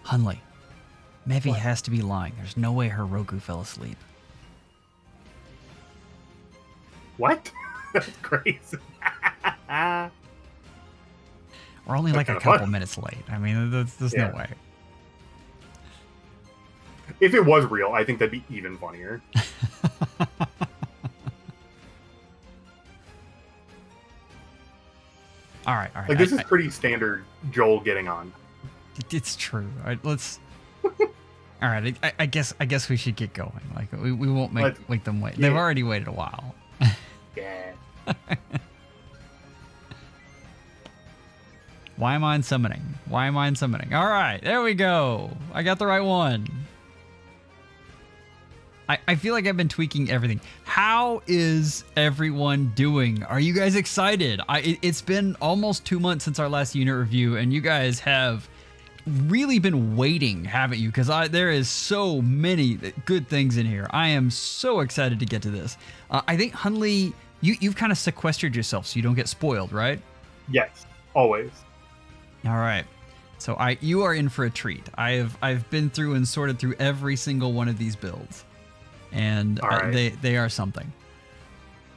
Hundley, Mevi What? has to be lying. There's no way her Roku fell asleep. What? That's crazy. We're only like a kinda couple fun. minutes late. I mean, there's no way. If it was real, I think that'd be even funnier. All right. Like, this is pretty standard Joel getting on. It's true. All right, let's. All right, I guess we should get going. Like we won't make them wait. Yeah. They've already waited a while. Yeah. Why am I summoning? Why am I summoning? All right, there we go. I got the right one. I feel like I've been tweaking everything. How is everyone doing? Are you guys excited? It's been almost 2 months since our last unit review, and you guys have really been waiting, haven't you? Because there is so many good things in here. I am so excited to get to this. I think, Hundley, you've kind of sequestered yourself so you don't get spoiled, right? Yes, always. All right. So you are in for a treat. I've been through and sorted through every single one of these builds, and right. they are something.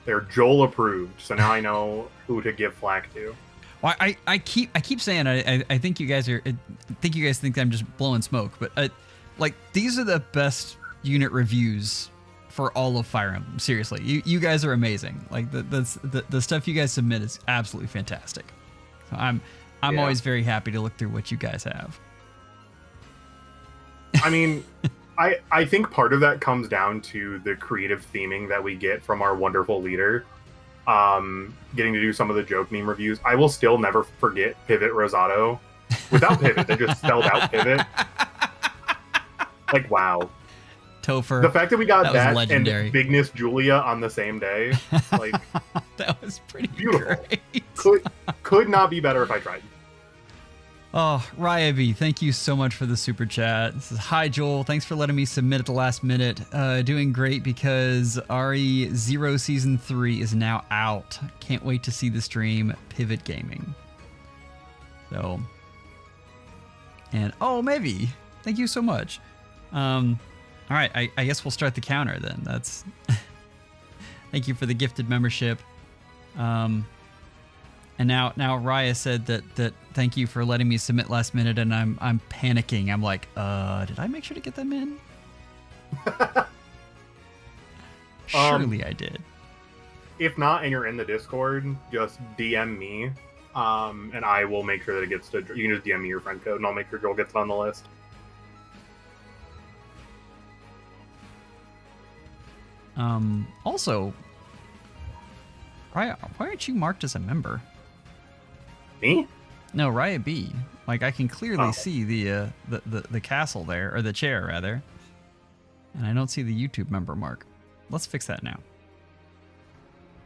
They're Joel approved, so now I know who to give flack to. Well, I keep saying I think you guys think I'm just blowing smoke, but like these are the best unit reviews for all of Fire Emblem. Seriously, you guys are amazing. Like the stuff you guys submit is absolutely fantastic. So I'm always very happy to look through what you guys have. I mean, I think part of that comes down to the creative theming that we get from our wonderful leader. Getting to do some of the joke meme reviews. I will still never forget Pivot Rosato. Without Pivot, they just spelled out Pivot. Like, wow. Topher. The fact that we got that and legendary. Julia on the same day, like, that was pretty beautiful. Great. Could not be better if I tried. Oh, Ryabi, thank you so much for the super chat. This is, hi Joel, thanks for letting me submit at the last minute. Doing great because RE0 Season 3 is now out. Can't wait to see the stream. Pivot Gaming. So, and oh, maybe. Thank you so much. All right, I guess we'll start the counter then. That's thank you for the gifted membership. And now Raya said that thank you for letting me submit last minute, and I'm panicking. I'm like, did I make sure to get them in? Surely I did. If not, and you're in the Discord, just DM me, and I will make sure that it gets to. You can just DM me your friend code, and I'll make sure Joel gets it on the list. Also, Raya, why aren't you marked as a member? Me? No, Raya B. Like I can clearly see the castle there, or the chair rather, and I don't see the YouTube member mark. Let's fix that now.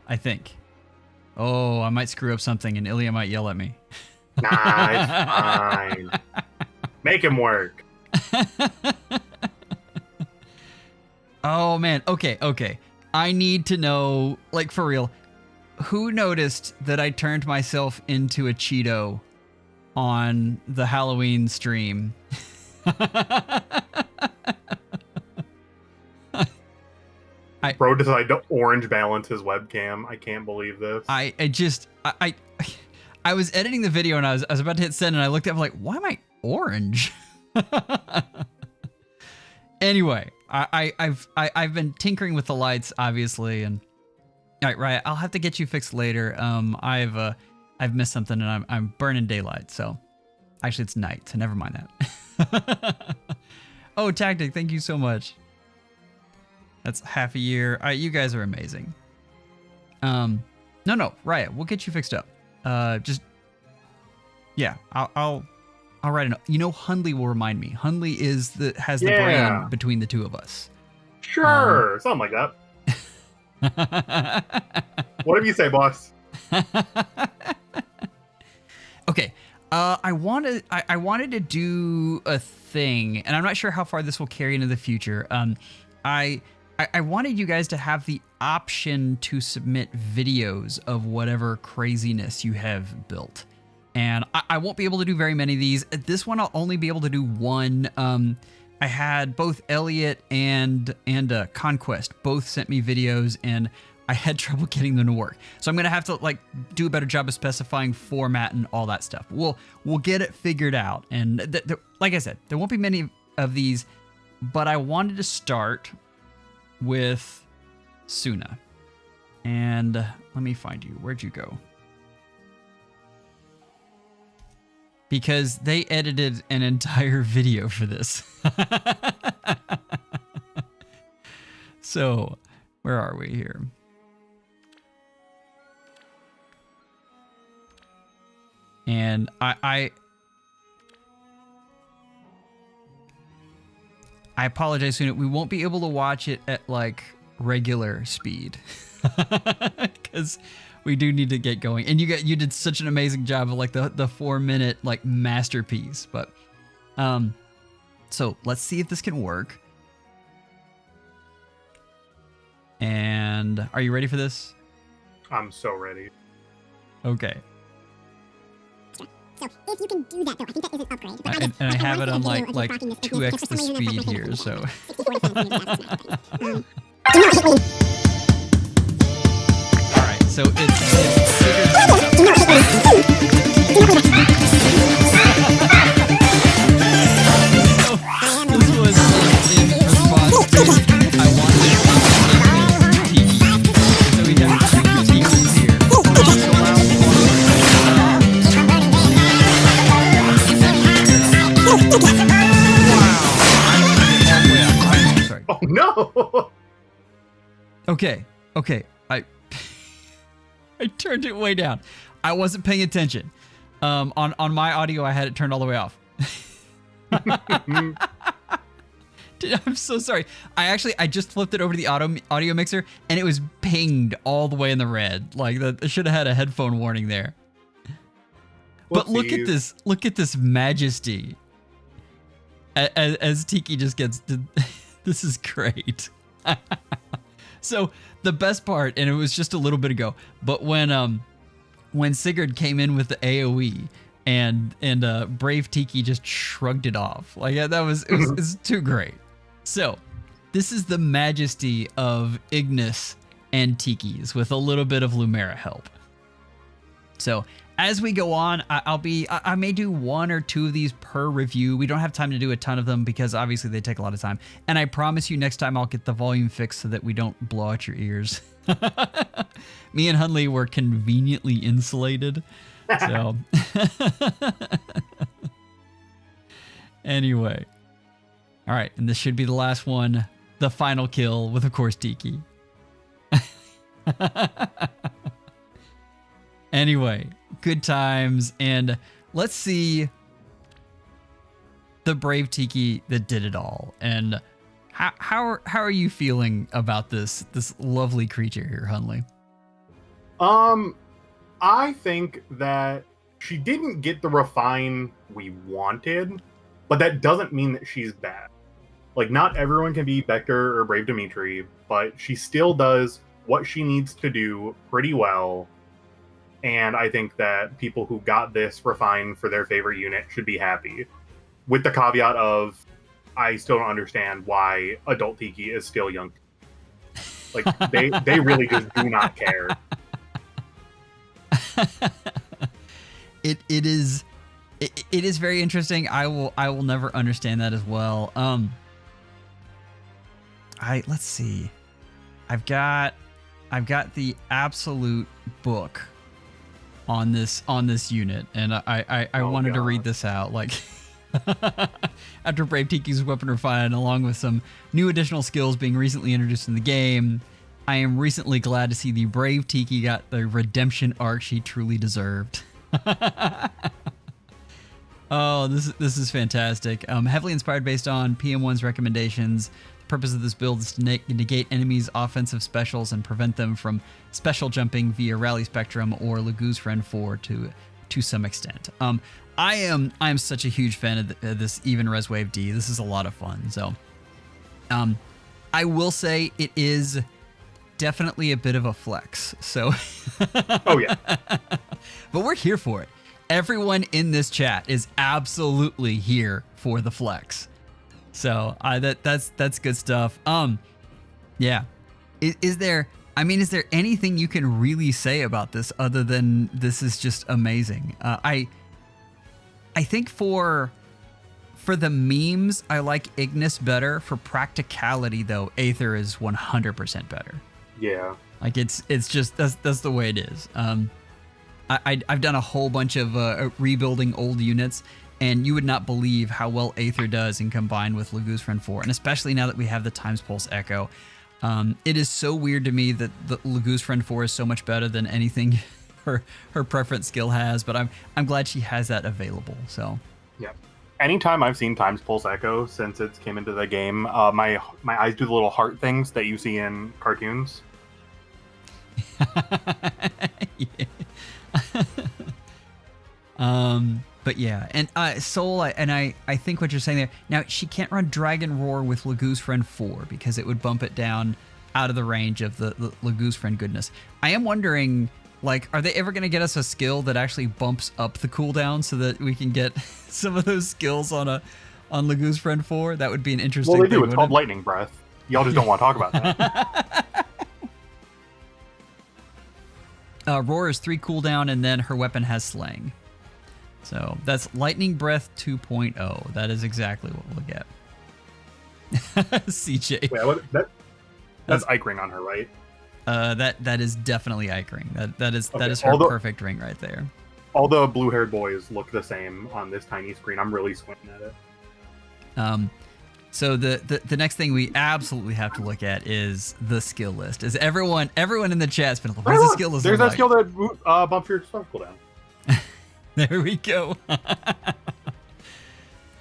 I think. Oh, I might screw up something, and Ilya might yell at me. Nah, it's fine. Make him work. Oh man, okay. I need to know, like for real, who noticed that I turned myself into a Cheeto on the Halloween stream? Bro decided to orange balance his webcam. I can't believe this. I was editing the video and I was about to hit send and I looked up like, why am I orange? Anyway, I've been tinkering with the lights obviously, and all right, Riot, I'll have to get you fixed later. I've missed something and I'm burning daylight, so actually it's night, so never mind that. Oh, Tactic, thank you so much. That's half a year. All right, you guys are amazing. No, Riot, we'll get you fixed up. Yeah, I'll write a note. You know, Hundley will remind me. Hundley has the brain between the two of us. Sure, something like that. Whatever you say, boss. Okay. I wanted to do a thing, and I'm not sure how far this will carry into the future. I wanted you guys to have the option to submit videos of whatever craziness you have built. And I won't be able to do very many of these. This one I'll only be able to do one. I had both Elliot and Conquest both sent me videos, and I had trouble getting them to work. So I'm gonna have to like do a better job of specifying format and all that stuff. We'll get it figured out. And like I said, there won't be many of these, but I wanted to start with Tsuna. And let me find you. Where'd you go? Because they edited an entire video for this. So, where are we here? And I apologize, Soon. We won't be able to watch it at like regular speed because we do need to get going. And you did such an amazing job of like the 4-minute like masterpiece. But so let's see if this can work. And are you ready for this? I'm so ready. Okay. So if you can do that, though, I think that is an upgrade. But And I have it on like 2x the speed here, so. All right, so it's this was in response to I wanted to Tiki. So we have two Tikis here. Sorry. Oh no! Okay. I turned it way down. I wasn't paying attention. On my audio, I had it turned all the way off. I'm so sorry. I just flipped it over to the audio mixer, and it was pinged all the way in the red. Like I should have had a headphone warning there. But look at this! Look at this majesty. As Tiki just gets, this is great. So the best part, and it was just a little bit ago, but when Seidr came in with the AOE and Brave Tiki just shrugged it off, like it was too great. So this is the majesty of Ignis and Tiki's with a little bit of Lumera help. So as we go on, I may do 1 or 2 of these per review. We don't have time to do a ton of them because obviously they take a lot of time. And I promise you next time I'll get the volume fixed so that we don't blow out your ears. Me and Hundley were conveniently insulated. So anyway. All right, and this should be the last one. The final kill with, of course, Tiki. Anyway, good times, and let's see the brave Tiki that did it all. And how are you feeling about this lovely creature here, Hundley? I think that she didn't get the refine we wanted, but that doesn't mean that she's bad. Like, not everyone can be Vector or Brave Dimitri, but she still does what she needs to do pretty well. And I think that people who got this refine for their favorite unit should be happy. With the caveat of, I still don't understand why adult Tiki is still young. Like, they really just do not care. It is very interesting. I will never understand that as well. Let's see. I've got the absolute book on this unit, and I wanted to read this out. Like, after Brave Tiki's weapon refine, along with some new additional skills being recently introduced in the game, I am recently glad to see the Brave Tiki got the redemption arc she truly deserved. Oh, this is fantastic. Heavily inspired based on PM1's recommendations. The purpose of this build is to negate enemies' offensive specials and prevent them from special jumping via Rally Spectrum or Lagoo's Friend 4 to some extent. I am such a huge fan of this even Res Wave D. This is a lot of fun. So I will say it is definitely a bit of a flex. So oh yeah. But we're here for it. everyone in this chat is absolutely here for the flex. So that's good stuff. Yeah. Is there anything you can really say about this other than this is just amazing? I think for the memes, I like Ignis better. For practicality, though, Aether is 100% better. Yeah. Like it's just that's the way it is. I've done a whole bunch of rebuilding old units, and you would not believe how well Aether does in combined with Laguz Friend 4, and especially now that we have the Times Pulse Echo. It is so weird to me that the Laguz Friend 4 is so much better than anything her preference skill has, but I'm glad she has that available. So yeah. Anytime I've seen Times Pulse Echo since it's came into the game, my eyes do the little heart things that you see in cartoons. Yeah. But yeah, and Soul, and I think what you're saying there, now she can't run Dragon Roar with Laguz Friend 4 because it would bump it down out of the range of the Laguz Friend goodness. I am wondering, like, are they ever going to get us a skill that actually bumps up the cooldown so that we can get some of those skills on Laguz Friend 4? That would be an interesting thing. Well, they do. It's called Lightning Breath. Y'all just don't want to talk about that. Roar is 3 cooldown, and then her weapon has Slang. So that's Lightning Breath 2.0. That is exactly what we'll get. CJ. Wait, that's Ike Ring on her, right? That is definitely Ike Ring. That is her perfect ring right there. All the blue-haired boys look the same on this tiny screen. I'm really squinting at it. So the next thing we absolutely have to look at is the skill list. Is everyone in the chat's been like, what's the skill list? There's that skill that bumps your stuff cooldown. There we go.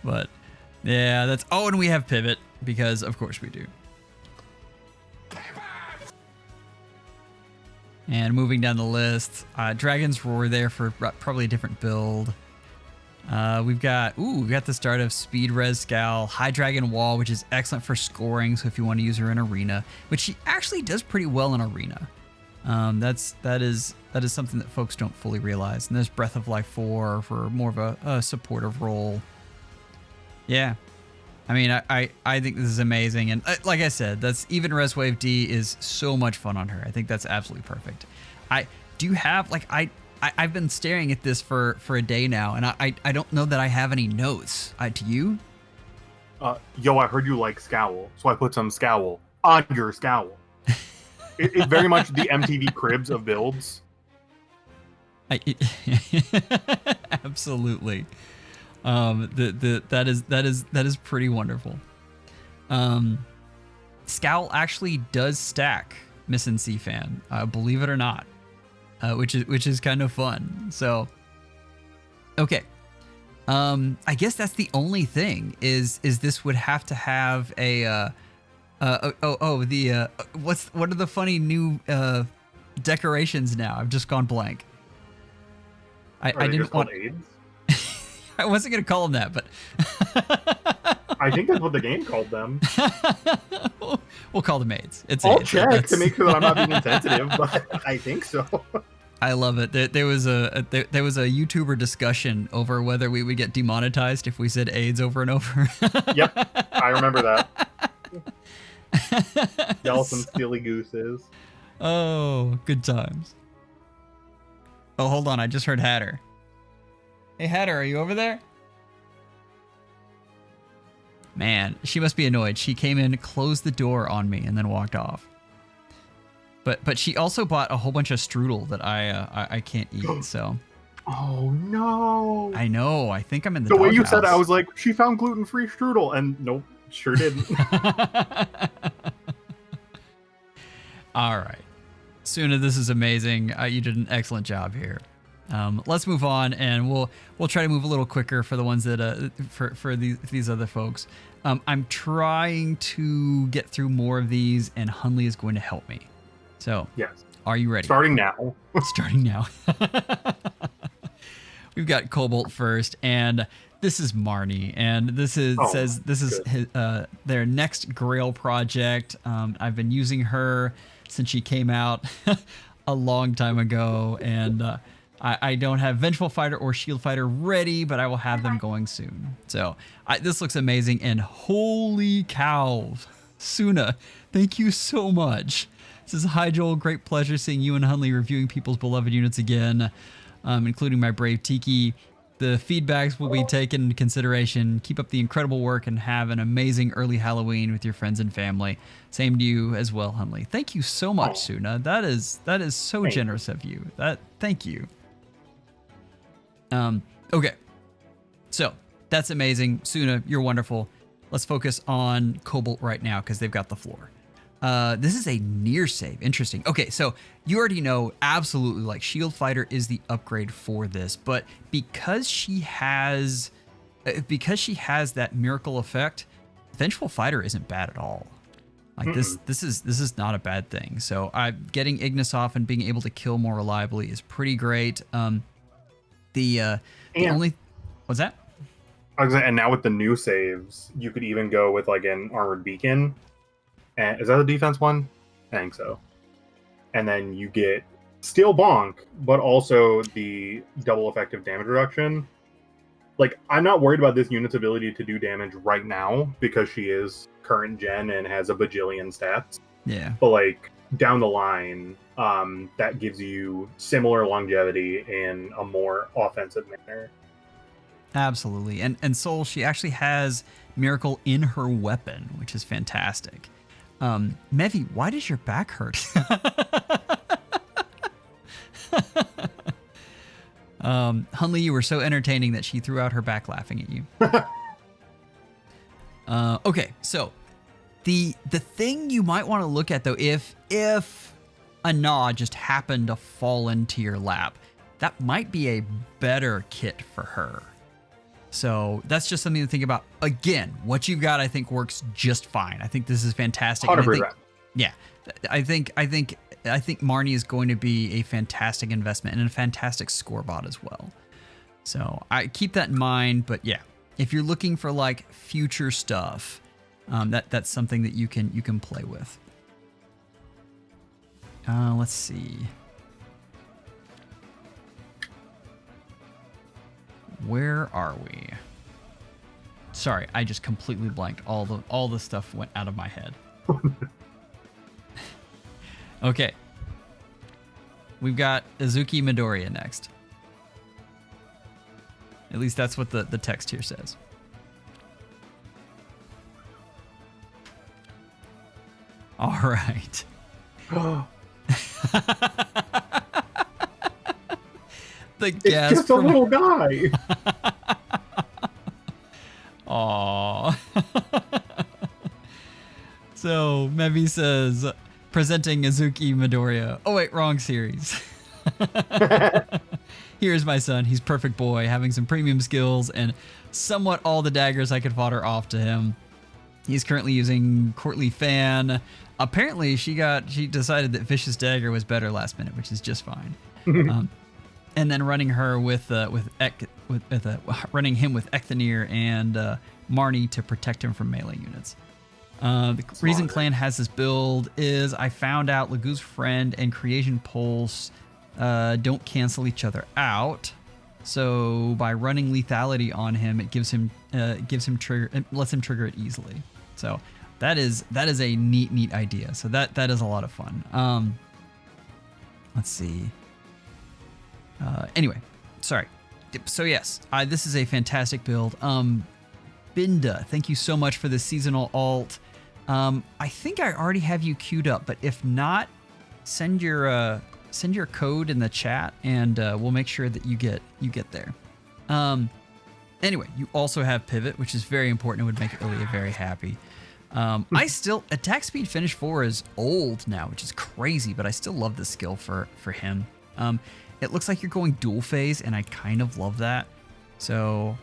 But yeah, that's and we have pivot because of course we do. And moving down the list, Dragon's Roar there for probably a different build. We've got the start of Speed Res Scowl, High Dragon Wall, which is excellent for scoring. So if you want to use her in Arena, which she actually does pretty well in Arena. That is something that folks don't fully realize. And there's Breath of Life 4 for more of a supportive role. Yeah. I mean, I think this is amazing. And like I said, that's even Res Wave D is so much fun on her. I think that's absolutely perfect. I've been staring at this for a day now, and I don't know that I have any notes. Do you? Yo, I heard you like Scowl, so I put some Scowl on your Scowl. It's very much the MTV Cribs of builds. Absolutely. That is pretty wonderful. Scowl actually does stack Miss NC fan, believe it or not, which is kind of fun. So, okay. I guess that's the only thing is this would have to have a what are the funny new decorations now? I've just gone blank. I didn't want AIDS? I wasn't gonna call them that, but I think that's what the game called them. We'll call them AIDS. I'll AIDS. check to make sure that I'm not being insensitive, but I think so. I love it. There was a YouTuber discussion over whether we would get demonetized if we said AIDS over and over. Yep, I remember that. Y'all some silly gooses. Oh, good times. Oh, hold on. I just heard Hatter. Hey, Hatter, are you over there? Man, she must be annoyed. She came in, closed the door on me, and then walked off. But she also bought a whole bunch of strudel that I can't eat, so. Oh, no. I know. I think I'm in the The way you doghouse. said it, I was like, she found gluten-free strudel, and nope, sure didn't. All right. Tsuna, this is amazing. You did an excellent job here. Let's move on, and we'll try to move a little quicker for the ones that for these other folks. I'm trying to get through more of these, and Hundley is going to help me. So, yes. Are you ready? Starting now. Starting now. We've got Cobalt first, and this is Marnie, and this is his, their next Grail project. I've been using her since she came out a long time ago, and I don't have Vengeful Fighter or Shield Fighter ready, but I will have them going soon. So this looks amazing, and holy cow, Tsuna, thank you so much. This is Hi Joel, great pleasure seeing you and Hundley reviewing people's beloved units again, including my brave Tiki. The feedbacks will be taken into consideration. Keep up the incredible work and have an amazing early Halloween with your friends and family. Same to you as well, Hundley. Thank you so much, Tsuna. That is so generous of you. Thank you. Okay, so that's amazing. Tsuna, you're wonderful. Let's focus on Cobalt right now because they've got the floor. This is a near save. Interesting. Okay, so you already know absolutely like Shield Fighter is the upgrade for this, but because she has that miracle effect, Vengeful Fighter isn't bad at all. Like this is not a bad thing. So getting Ignis off and being able to kill more reliably is pretty great. The only what's that? And now with the new saves, you could even go with like an Armored Beacon. And is that a defense one? I think so. And then you get Steel Bonk, but also the double effective damage reduction. Like, I'm not worried about this unit's ability to do damage right now because she is current gen and has a bajillion stats. Yeah. But like down the line, that gives you similar longevity in a more offensive manner. Absolutely. And Soul, she actually has Miracle in her weapon, which is fantastic. Mevi, why does your back hurt? Hundley, you were so entertaining that she threw out her back laughing at you. Okay, so the thing you might want to look at though, if a Gnaw just happened to fall into your lap, that might be a better kit for her. So that's just something to think about. Again, what you've got, I think, works just fine. I think this is fantastic. 100%. Yeah, I think Marnie is going to be a fantastic investment and a fantastic score bot as well. So I keep that in mind. But yeah, if you're looking for like future stuff, that's something that you can play with. Let's see. Where are we? Sorry, I just completely blanked. All the stuff went out of my head. Okay. We've got Izuki Midoriya next. At least that's what the text here says. All right. The gas. It's just a little guy. Aww. So Mevi says, presenting Izuki Midoriya. Oh wait, wrong series. Here's my son. He's perfect boy, having some premium skills and somewhat all the daggers I could fodder off to him. He's currently using Courtly Fan. Apparently, she decided that Vicious Dagger was better last minute, which is just fine. And then running her running him with Ecthanir and Marnie to protect him from melee units. The reason Clan has this build is I found out Lagoo's Friend and Creation Pulse don't cancel each other out. So by running lethality on him, it gives him trigger, it lets him trigger it easily. So that is a neat idea. So that is a lot of fun. Let's see. Anyway, sorry. So yes, this is a fantastic build. Binda, thank you so much for the seasonal alt. I think I already have you queued up, but if not, send your code in the chat, and we'll make sure that you get there. Anyway, you also have Pivot, which is very important. It would make Ilya very happy. I still attack speed finish 4 is old now, which is crazy, but I still love the skill for him. It looks like you're going dual phase, and I kind of love that. So,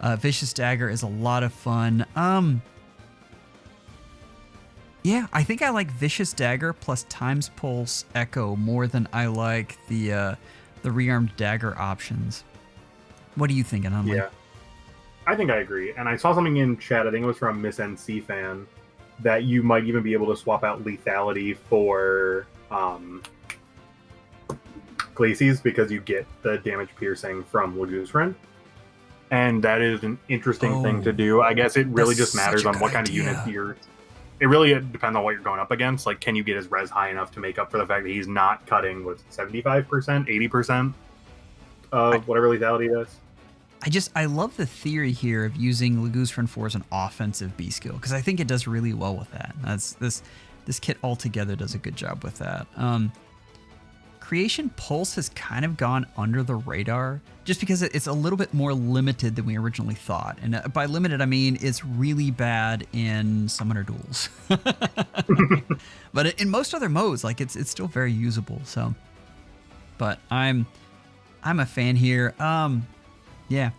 Vicious Dagger is a lot of fun. Yeah, I think I like Vicious Dagger plus Times Pulse Echo more than I like the rearmed dagger options. What are you thinking, Hundley? Yeah, I think I agree. And I saw something in chat, I think it was from Miss NC Fan, that you might even be able to swap out lethality for Glacies because you get the damage piercing from Laguzrin. And that is an interesting thing to do. I guess it really just matters on what kind of unit you're... It really depends on what you're going up against. Like, can you get his res high enough to make up for the fact that he's not cutting, 75%, 80% of whatever lethality he does? I love the theory here of using Laguzrin 4 as an offensive B skill, because I think it does really well with that. This kit altogether does a good job with that. Creation Pulse has kind of gone under the radar just because it's a little bit more limited than we originally thought. And by limited, I mean it's really bad in summoner duels. But in most other modes, like it's still very usable. So, but I'm a fan here. Yeah.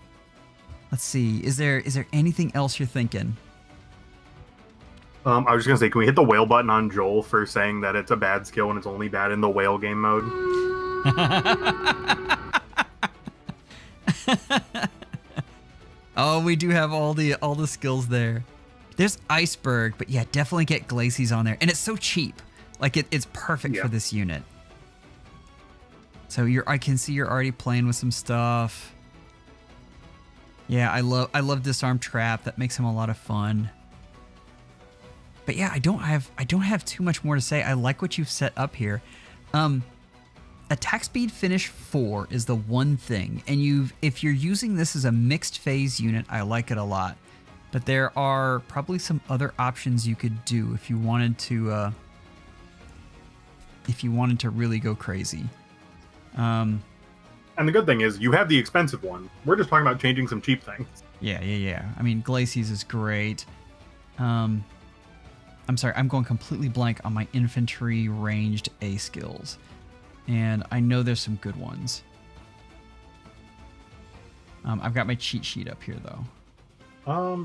Let's see. Is there anything else you're thinking? I was just gonna say, can we hit the whale button on Joel for saying that it's a bad skill and it's only bad in the whale game mode? Oh, we do have all the skills there. There's Iceberg, but yeah, definitely get Glacies on there, and it's so cheap. Like it's perfect for this unit. So I can see you're already playing with some stuff. Yeah, I love Disarm Trap. That makes him a lot of fun. But yeah, I don't have too much more to say. I like what you've set up here. Attack speed finish 4 is the one thing, and if you're using this as a mixed phase unit, I like it a lot. But there are probably some other options you could do if you wanted to really go crazy. And the good thing is you have the expensive one. We're just talking about changing some cheap things. Yeah. I mean, Glacies is great. I'm sorry, I'm going completely blank on my infantry ranged A skills. And I know there's some good ones. I've got my cheat sheet up here, though. I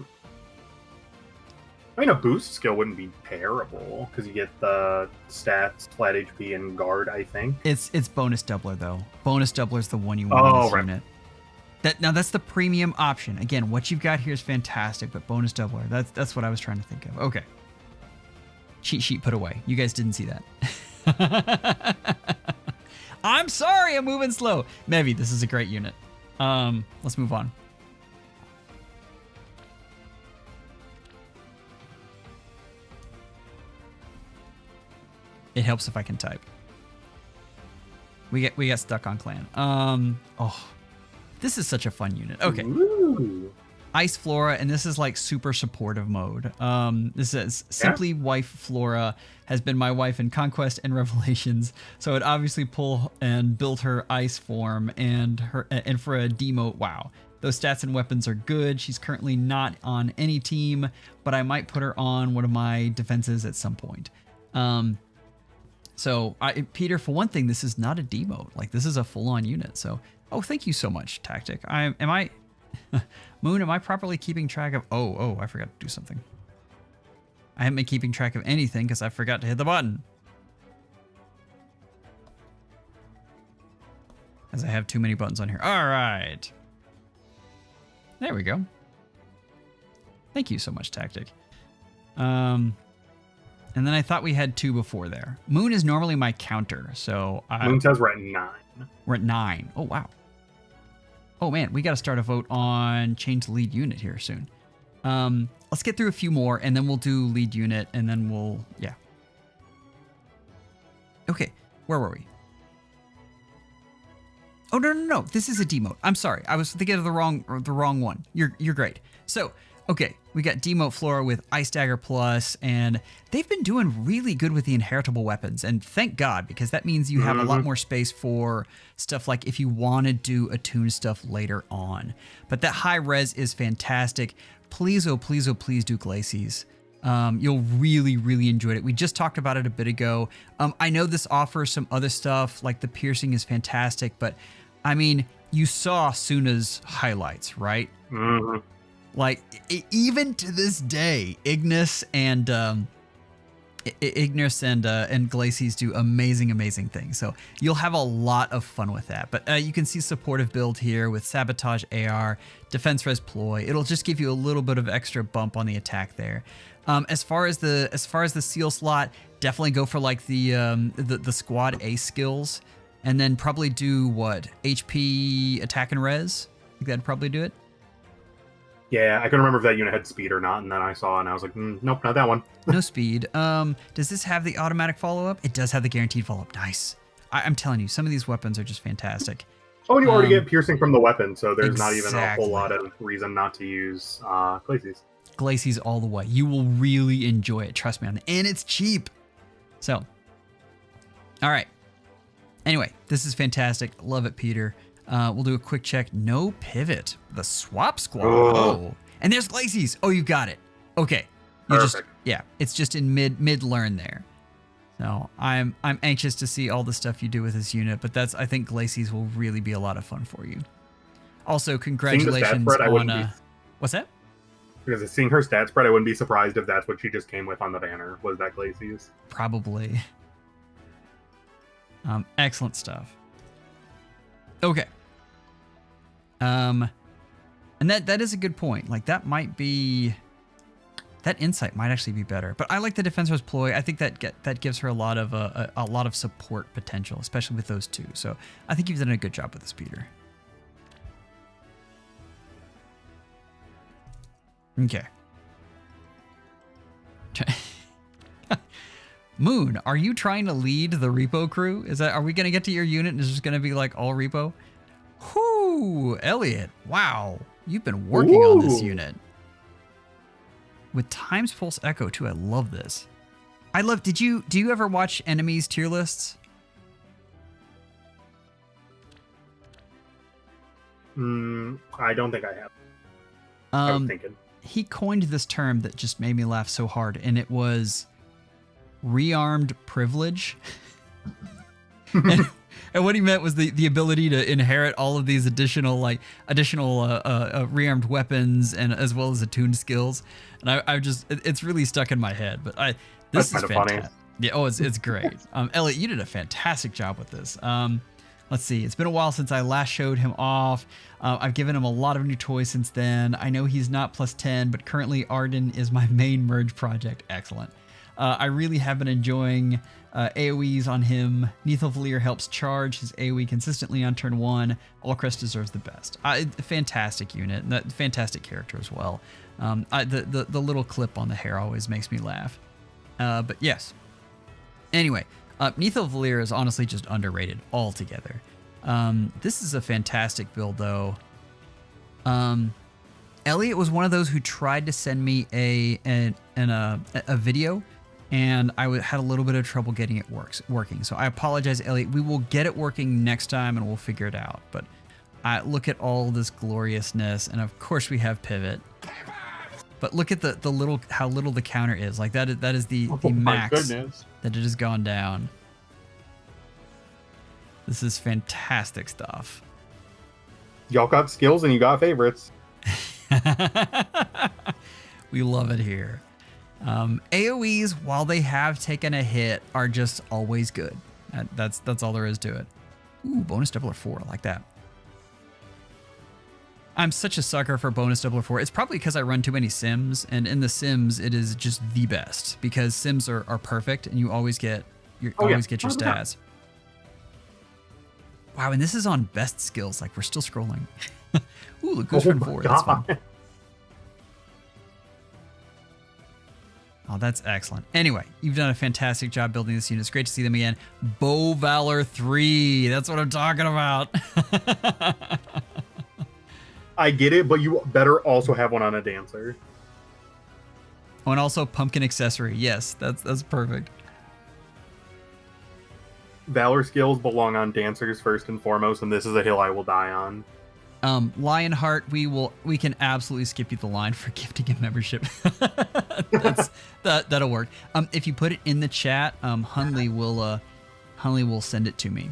mean, a boost skill wouldn't be terrible, because you get the stats, flat HP, and guard, I think. It's bonus doubler, though. Bonus doubler is the one you want in this unit. Now, that's the premium option. Again, what you've got here is fantastic, but bonus doubler, that's what I was trying to think of. Okay. Cheat sheet put away. You guys didn't see that. I'm sorry, I'm moving slow. Mevi, this is a great unit. Let's move on. It helps if I can type. We got stuck on clan. Oh, this is such a fun unit. Okay. Ooh. Ice Flora, and this is like super supportive mode. This is Simply Wife Flora has been my wife in Conquest and Revelations, so it obviously pull and build her ice form and for a demote. Wow, those stats and weapons are good. She's currently not on any team, but I might put her on one of my defenses at some point. So Peter, for one thing, this is not a demote. Like this is a full-on unit. So thank you so much, Tactic. Moon, am I properly keeping track of... Oh, I forgot to do something. I haven't been keeping track of anything because I forgot to hit the button. As I have too many buttons on here. All right. There we go. Thank you so much, Tactic. And then I thought we had 2 before there. Moon is normally my counter, so... Moon says we're at 9. We're at 9. Oh, wow. Oh man, we got to start a vote on change lead unit here soon. Let's get through a few more and then we'll do lead unit and then yeah. Okay, where were we? Oh, no. This is a demote. I'm sorry. I was thinking of the wrong one. You're great. So, okay, we got demote Flora with Ice Dagger Plus, and they've been doing really good with the inheritable weapons, and thank God, because that means you have a lot more space for stuff like if you want to do attune stuff later on. But that high res is fantastic. Please, oh please do Glacies. You'll really, really enjoy it. We just talked about it a bit ago. I know this offers some other stuff, like the piercing is fantastic, but I mean, you saw Tsuna's highlights, right? Mm-hmm. Like, even to this day, Ignis and Glacies do amazing things. So you'll have a lot of fun with that. But you can see supportive build here with Sabotage AR, Defense Res Ploy. It'll just give you a little bit of extra bump on the attack there. As far as the seal slot, definitely go for like the squad A skills. And then probably do what? HP, attack, and res? I think that'd probably do it. Yeah, I couldn't remember if that unit had speed or not, and then I saw and I was like, nope, not that one. No speed. Does this have the automatic follow-up? It does have the guaranteed follow-up. Nice. I'm telling you, some of these weapons are just fantastic. Oh, and you already get piercing from the weapon, so there's not even a Exactly. whole lot of reason not to use Glacies. Glacies all the way. You will really enjoy it. Trust me on that. And it's cheap. So, all right. Anyway, this is fantastic. Love it, Peter. We'll do a quick check. No pivot. The swap squad. Oh. And there's Glacies. Oh, you got it. Okay. You Perfect. It's just in mid learn there. So I'm anxious to see all the stuff you do with this unit, but I think Glacies will really be a lot of fun for you. Also, congratulations on what's that? Because seeing her stat spread, I wouldn't be surprised if that's what she just came with on the banner, was that Glacies. Probably. Excellent stuff. Okay. And that is a good point. Like that insight might actually be better. But I like the Defensor's Ploy. I think that gives her a lot of support potential, especially with those two. So I think you've done a good job with this, Peter. Okay. Moon, are you trying to lead the repo crew? Are we gonna get to your unit and it's just gonna be like all repo? Whoo, Elliot! Wow, you've been working on this unit with Times Pulse Echo too. I love this. Do you ever watch enemies tier lists? I don't think I have. I was thinking. He coined this term that just made me laugh so hard, and it was rearmed privilege. and what he meant was the ability to inherit all of these additional rearmed weapons and as well as attuned skills. And it's really stuck in my head. But this is fantastic. Funny. Yeah. Oh, it's great. Elliot, you did a fantastic job with this. Let's see. It's been a while since I last showed him off. I've given him a lot of new toys since then. I know he's not +10, but currently Arden is my main merge project. Excellent. I really have been enjoying AoEs on him. Neithilvalier helps charge his AoE consistently on turn 1. Allcrest deserves the best. Fantastic unit. Fantastic character as well. The little clip on the hair always makes me laugh. But yes. Anyway. Neithilvalier is honestly just underrated altogether. This is a fantastic build, though. Elliot was one of those who tried to send me a video, and I had a little bit of trouble getting it working. So I apologize, Elliot. We will get it working next time, and we'll figure it out. But look at all this gloriousness, and of course we have pivot. But look at how little the counter is. Like that is the max that it has gone down. This is fantastic stuff. Y'all got skills and you got favorites. We love it here. AoEs, while they have taken a hit, are just always good. That's all there is to it. Ooh, bonus doubler 4. I like that. I'm such a sucker for bonus doubler 4. It's probably because I run too many sims, and in the sims it is just the best because sims are perfect and you always get your stats. Wow, and this is on best skills. Like we're still scrolling. Ooh, look, goes for 4. That's fun. Oh, that's excellent. Anyway, you've done a fantastic job building this unit. It's great to see them again. Bow Valor 3. That's what I'm talking about. I get it, but you better also have one on a dancer. Oh, and also pumpkin accessory. Yes, that's perfect. Valor skills belong on dancers first and foremost, and this is a hill I will die on. Lionheart, we can absolutely skip you the line for gifting a membership. That'll work. If you put it in the chat, Hundley will send it to me.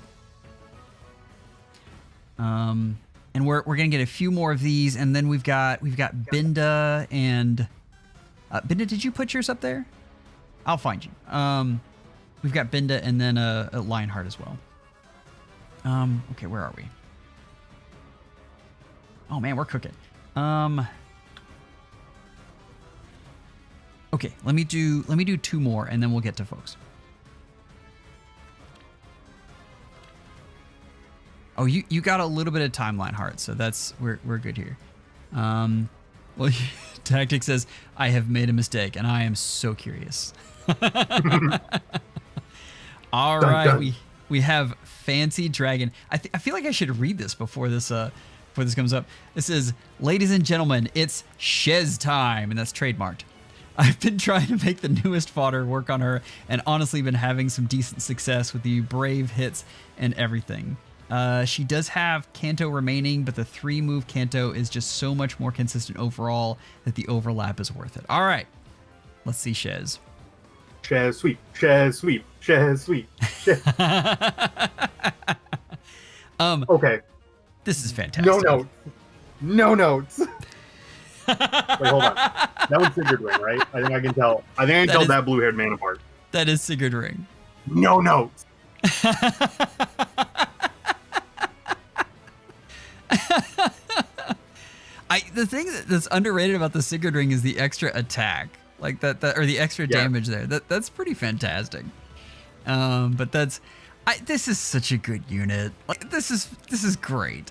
And we're gonna get a few more of these, and then we've got Binda and Binda. Did you put yours up there? I'll find you. We've got Binda and then a Lionheart as well. Okay, where are we? Oh man, we're cooking. Okay, let me do 2 more, and then we'll get to folks. Oh, you got a little bit of timeline heart, so we're good here. Well, Tactic says, I have made a mistake, and I am so curious. All right, dun. we have Fancy Dragon. I feel like I should read this before this comes up. This is, ladies and gentlemen, it's Shez time, and that's trademarked. I've been trying to make the newest fodder work on her, and honestly been having some decent success with the brave hits and everything. She does have Canto remaining, but the 3-move Canto is just so much more consistent overall that the overlap is worth it. All right, let's see Shez. Shez sweep, Shez sweep, Shez sweep. Shez. Okay. This is fantastic. No notes. Wait, hold on. That one's Sigurd Ring, right? I think I can tell that blue-haired man apart. That is Sigurd Ring. No notes. The thing that's underrated about the Sigurd Ring is the extra attack, like that or the extra damage there. That's pretty fantastic. But this is such a good unit. Like this is great.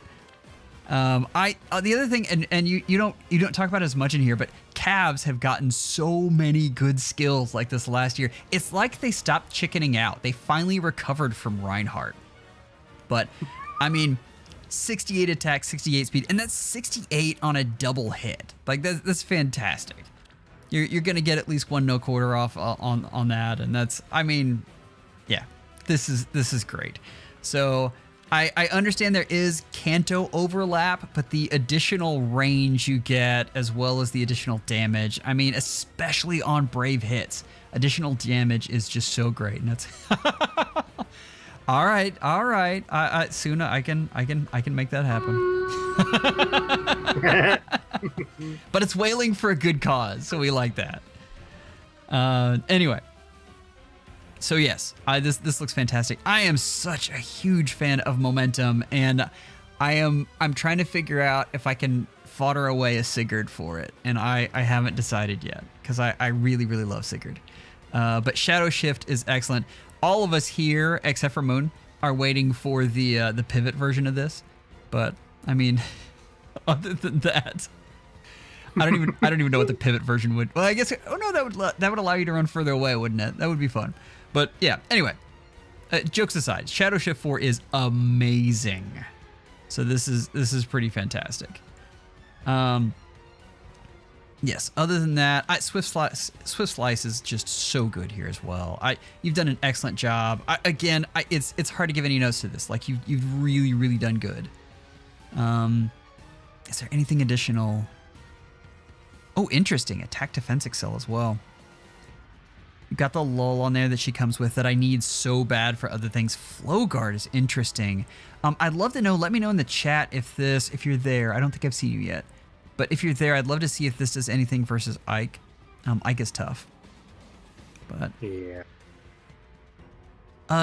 The other thing, and you don't talk about it as much in here, but Cavs have gotten so many good skills like this last year. It's like they stopped chickening out. They finally recovered from Reinhardt. But I mean, 68 attack, 68 speed, and that's 68 on a double hit. Like that's fantastic. You're gonna get at least 1 no quarter off on that, and that's, I mean, yeah, this is great. So I understand there is Canto overlap, but the additional range you get as well as the additional damage, I mean, especially on brave hits, additional damage is just so great, and that's. All right. Tsuna, I can make that happen. But it's wailing for a good cause, so we like that. Anyway. So yes, this looks fantastic. I am such a huge fan of Momentum, and I'm trying to figure out if I can fodder away a Sigurd for it, and I haven't decided yet, because I really, really love Sigurd. But Shadow Shift is excellent. All of us here, except for Moon, are waiting for the pivot version of this. But I mean, other than that, I don't even know what the pivot version would. Well, I guess that would allow you to run further away, wouldn't it? That would be fun. But yeah, anyway, jokes aside, Shadow Shift 4 is amazing. So this is pretty fantastic. Yes. Other than that, Swift Slice is just so good here as well. You've done an excellent job. It's hard to give any notes to this. Like you've really, really done good. Is there anything additional? Oh, interesting. Attack Defense Excel as well. You've got the lull on there that she comes with that I need so bad for other things. Flow Guard is interesting. I'd love to know. Let me know in the chat if you're there. I don't think I've seen you yet. But if you're there, I'd love to see if this does anything versus Ike. Ike is tough. But yeah.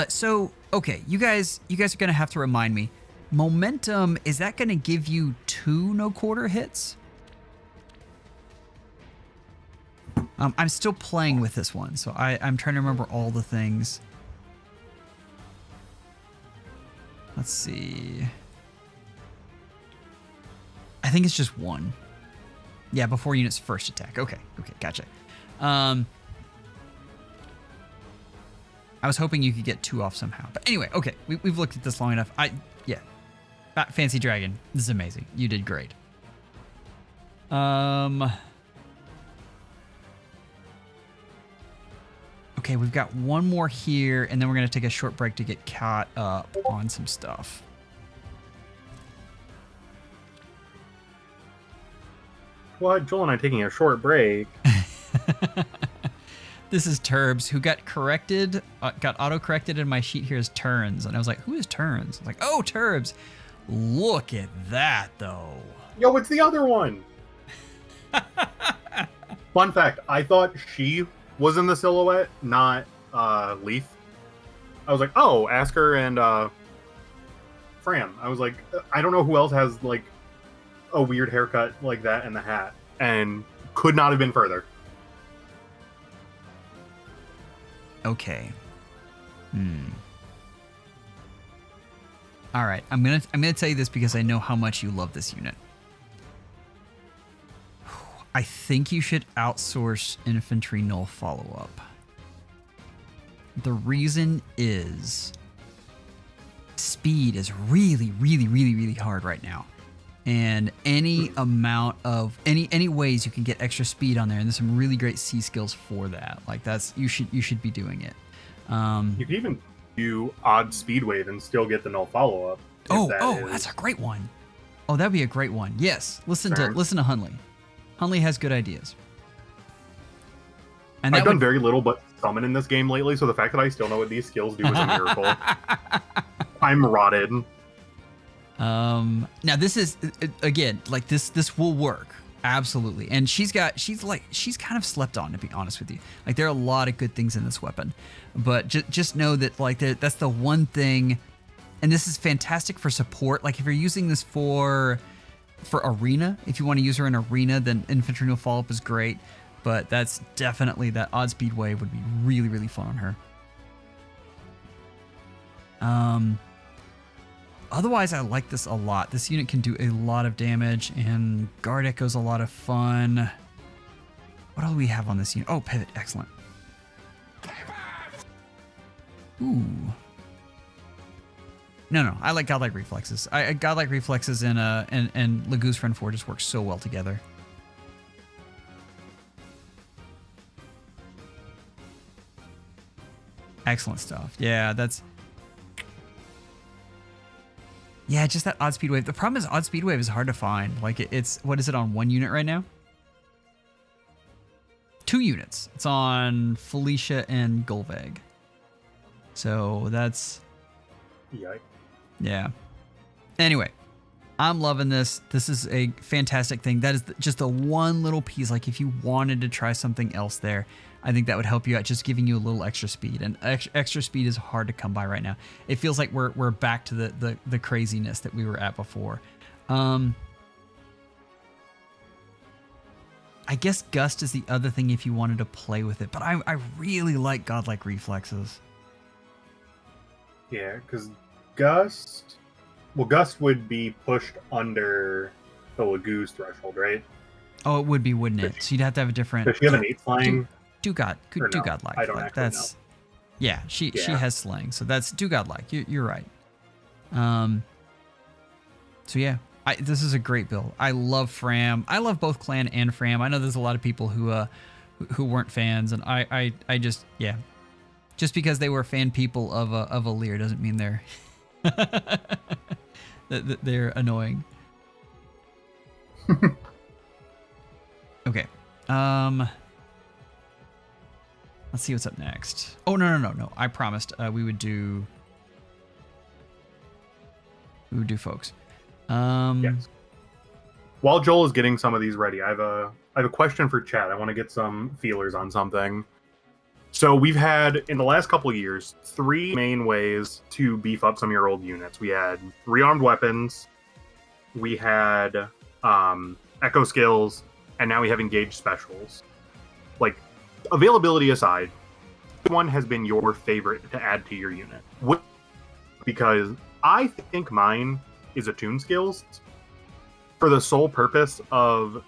So okay, you guys are gonna have to remind me. Momentum, is that gonna give you 2 no quarter hits? I'm still playing with this one, so I'm trying to remember all the things. Let's see. I think it's just 1. Yeah, before unit's first attack. Okay, gotcha. I was hoping you could get 2 off somehow. But anyway, okay, we've looked at this long enough. Fancy Dragon, this is amazing. You did great. Okay, we've got one more here, and then we're going to take a short break to get caught up on some stuff. What? Joel and I taking a short break. This is Turbs, who got corrected, got auto-corrected in my sheet here as Turns. And I was like, who is Turns? I was like, oh, Turbs. Look at that, though. Yo, it's the other one. Fun fact, I thought she was in the silhouette, not Leaf. I was like, oh, Asker and Fran. I was like, I don't know who else has like a weird haircut like that and the hat, and could not have been further. Okay. All right, I'm gonna tell you this because I know how much you love this unit. I think you should outsource infantry null follow-up. The reason is speed is really, really, really, really hard right now. And any amount of any ways you can get extra speed on there, and there's some really great C skills for that. Like you should be doing it. You can even do odd speed wave and still get the null follow up. That's a great one. Oh, that'd be a great one. Yes, listen to Hundley. Hundley has good ideas. And I've done very little but summon in this game lately, so the fact that I still know what these skills do is a miracle. I'm rotted. Now this is again like this will work absolutely, and she's kind of slept on, to be honest with you. Like there are a lot of good things in this weapon, but just know that like that's the one thing, and this is fantastic for support. Like if you're using this for arena, if you want to use her in arena, then infantry no follow up is great, but that's definitely that odd speed wave would be really, really fun on her. Otherwise, I like this a lot. This unit can do a lot of damage, and Guard Echo's a lot of fun. What else do we have on this unit? Oh, Pivot. Excellent. Ooh. No. I like Godlike Reflexes. Godlike Reflexes and Lagoose Friend 4 just work so well together. Excellent stuff. Yeah, that's... Yeah, just that odd speed wave. The problem is odd speed wave is hard to find. Like it's, what is it on 1 unit right now? 2 units. It's on Felicia and Golveg. So that's... Yikes. Yeah. Anyway, I'm loving this. This is a fantastic thing. That is just the one little piece. Like if you wanted to try something else there, I think that would help you out, just giving you a little extra speed. And extra speed is hard to come by right now. It feels like we're back to the craziness that we were at before. I guess Gust is the other thing if you wanted to play with it, but I really like Godlike Reflexes. Yeah, because Gust would be pushed under the Lagoose threshold, right? Oh, it would be, wouldn't it? So you'd have to have a different... Does she have an 8 flying? Do Godlike. I don't like, actually that's know. Yeah, she has slang, so that's do Godlike. You're right. So yeah, this is a great build. I love Fram. I love both Clan and Fram. I know there's a lot of people who weren't fans, and I just just because they were fan people of a Lear doesn't mean they're that they're annoying. Okay. Let's see what's up next. Oh, no. I promised we would do folks. Yes. While Joel is getting some of these ready, I have a question for chat. I want to get some feelers on something. So we've had, in the last couple of years, 3 main ways to beef up some of your old units. We had rearmed weapons, we had echo skills, and now we have engaged specials. Like, availability aside, which one has been your favorite to add to your unit? Because I think mine is Attune skills, for the sole purpose of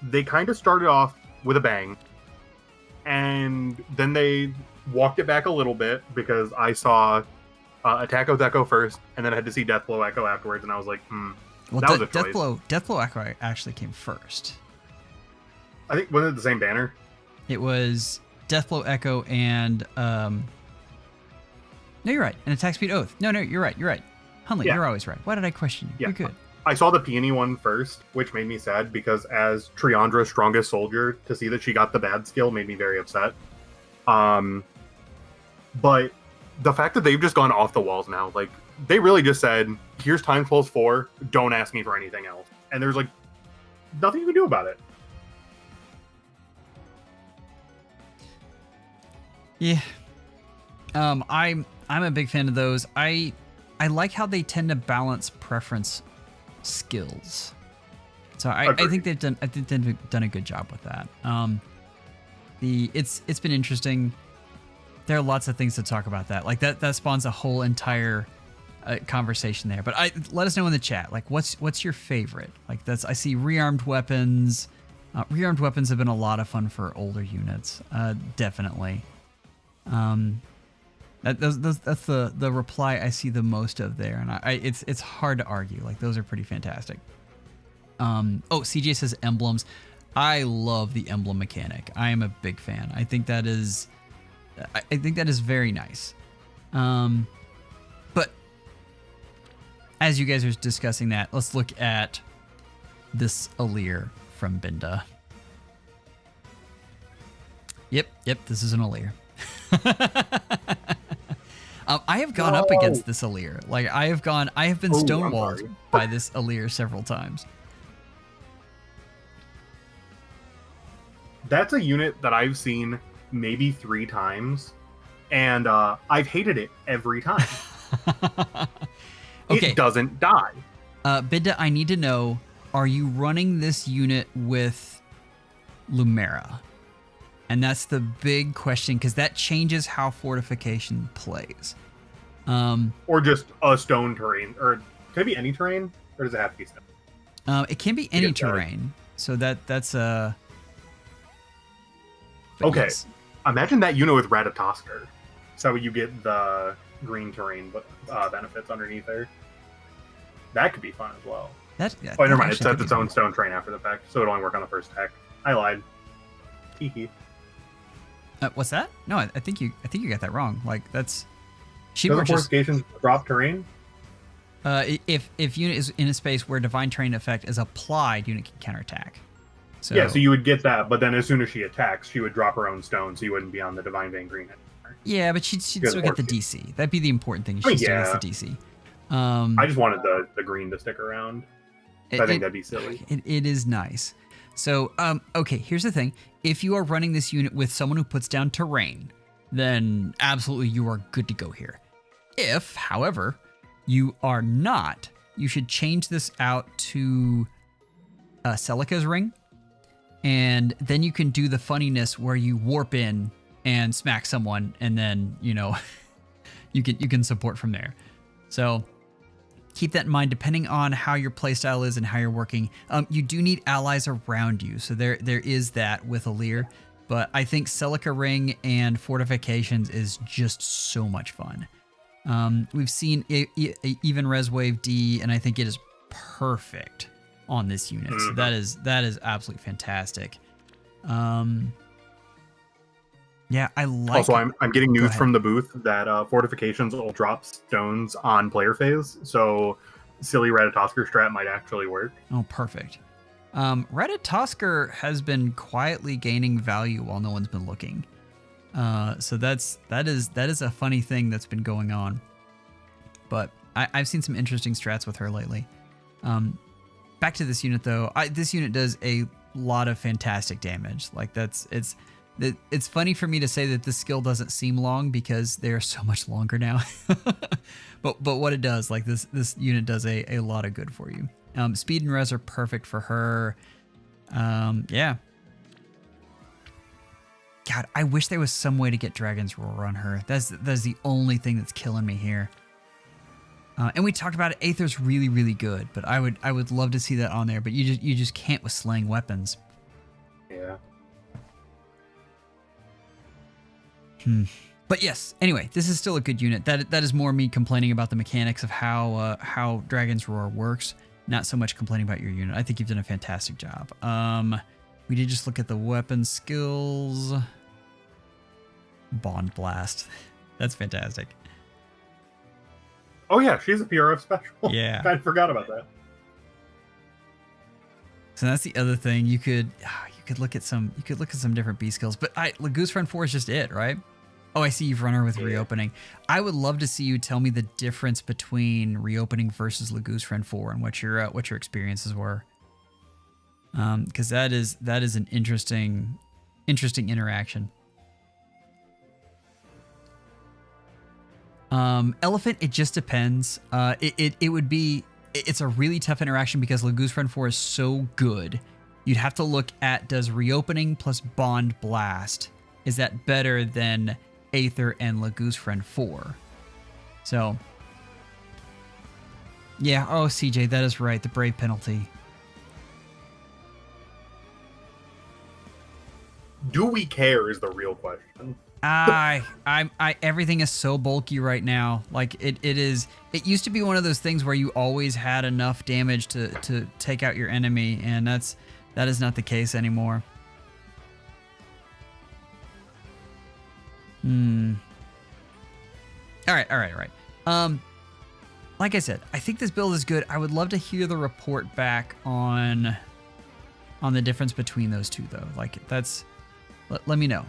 they kind of started off with a bang, and then they walked it back a little bit because I saw Attack with Echo first, and then I had to see Deathblow Echo afterwards, and I was like, well, that was a choice. Deathblow Echo actually came first. I think, wasn't it the same banner? It was Deathblow Echo and no, you're right. And Attack Speed Oath. No, you're right. Hundley, you're always right. Why did I question you? Yeah. You're good. I saw the Peony one first, which made me sad because as Triandra's strongest soldier, to see that she got the bad skill made me very upset. But the fact that they've just gone off the walls now, like they really just said, here's Time Pulse 4, don't ask me for anything else. And there's like nothing you can do about it. Yeah. I'm a big fan of those. I like how they tend to balance preference skills. So I think they've done a good job with that. It's been interesting. There are lots of things to talk about that. Like that spawns a whole entire conversation there. But let us know in the chat, like, what's your favorite? Like, I see rearmed weapons. Rearmed weapons have been a lot of fun for older units, definitely. That's the reply I see the most of there, and it's hard to argue. Like, those are pretty fantastic. CJ says emblems. I love the emblem mechanic. I am a big fan. I think that is very nice. But as you guys are discussing that, let's look at this Alir from Binda. Yep, this is an Alir. I have gone up against this Alir. Like, I have been stonewalled by this Alir several times. That's a unit that I've seen maybe 3 times, and I've hated it every time. Okay. It doesn't die. Binda, I need to know, are you running this unit with Lumera? And that's the big question, because that changes how fortification plays. Or just a stone terrain. Or can it be any terrain? Or does it have to be stone? It can be any terrain. So that's a... Okay. Yes. Imagine that unit with Ratatosker. So you get the green terrain benefits underneath there. That could be fun as well. Never mind. It sets its own stone terrain after the fact, so it'll only work on the first attack. I lied. Tiki. What's that? No, I think you got that wrong. Like, that's... Doesn't fortifications drop terrain? If unit is in a space where divine terrain effect is applied, unit can counterattack. So, yeah, so you would get that, but then as soon as she attacks, she would drop her own stone, so you wouldn't be on the Divine Vein Green anymore. Yeah, but she'd still get the DC. That'd be the important thing. She still gets the DC. I just wanted the green to stick around. I think that'd be silly. It is nice. So, okay, here's the thing. If you are running this unit with someone who puts down terrain, then absolutely you are good to go here. If, however, you are not, you should change this out to Celica's Ring. And then you can do the funniness where you warp in and smack someone, and then, you can support from there. So keep that in mind, depending on how your playstyle is and how you're working. You do need allies around you, so there is that with Alir. But I think Celica Ring and Fortifications is just so much fun. We've seen even Res Wave D, and I think it is perfect on this unit. So that is absolutely fantastic. Yeah, I like. Also, I'm getting news from the booth that fortifications will drop stones on player phase, so silly Ratatosker strat might actually work. Oh, perfect. Ratatosker has been quietly gaining value while no one's been looking. So that is a funny thing that's been going on. But I've seen some interesting strats with her lately. Back to this unit though. This unit does a lot of fantastic damage. Like it's funny for me to say that this skill doesn't seem long because they are so much longer now. but what it does, like this unit does a lot of good for you. Speed and res are perfect for her. Yeah. God, I wish there was some way to get Dragon's Roar on her. That's the only thing that's killing me here. And we talked about it. Aether's really, really good, but I would love to see that on there. But you just can't with slaying weapons. Yeah. But yes. Anyway, this is still a good unit. That is more me complaining about the mechanics of how Dragon's Roar works, not so much complaining about your unit. I think you've done a fantastic job. We did just look at the weapon skills. Bond Blast. That's fantastic. Oh yeah, she's a PRF special. Yeah. I forgot about that. So that's the other thing. You could look at some different B skills, but Lagoose Friend 4 is just it, right? Oh, I see you've run her with Reopening. I would love to see you tell me the difference between Reopening versus Lagoose Friend 4 and what your experiences were. Because that is an interesting interaction. Elephant, it just depends. It's a really tough interaction because Lagoose Friend 4 is so good. You'd have to look at, does Reopening plus Bond Blast, is that better than Aether and Lagoose Friend 4? So Yeah. Oh, CJ, that is right. The brave penalty. Do we care is the real question. Everything is so bulky right now. Like it used to be one of those things where you always had enough damage to take out your enemy, and that is not the case anymore. All right. Like I said, I think this build is good. I would love to hear the report back on the difference between those two, though. Like let me know.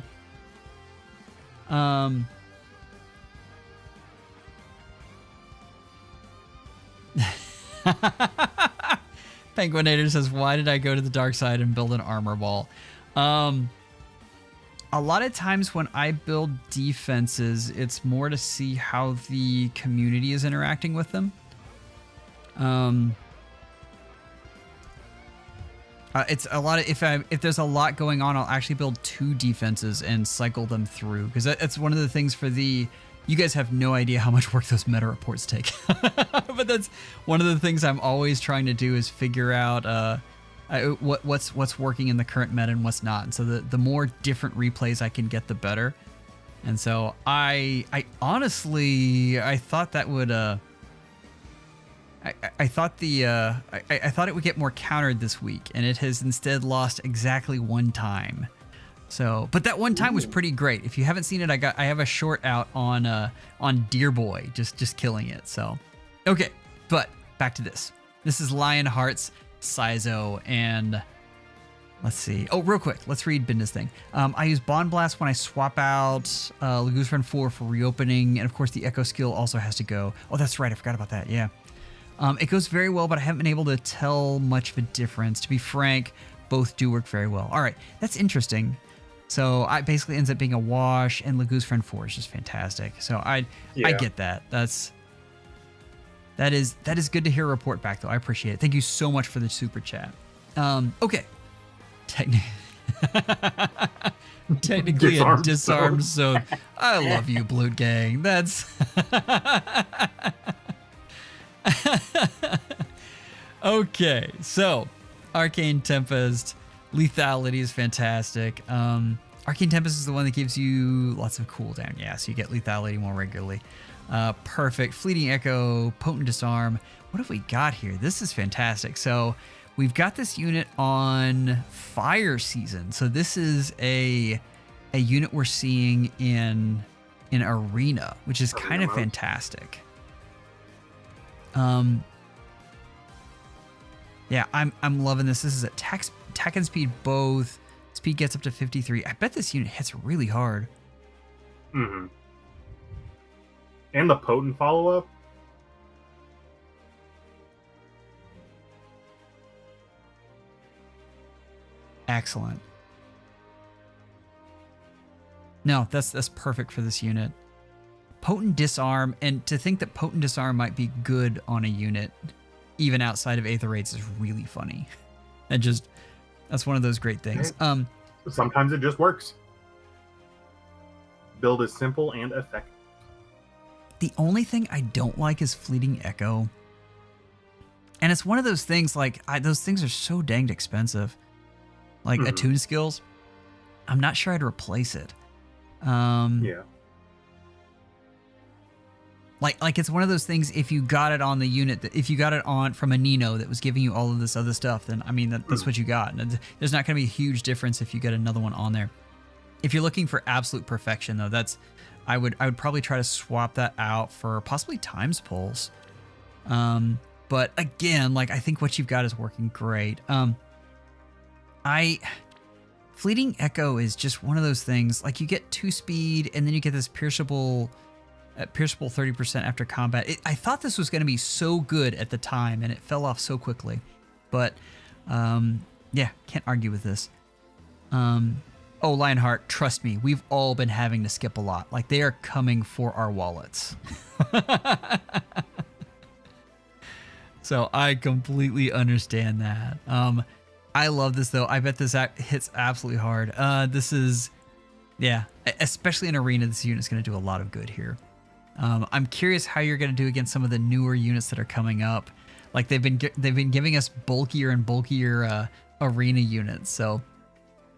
Penguinator says, why did I go to the dark side and build an armor wall? A lot of times when I build defenses, it's more to see how the community is interacting with them. It's a lot of if there's a lot going on, I'll actually build 2 defenses and cycle them through, because that's one of the things for the. You guys have no idea how much work those meta reports take, but that's one of the things I'm always trying to do is figure out what's working in the current meta and what's not. And so the more different replays I can get, the better. And so I honestly thought that would I thought it would get more countered this week, and it has instead lost exactly 1 time. So, but that 1 time was pretty great. If you haven't seen it, I have a short out on Deer Boy just killing it. So, okay, but back to this. This is Lionheart's Sizo, and let's see. Oh, real quick, let's read Binda's thing. I use Bond Blast when I swap out Laguzran 4 for reopening, and of course the Echo skill also has to go. Oh, that's right, I forgot about that. Yeah. It goes very well, but I haven't been able to tell much of a difference. To be frank, both do work very well. All right, that's interesting. So I basically ends up being a wash, and Laguzran 4 is just fantastic. So I get that. That is good to hear a report back, though. I appreciate it. Thank you so much for the super chat. Okay. Technically a disarmed zone. I love you, Blood Gang. That's okay. So Arcane Tempest, lethality is fantastic. Arcane Tempest is the one that gives you lots of cooldown. Yeah, so you get lethality more regularly. Perfect. Fleeting Echo, Potent Disarm. What have we got here? This is fantastic. So we've got this unit on Fire Season. So this is a unit we're seeing in Arena, which is kind of fantastic. Yeah, I'm loving this. This is attack and speed both. Speed gets up to 53. I bet this unit hits really hard. Mm-hmm. And the potent follow-up. Excellent. No, that's perfect for this unit. Potent Disarm, and to think that Potent Disarm might be good on a unit, even outside of Aether Raids, is really funny. That's one of those great things. Sometimes it just works. Build is simple and effective. The only thing I don't like is Fleeting Echo. And it's one of those things, like, those things are so danged expensive. Like, attune skills, I'm not sure I'd replace it. Yeah. Like it's one of those things, if you got it on the unit, if you got it on from a Nino that was giving you all of this other stuff, then, I mean, that's what you got. And there's not going to be a huge difference if you get another one on there. If you're looking for absolute perfection, though, I would probably try to swap that out for possibly Times Pulse. But again, like, I think what you've got is working great. Fleeting Echo is just one of those things, like, you get 2 speed and then you get this pierceable 30% after combat. I thought this was going to be so good at the time, and it fell off so quickly. But yeah, can't argue with this. Oh, Lionheart, trust me, we've all been having to skip a lot. Like, they are coming for our wallets. So I completely understand that. I love this, though. I bet this hits absolutely hard. This is, yeah, especially in Arena, this unit is going to do a lot of good here. I'm curious how you're going to do against some of the newer units that are coming up. Like they've been giving us bulkier and bulkier arena units, so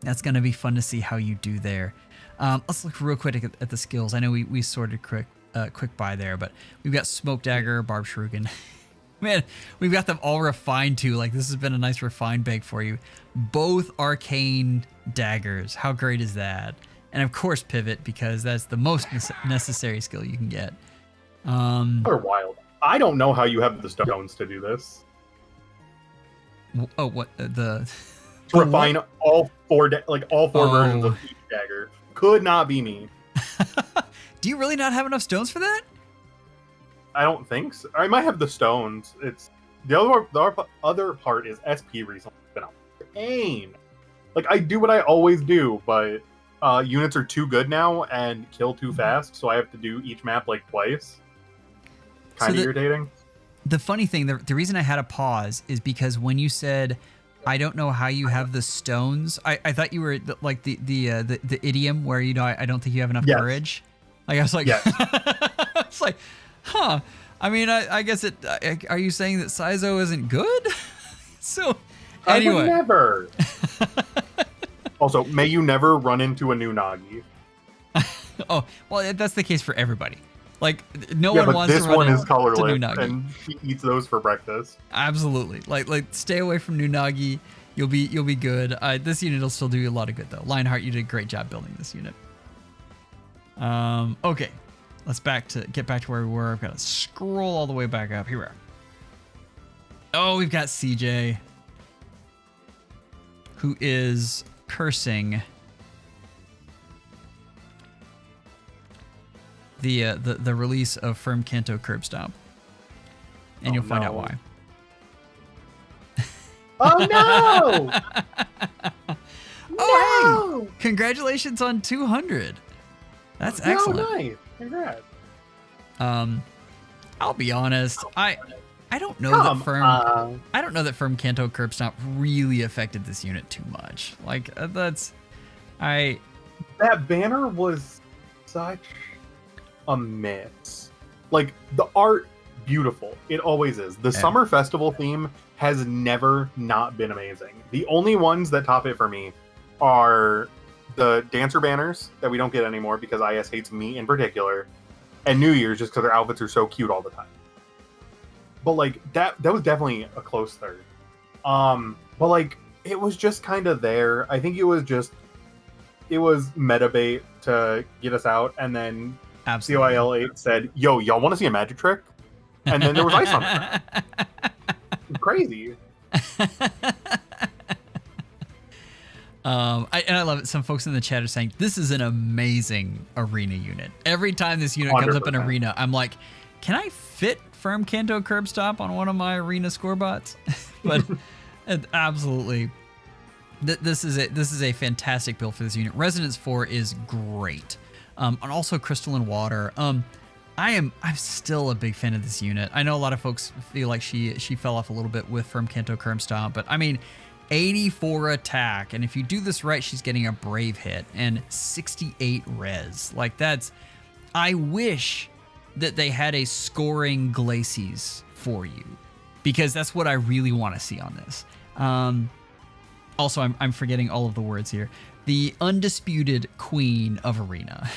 that's gonna be fun to see how you do there. Let's look real quick at the skills. I know we sorted quick by there, but we've got Smoke Dagger, Barb Shuriken. Man, we've got them all refined too. Like this has been a nice refined bag for you. Both arcane daggers. How great is that? And of course Pivot, because that's the most necessary skill you can get. They're wild. I don't know how you have the stones to do this. Oh, what To refine all four versions of each dagger. Could not be me. Do you really not have enough stones for that? I don't think so. I might have the stones. It's the other part is SP recently. It's been a pain. Like I do what I always do, but units are too good now and kill too fast, so I have to do each map like twice. Kind of irritating. The funny thing, the reason I had a pause is because when you said, "I don't know how you have the stones," I thought you were like the idiom where I don't think you have enough courage. Like I was like, it's like, huh? I mean, I guess it. Are you saying that Saizo isn't good? So anyway, I would never. Also, may you never run into a new Nagi. Oh well, that's the case for everybody. Like no one wants to run into this one is colorless, Nagi. and she eats those for breakfast. Absolutely. Like stay away from new Nagi. You'll be good. This unit will still do you a lot of good though. Lionheart, you did a great job building this unit. Okay. Let's get back to where we were. I've got to scroll all the way back up. Here we are. Oh, we've got CJ, who is cursing the release of Firm Kanto Curb Stomp, and you'll find out why. Oh no! Oh, hey! Congratulations on 200. That's excellent. Oh, nice. Congrats. I'll be honest. I don't know that Firm. I don't know that Firm Kanto Curb Stomp really affected this unit too much. Like that banner was such a miss. Like the art, beautiful. It always is. The summer festival theme has never not been amazing. The only ones that top it for me are the dancer banners that we don't get anymore because IS hates me in particular, and New Year's just because their outfits are so cute all the time. But like that was definitely a close third. But like it was just kind of there. I think it was meta bait to get us out, and then COIL8 said, "Yo, y'all want to see a magic trick?" And then there was ice on it. Crazy. I love it. Some folks in the chat are saying this is an amazing arena unit. Every time this unit comes up in arena, I'm like, can I fit Firm Kanto Curb Stop on one of my arena scorebots? But absolutely, this is a fantastic build for this unit. Resonance 4 is great, and also Crystalline Water. I'm still a big fan of this unit. I know a lot of folks feel like she fell off a little bit with Firm Kanto Curb Stomp, but I mean, 84 attack, and if you do this right, she's getting a brave hit and 68 res. Like that's, I wish that they had a scoring Glacies for you, because that's what I really want to see on this. Also, I'm forgetting all of the words here. The undisputed queen of arena.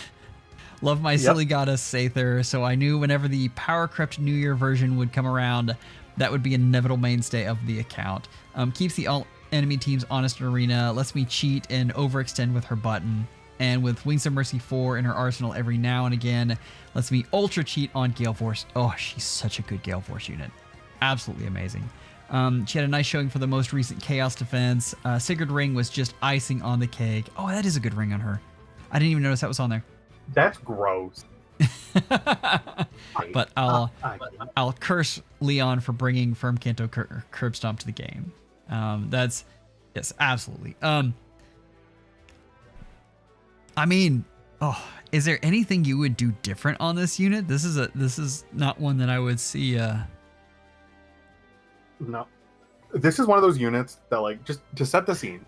Love my silly goddess Seidr, so I knew whenever the Power Crept New Year version would come around, that would be an inevitable mainstay of the account. Keeps the enemy teams honest in arena, lets me cheat and overextend with her button, and with Wings of Mercy 4 in her arsenal every now and again, lets me ultra cheat on Gale Force. Oh, she's such a good Gale Force unit. Absolutely amazing. She had a nice showing for the most recent Chaos defense. Sigurd Ring was just icing on the cake. Oh, that is a good ring on her. I didn't even notice that was on there. That's gross. But I'll curse Leon for bringing Firm Kanto Curb Stomp to the game. That's yes, absolutely. I mean, is there anything you would do different on this unit? This is not one that I would see. No, this is one of those units that, like, just to set the scene,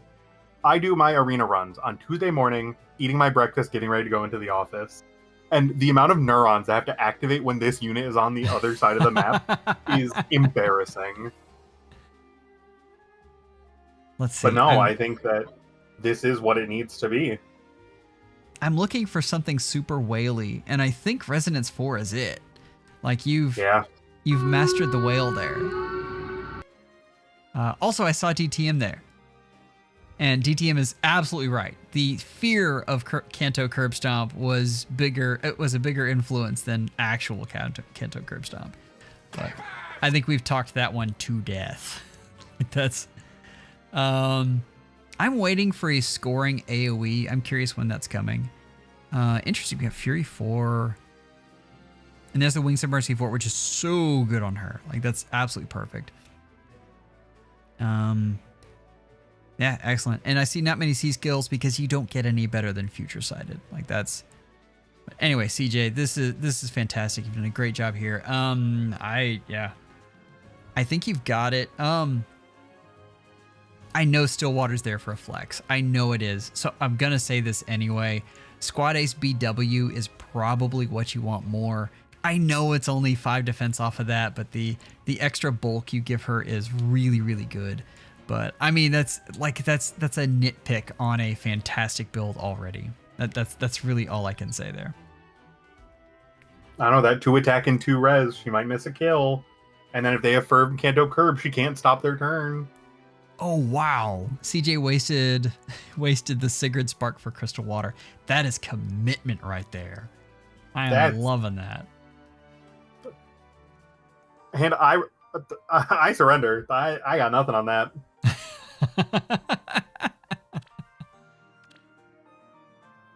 I do my arena runs on Tuesday morning, eating my breakfast, getting ready to go into the office. And the amount of neurons I have to activate when this unit is on the other side of the map is embarrassing. Let's see. But no, I think that this is what it needs to be. I'm looking for something super whaley, and I think Resonance 4 is it. Like you've mastered the whale there. Also, I saw DTM there. And DTM is absolutely right. The fear of Kanto Curb Stomp was bigger. It was a bigger influence than actual Kanto Curb Stomp. But I think we've talked that one to death. That's. I'm waiting for a scoring AoE. I'm curious when that's coming. Interesting. We have Fury 4. And there's the Wings of Mercy 4, which is so good on her. Like, that's absolutely perfect. Yeah, excellent. And I see not many C skills because you don't get any better than Future Sighted. Like, that's... But anyway, CJ, this is fantastic. You've done a great job here. I think you've got it. I know Stillwater's there for a flex. I know it is. So I'm going to say this anyway. Squad Ace BW is probably what you want more. I know it's only 5 defense off of that, but the extra bulk you give her is really, really good. But I mean, that's a nitpick on a fantastic build already. That's really all I can say there. I don't know, that 2 attack and 2 res, she might miss a kill. And then if they have Ferb and Kanto Curb, she can't stop their turn. Oh, wow. CJ wasted the Sigrid Spark for Crystal Water. That is commitment right there. I'm loving that. And I surrender. I got nothing on that.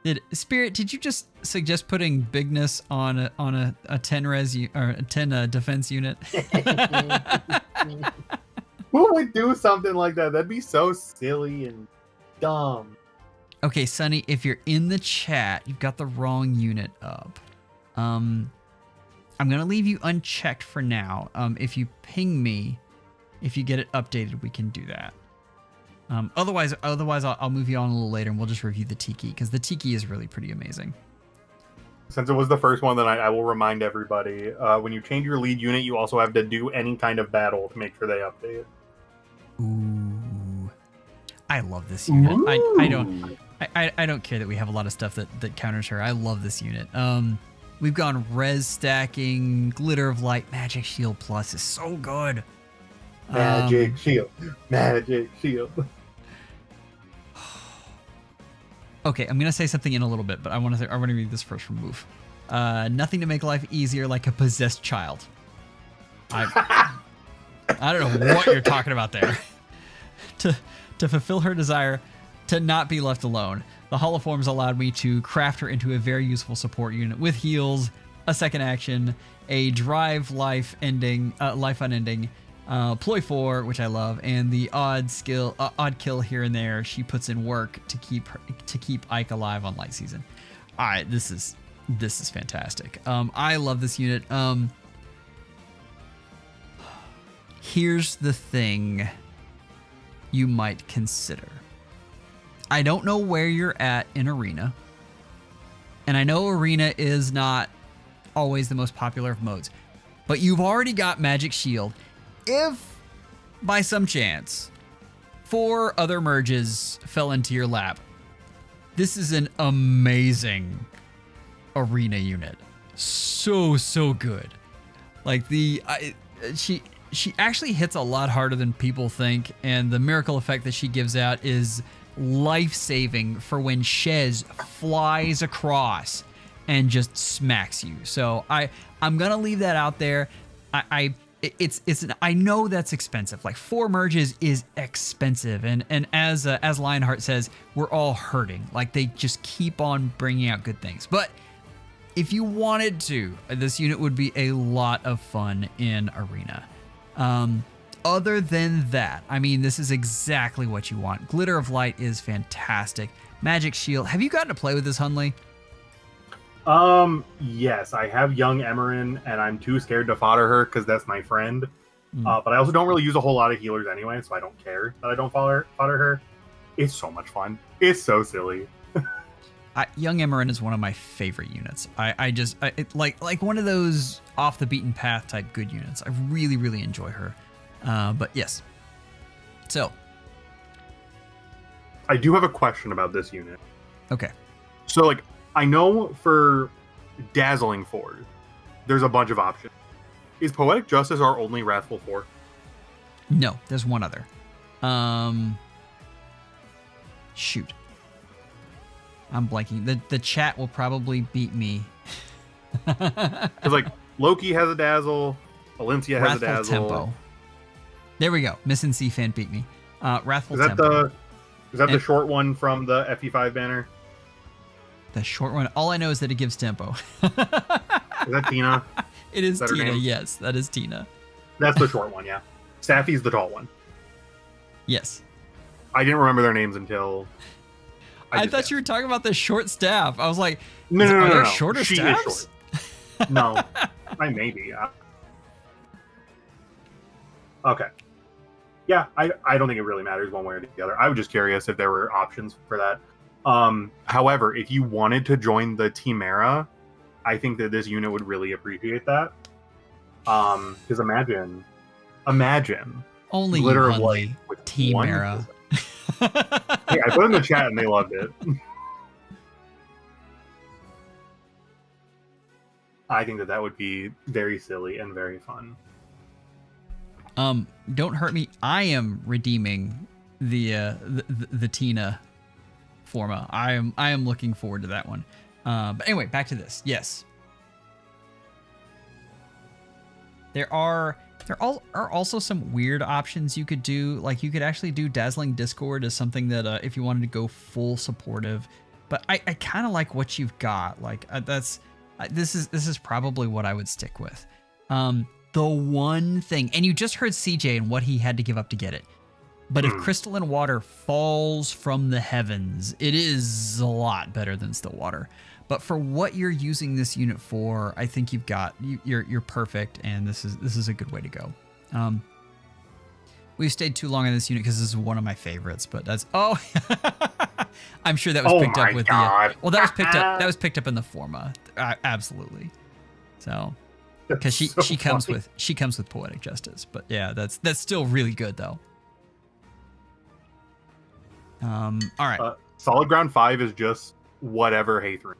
Did you just suggest putting bigness on a 10 res or a 10 defense unit? Who would do something like that? That'd be so silly and dumb. Okay, Sonny, if you're in the chat, you've got the wrong unit up. I'm gonna leave you unchecked for now. If you ping me, if you get it updated, we can do that. Otherwise, I'll move you on a little later, and we'll just review the Tiki because the Tiki is really pretty amazing. Since it was the first one, then I will remind everybody: when you change your lead unit, you also have to do any kind of battle to make sure they update. Ooh, I love this unit. I don't care that we have a lot of stuff that counters her. I love this unit. We've gone res stacking, glitter of light, magic shield plus is so good. Magic shield. Okay, I'm gonna say something in a little bit, but I want to read this first from Moof. Nothing to make life easier like a possessed child. I don't know what you're talking about there. To fulfill her desire to not be left alone, the Holoforms allowed me to craft her into a very useful support unit with heals, a second action, a drive life unending, ploy 4, which I love, and the odd kill here and there. She puts in work to keep Ike alive on light season. All right, this is fantastic. I love this unit. Here's the thing you might consider. I don't know where you're at in Arena, and I know Arena is not always the most popular of modes, but you've already got Magic Shield. If, by some chance, 4 other merges fell into your lap, this is an amazing Arena unit. So good. Like she actually hits a lot harder than people think, and the miracle effect that she gives out is life-saving for when Shez flies across and just smacks you. So I'm gonna leave that out there. I know that's expensive. Like 4 merges is expensive, and as Lionheart says, we're all hurting. Like they just keep on bringing out good things. But if you wanted to, this unit would be a lot of fun in Arena. Other than that, I mean, this is exactly what you want. Glitter of Light is fantastic. Magic Shield. Have you gotten to play with this, Hundley? Yes, I have young Merrin, and I'm too scared to fodder her because that's my friend. But I also don't really use a whole lot of healers anyway, so I don't care that I don't fodder her. It's so much fun. It's so silly. Young Merrin is one of my favorite units. Like one of those off the beaten path type good units. I really, really enjoy her. But yes. So. I do have a question about this unit. Okay. So, like, I know for Dazzling 4, there's a bunch of options. Is Poetic Justice our only Wrathful 4? No, there's one other. Shoot. I'm blanking. The chat will probably beat me. Because, like, Loki has a Dazzle, Valencia has Wrathful a Dazzle. Tempo. There we go. Missing C fan beat me. Wrathful Is that Tempo. the short one from the FE5 banner? The short one. All I know is that it gives tempo. Is that Tina? It is that her Tina. name? Yes, that is Tina. That's the short one, yeah. Staffy's the tall one. Yes. I didn't remember their names until I thought you were talking about the short staff. I was like, no, are there no. shorter She staffs? is short. No, I maybe. Okay. Yeah, I don't think it really matters one way or the other. I was just curious if there were options for that. However, if you wanted to join the Team-Era, I think that this unit would really appreciate that. Because imagine Only Glitter of Hundley, Light with Team one Era. Hey, I put it in the chat and they loved it. I think that would be very silly and very fun. Don't hurt me. I am redeeming the Tina Forma. I am looking forward to that one. But anyway, back to this. Yes. There are also some weird options you could do. Like you could actually do Dazzling Discord as something that if you wanted to go full supportive. But I kind of like what you've got. Like this is probably what I would stick with. The one thing, and you just heard CJ and what he had to give up to get it. But if Crystalline Water falls from the heavens, it is a lot better than Still Water. But for what you're using this unit for, I think you're perfect, and this is a good way to go. We've stayed too long on this unit because this is one of my favorites. But that's I'm sure that was picked up with God. well, that was picked up in the Forma, absolutely. So because she comes with Poetic Justice, but yeah, that's still really good though. All right. Solid Ground 5 is just whatever Hathor.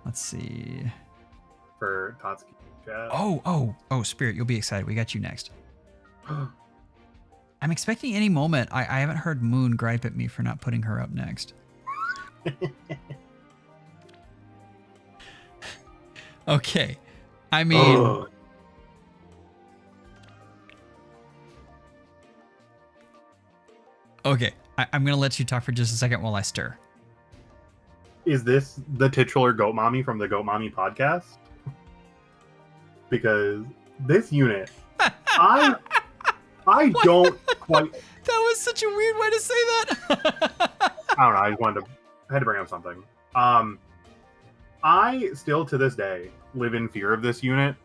Let's see. For Tatsuki chat. Oh, Spirit, you'll be excited. We got you next. I'm expecting any moment. I haven't heard Moon gripe at me for not putting her up next. Okay. I mean... Okay. I'm going to let you talk for just a second while I stir. Is this the titular Goat Mommy from the Goat Mommy podcast? Because this unit, I don't quite... That was such a weird way to say that. I don't know. I had to bring up something. I still, to this day, live in fear of this unit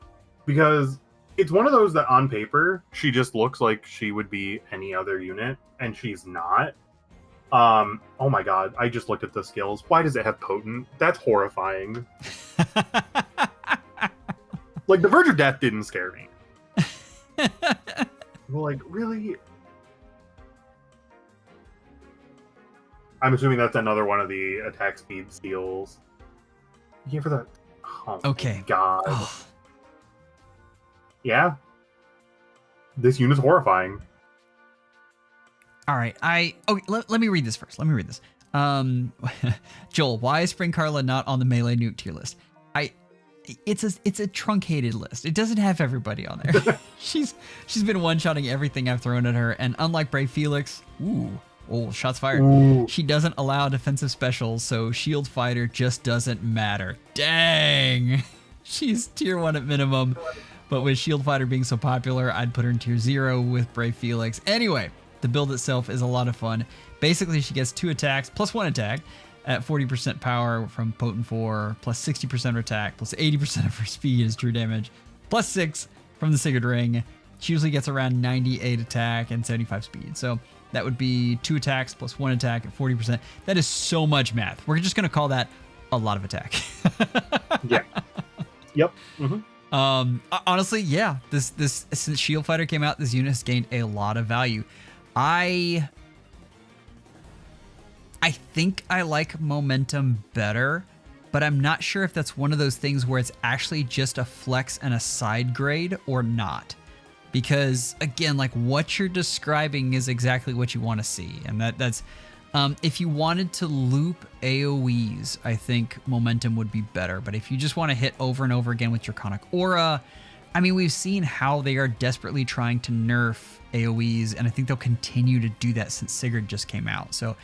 because it's one of those that on paper, she just looks like she would be any other unit, and she's not. Oh my god, I just looked at the skills. Why does it have Potent? That's horrifying. Like, the Verge of Death didn't scare me. Well, like, really? I'm assuming that's another one of the attack speed steals. Yeah, for that. Oh okay. My god. Oh. Yeah. This unit's horrifying. All right. Let me read this first. Joel, why is Spring Carla not on the melee nuke tier list? It's a truncated list. It doesn't have everybody on there. She's been one-shotting everything I've thrown at her, and unlike Brave Felix, shots fired. She doesn't allow defensive specials, so Shield Fighter just doesn't matter. Dang. She's tier 1 at minimum, but with Shield Fighter being so popular, I'd put her in tier 0 with Brave Felix. Anyway, the build itself is a lot of fun. Basically, she gets 2 attacks plus 1 attack at 40% power from Potent 4, plus 60% of attack, plus 80% of her speed is true damage, plus 6 from the Sigurd Ring, She usually gets around 98 attack and 75 speed. So that would be 2 attacks plus 1 attack at 40%. That is so much math. We're just going to call that a lot of attack. Yeah. Yep. Mm-hmm. Honestly, yeah. This since Shield Fighter came out, this unit has gained a lot of value. I think I like Momentum better, but I'm not sure if that's one of those things where it's actually just a flex and a side grade or not. Because again, like what you're describing is exactly what you want to see. And that's if you wanted to loop AoEs, I think Momentum would be better. But if you just want to hit over and over again with Draconic Aura, I mean, we've seen how they are desperately trying to nerf AoEs, and I think they'll continue to do that since Sigurd just came out. So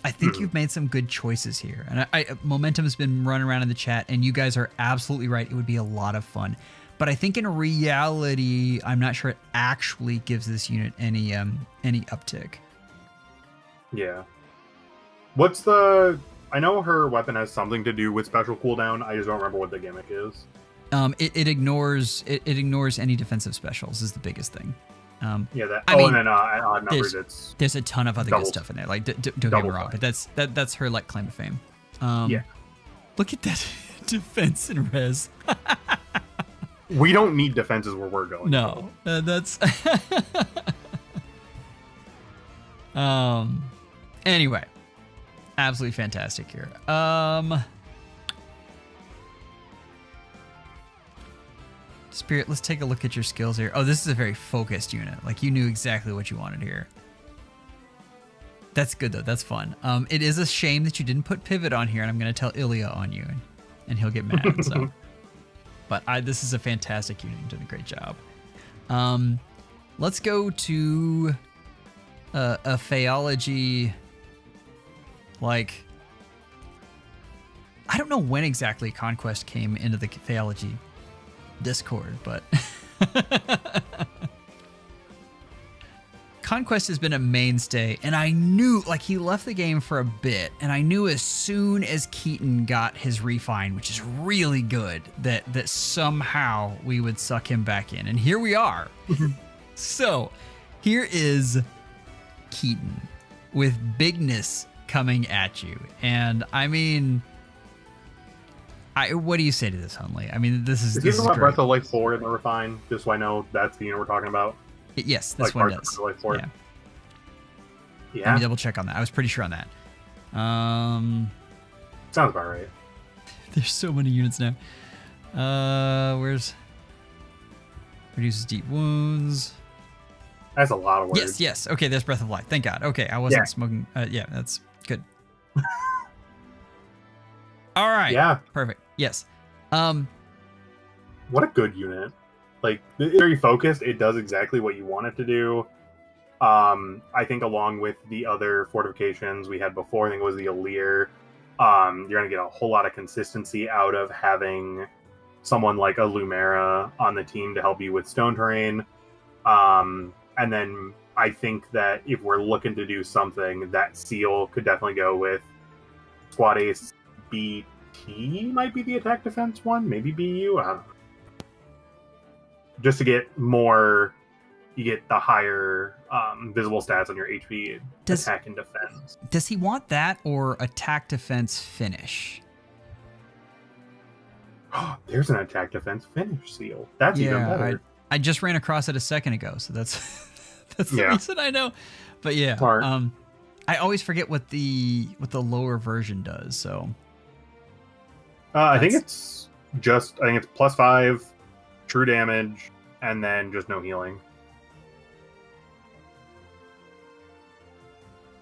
I think you've made some good choices here. And Momentum has been running around in the chat, and you guys are absolutely right. It would be a lot of fun. But I think in reality, I'm not sure it actually gives this unit any uptick. Yeah. What's the... I know her weapon has something to do with special cooldown. I just don't remember what the gimmick is. It ignores any defensive specials is the biggest thing. Yeah, that. I mean, and then odd numbers. There's a ton of other double, good stuff in there. Like don't get me wrong, but that's her like claim to fame. Yeah. Look at that defense and res. We don't need defenses where we're going. No, that's. Anyway, absolutely fantastic here. Spirit, let's take a look at your skills here. Oh, this is a very focused unit. Like you knew exactly what you wanted here. That's good though. That's fun. It is a shame that you didn't put pivot on here, and I'm going to tell Ilya on you, and he'll get mad. So, but this is a fantastic unit. You did a great job. Let's go to a Fehology. Like, I don't know when exactly Conquest came into the Fehology Discord, but Conquest has been a mainstay, and I knew, like, he left the game for a bit, and I knew as soon as Keaton got his refine, which is really good, that somehow we would suck him back in, and here we are. So here is Keaton with bigness coming at you, and I mean, what do you say to this, Hundley? I mean, this is great. Breath of Life 4 in the refine, just so I know that's the unit we're talking about. Yes, this one does. Yeah. Let me double check on that. I was pretty sure on that. Sounds about right. There's so many units now. Where's reduces deep wounds? That's a lot of words. Yes. Okay, there's Breath of Life. Thank God. Okay, I wasn't smoking. Yeah, that's good. All right. Yeah. Perfect. Yes. What a good unit. Like, it's very focused. It does exactly what you want it to do. I think along with the other fortifications we had before, I think it was the Alir, you're going to get a whole lot of consistency out of having someone like a Lumera on the team to help you with stone terrain. And then I think that if we're looking to do something, that Seal could definitely go with Squad Ace BT might be the attack defense one, maybe BU. I don't know. Just to get more, you get the higher visible stats on your HP, attack and defense. Does he want that or attack defense finish? There's an attack defense finish Seal. That's even better. I just ran across it a second ago, so that's the reason I know. But yeah, Smart. I always forget what the lower version does. So I think it's +5 true damage and then just no healing.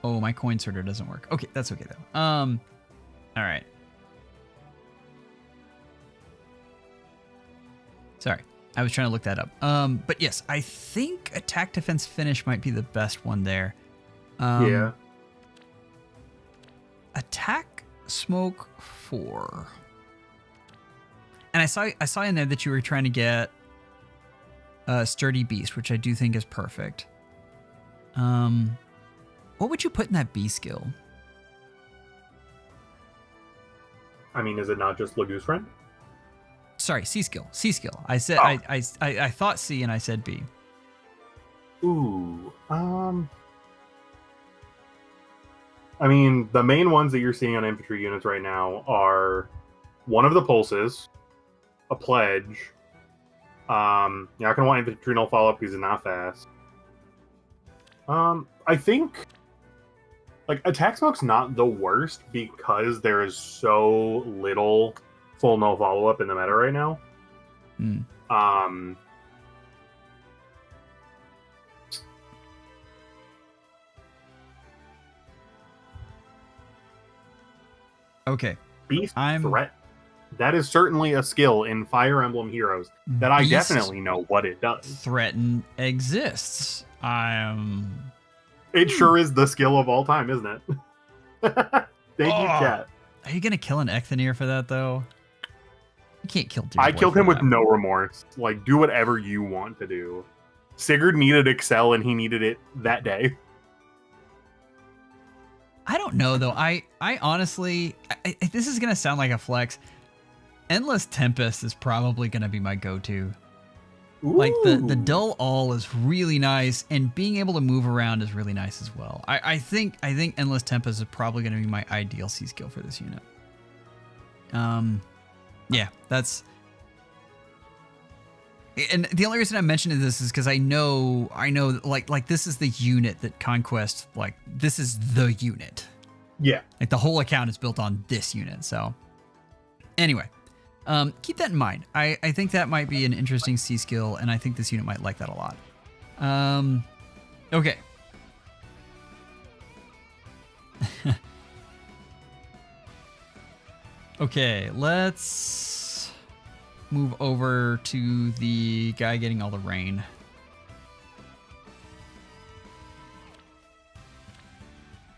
Oh, my coin sorter doesn't work. Okay, that's okay though. All right. Sorry. I was trying to look that up. But yes, I think attack defense finish might be the best one there. Yeah. Attack smoke 4. And I saw in there that you were trying to get sturdy beast, which I do think is perfect. What would you put in that B skill? I mean, is it not just Lagoose Friend? Sorry, C skill. I said I thought C and I said B. Ooh. I mean, the main ones that you're seeing on infantry units right now are one of the pulses, a pledge. You're not gonna want infantry no follow up because it's not fast. I think like attack smoke's not the worst because there is so little full no follow up in the meta right now. Okay. Beast threat. That is certainly a skill in Fire Emblem Heroes that I definitely know what it does. Threaten exists. It sure is the skill of all time, isn't it? Thank you, chat. Are you gonna kill an Ecthaneer for that though? You can't kill. I killed him with no remorse. Like, do whatever you want to do. Sigurd needed Excel, and he needed it that day. I don't know though. I honestly, this is gonna sound like a flex. Endless Tempest is probably gonna be my go-to. Ooh. Like the dull all is really nice, and being able to move around is really nice as well. I think Endless Tempest is probably gonna be my ideal C skill for this unit. Yeah, that's. And the only reason I'm mentioning this is because I know, like this is the unit that Conquest, like this is the unit. Yeah. Like the whole account is built on this unit. So anyway, keep that in mind. I think that might be an interesting C skill, and I think this unit might like that a lot. Okay. Okay, let's move over to the guy getting all the rain.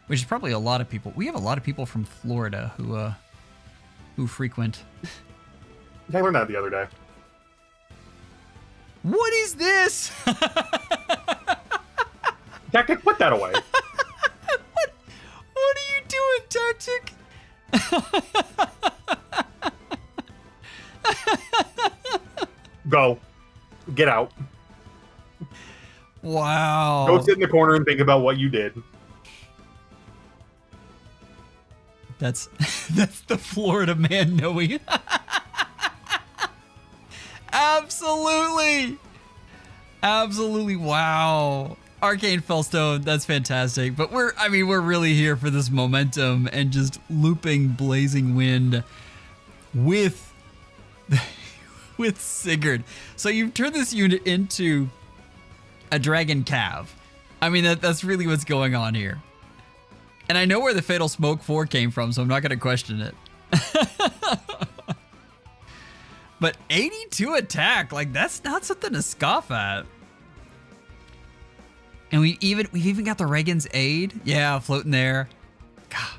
Which is probably a lot of people. We have a lot of people from Florida who frequent. I learned that the other day. What is this? Tactic, put that away. What are you doing, Tactic? Go. Get out. Wow. Go sit in the corner and think about what you did. That's the Florida man knowing. Absolutely. Absolutely. Wow. Arcane Fellstone, that's fantastic. But we're really here for this momentum and just looping Blazing Wind with Sigurd. So you've turned this unit into a Dragon Cav. I mean, that's really what's going on here. And I know where the Fatal Smoke 4 came from, so I'm not going to question it. But 82 attack, like that's not something to scoff at. And we've even got the Reagan's Aid. Yeah, floating there. God.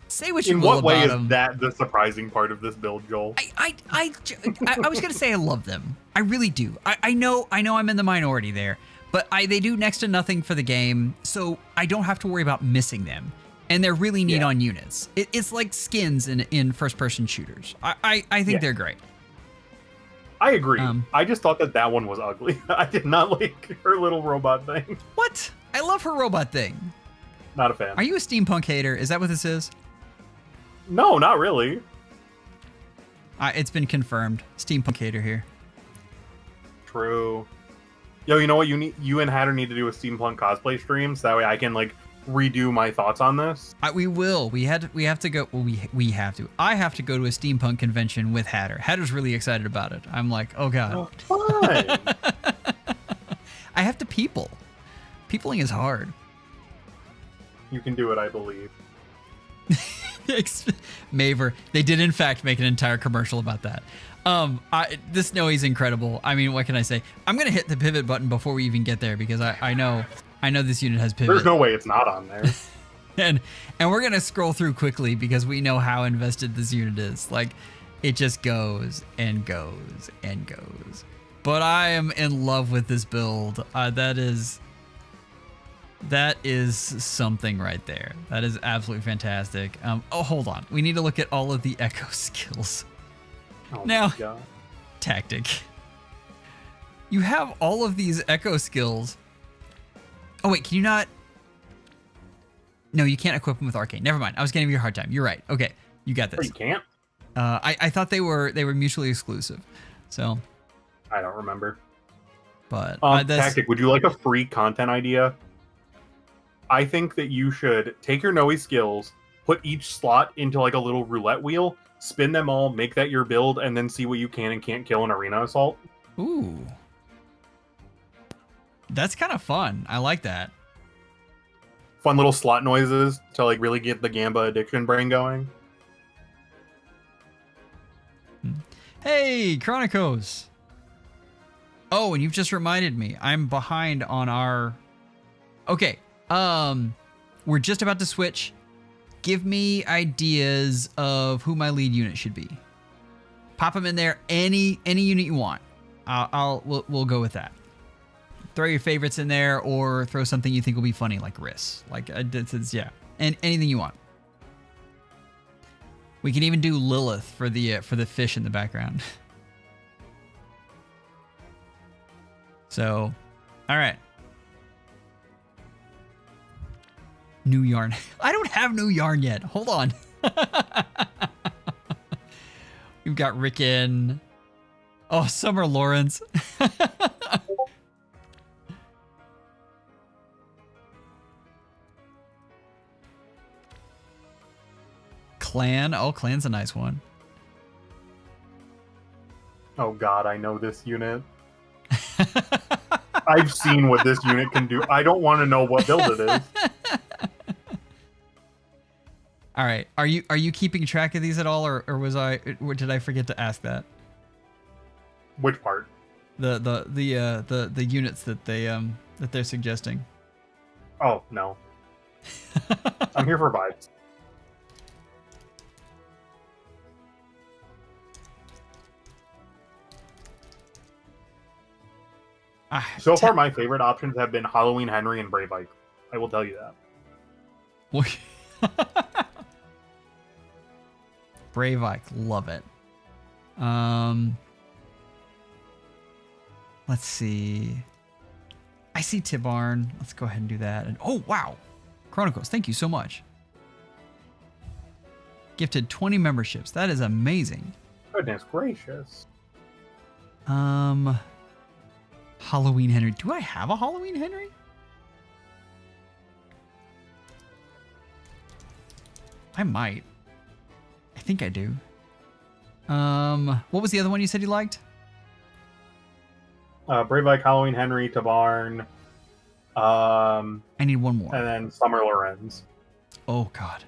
Say what you will about them. In what way is that the surprising part of this build, Joel? I was gonna say I love them. I really do. I know I'm in the minority there, but they do next to nothing for the game, so I don't have to worry about missing them. And they're really neat on units. It's like skins in first-person shooters. I think they're great. I agree. I just thought that one was ugly. I did not like her little robot thing. What? I love her robot thing. Not a fan. Are you a steampunk hater? Is that what this is? No, not really. It's been confirmed. Steampunk hater here. True. Yo, you know what? You and Hatter need to do a steampunk cosplay stream, so that way I can like redo my thoughts on this. We will. We have to go. Well, we have to. I have to go to a steampunk convention with Hatter. Hatter's really excited about it. I'm like, oh god. Oh, fine. I have to people. Peopling is hard. You can do it, I believe. Maver. They did in fact make an entire commercial about that. This Snowy is incredible. I mean, what can I say? I'm gonna hit the pivot button before we even get there because I know this unit has pivot. There's no way it's not on there. and we're gonna scroll through quickly because we know how invested this unit is. Like, it just goes and goes and goes. But I am in love with this build. That is something right there. That is absolutely fantastic. Oh, hold on. We need to look at all of the echo skills. Oh now, my God. Tactic. You have all of these echo skills. Oh wait, can you not? No, you can't equip them with arcane. Never mind. I was giving you a hard time. You're right. Okay, you got this. You can't? I thought they were mutually exclusive. So. I don't remember. But Tactic, would you like a free content idea? I think that you should take your Noe skills, put each slot into like a little roulette wheel, spin them all, make that your build, and then see what you can and can't kill in Arena Assault. Ooh. That's kind of fun. I like that. Fun little slot noises to like really get the Gamba addiction brain going. Hey, Chronacos. Oh, and you've just reminded me. I'm behind on our... Okay. We're just about to switch. Give me ideas of who my lead unit should be. Pop them in there. Any unit you want. We'll go with that. Throw your favorites in there, or throw something you think will be funny, like Riss. Like yeah, and anything you want. We can even do Lilith for the fish in the background. So, all right. New yarn. I don't have new yarn yet. Hold on. We've got Rickon. Oh, Summer Lawrence. Clan. Oh, Clan's a nice one. Oh god, I know this unit. I've seen what this unit can do. I don't want to know what build it is. All right. Are you keeping track of these at all, or did I forget to ask that? Which part? The units that they're suggesting. Oh no. I'm here for vibes. So far, my favorite options have been Halloween Henry and Brave Ike. I will tell you that. Brave Ike, love it. Let's see. I see Tibarn. Let's go ahead and do that. And oh wow, Chronacos, thank you so much. Gifted 20 memberships. That is amazing. Goodness gracious. Halloween Henry. Do I have a Halloween Henry? I might. I think I do. What was the other one you said you liked? Brave Ike, Halloween Henry, Tabarn. I need one more. And then Summer Lorenz. Oh god.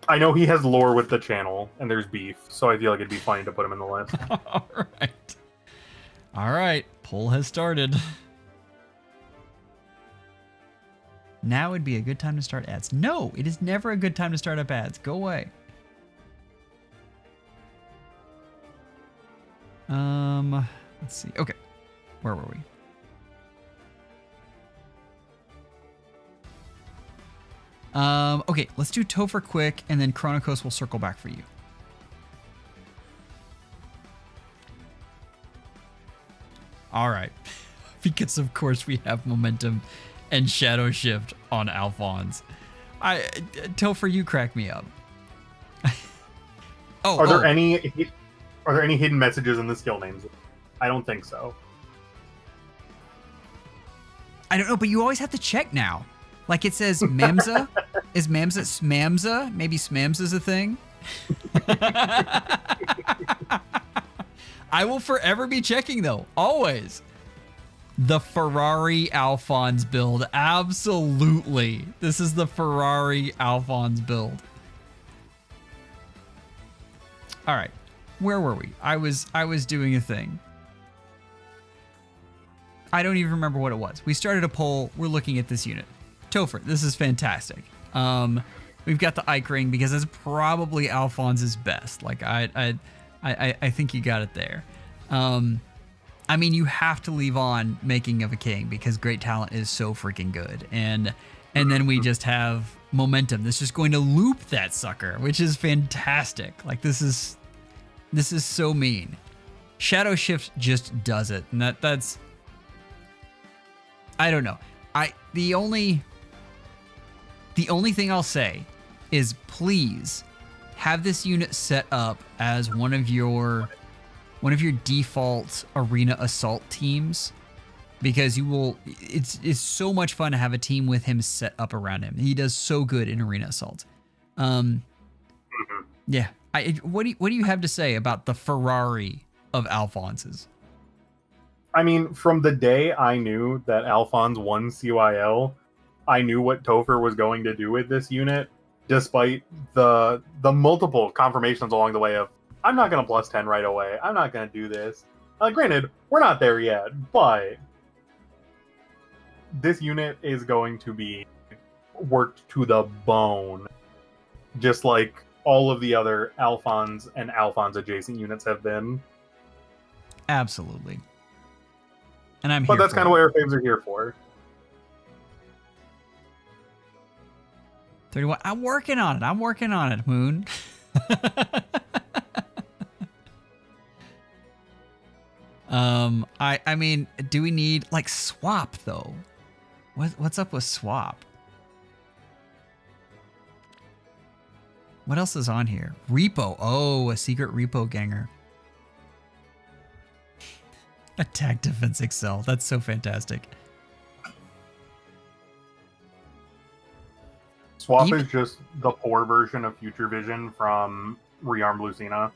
I know he has lore with the channel, and there's beef, so I feel like it'd be funny to put him in the list. All right. Poll has started. Now would be a good time to start ads. No, it is never a good time to start up ads. Go away. Let's see. Okay. Where were we? Okay, let's do Topher quick, and then Chronacos will circle back for you. All right. Because, of course, we have Momentum and Shadow Shift on Alphonse. Topher, you crack me up. Are there any hidden messages in the skill names? I don't think so. I don't know, but you always have to check now. Like it says Mamza. Is Mamza Smamza? Maybe Smamza's a thing? I will forever be checking though. Always. The Ferrari Alphonse build. Absolutely. This is the Ferrari Alphonse build. All right. Where were we? I was doing a thing. I don't even remember what it was. We started a poll. We're looking at this unit. Topher, this is fantastic. We've got the Ike ring because it's probably Alphonse's best. Like I think you got it there. I mean, you have to leave on Making of a King because Great Talent is so freaking good. And then we just have Momentum. That's just going to loop that sucker, which is fantastic. Like this is so mean. Shadow Shift just does it, and that's I don't know. The only thing I'll say is please have this unit set up as one of your default arena assault teams, because you will it's so much fun to have a team with him set up around him. He does so good in arena assault. Yeah. What do you have to say about the Ferrari of Alphonse's? I mean, from the day I knew that Alphonse won CYL, I knew what Topher was going to do with this unit, despite the multiple confirmations along the way of, I'm not going to plus 10 right away. I'm not going to do this. Granted, we're not there yet, but this unit is going to be worked to the bone, just like all of the other Alphonse and Alphonse adjacent units have been. Absolutely. And I'm But here that's for kind it. of what our faves are here for. 31. I'm working on it, Moon. I mean, do we need like swap though? What's up with swap? What else is on here? Repo. Oh, a secret repo ganger. Attack defense excel. That's so fantastic. Swap is just the poor version of Future Vision from Rearmed Lucina.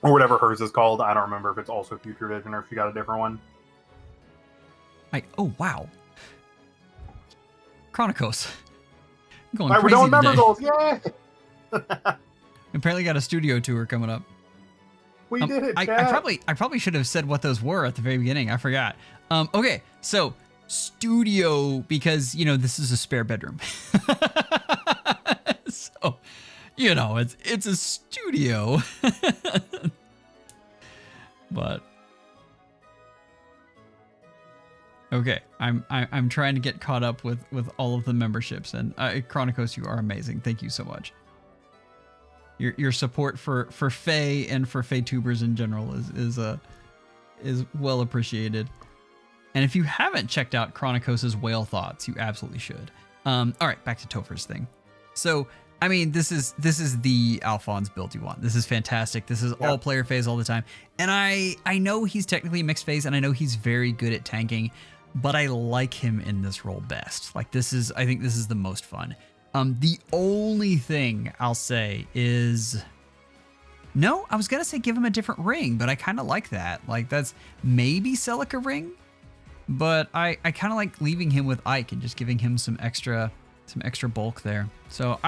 Or whatever hers is called. I don't remember if it's also Future Vision or if she got a different one. Oh, wow. Chronacos. I'm going All right, we're crazy doing member today. goals. Yay! Apparently got a studio tour coming up. We did it, I chat. probably should have said what those were at the very beginning. I forgot. Okay, so studio, because this is a spare bedroom. So, it's a studio. But okay, I'm trying to get caught up with all of the memberships, and Chronacos, you are amazing. Thank you so much. Your support for Fae and for Fae tubers in general is well appreciated. And if you haven't checked out Chronacos' Whale Thoughts, you absolutely should. All right, back to Topher's thing. So, I mean, this is the Alphonse build you want. This is fantastic. This is all player phase all the time. And I know he's technically mixed phase, and I know he's very good at tanking, but I like him in this role best. Like, I think this is the most fun. The only thing I'll say is, no, I was going to say give him a different ring, but I kind of like that. Like, that's maybe Celica ring, but I kind of like leaving him with Ike and just giving him some extra bulk there. So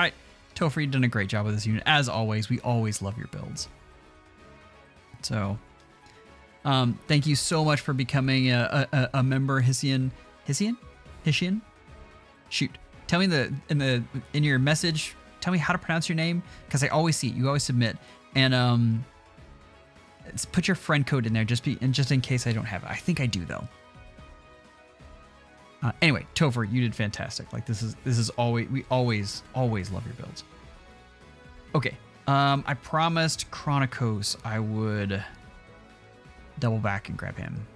Topher, you've done a great job with this unit. As always, we always love your builds. So, thank you so much for becoming a member, Hisian. Shoot. Tell me in your message, tell me how to pronounce your name, because I always see it. You always submit. And put your friend code in there just in case I don't have it. I think I do though. Anyway, Topher, you did fantastic. Like this is we always love your builds. Okay. I promised Chronacos I would double back and grab him.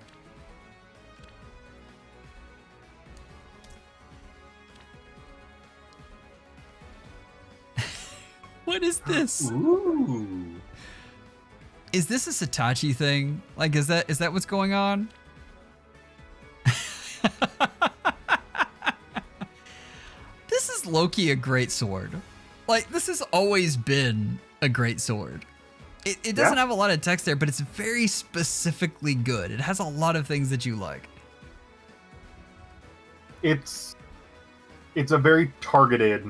What is this? Ooh. Is this a Satachi thing? Like, is that what's going on? This is low-key a great sword. Like, this has always been a great sword. It doesn't have a lot of text there, but it's very specifically good. It has a lot of things that you like. It's a very targeted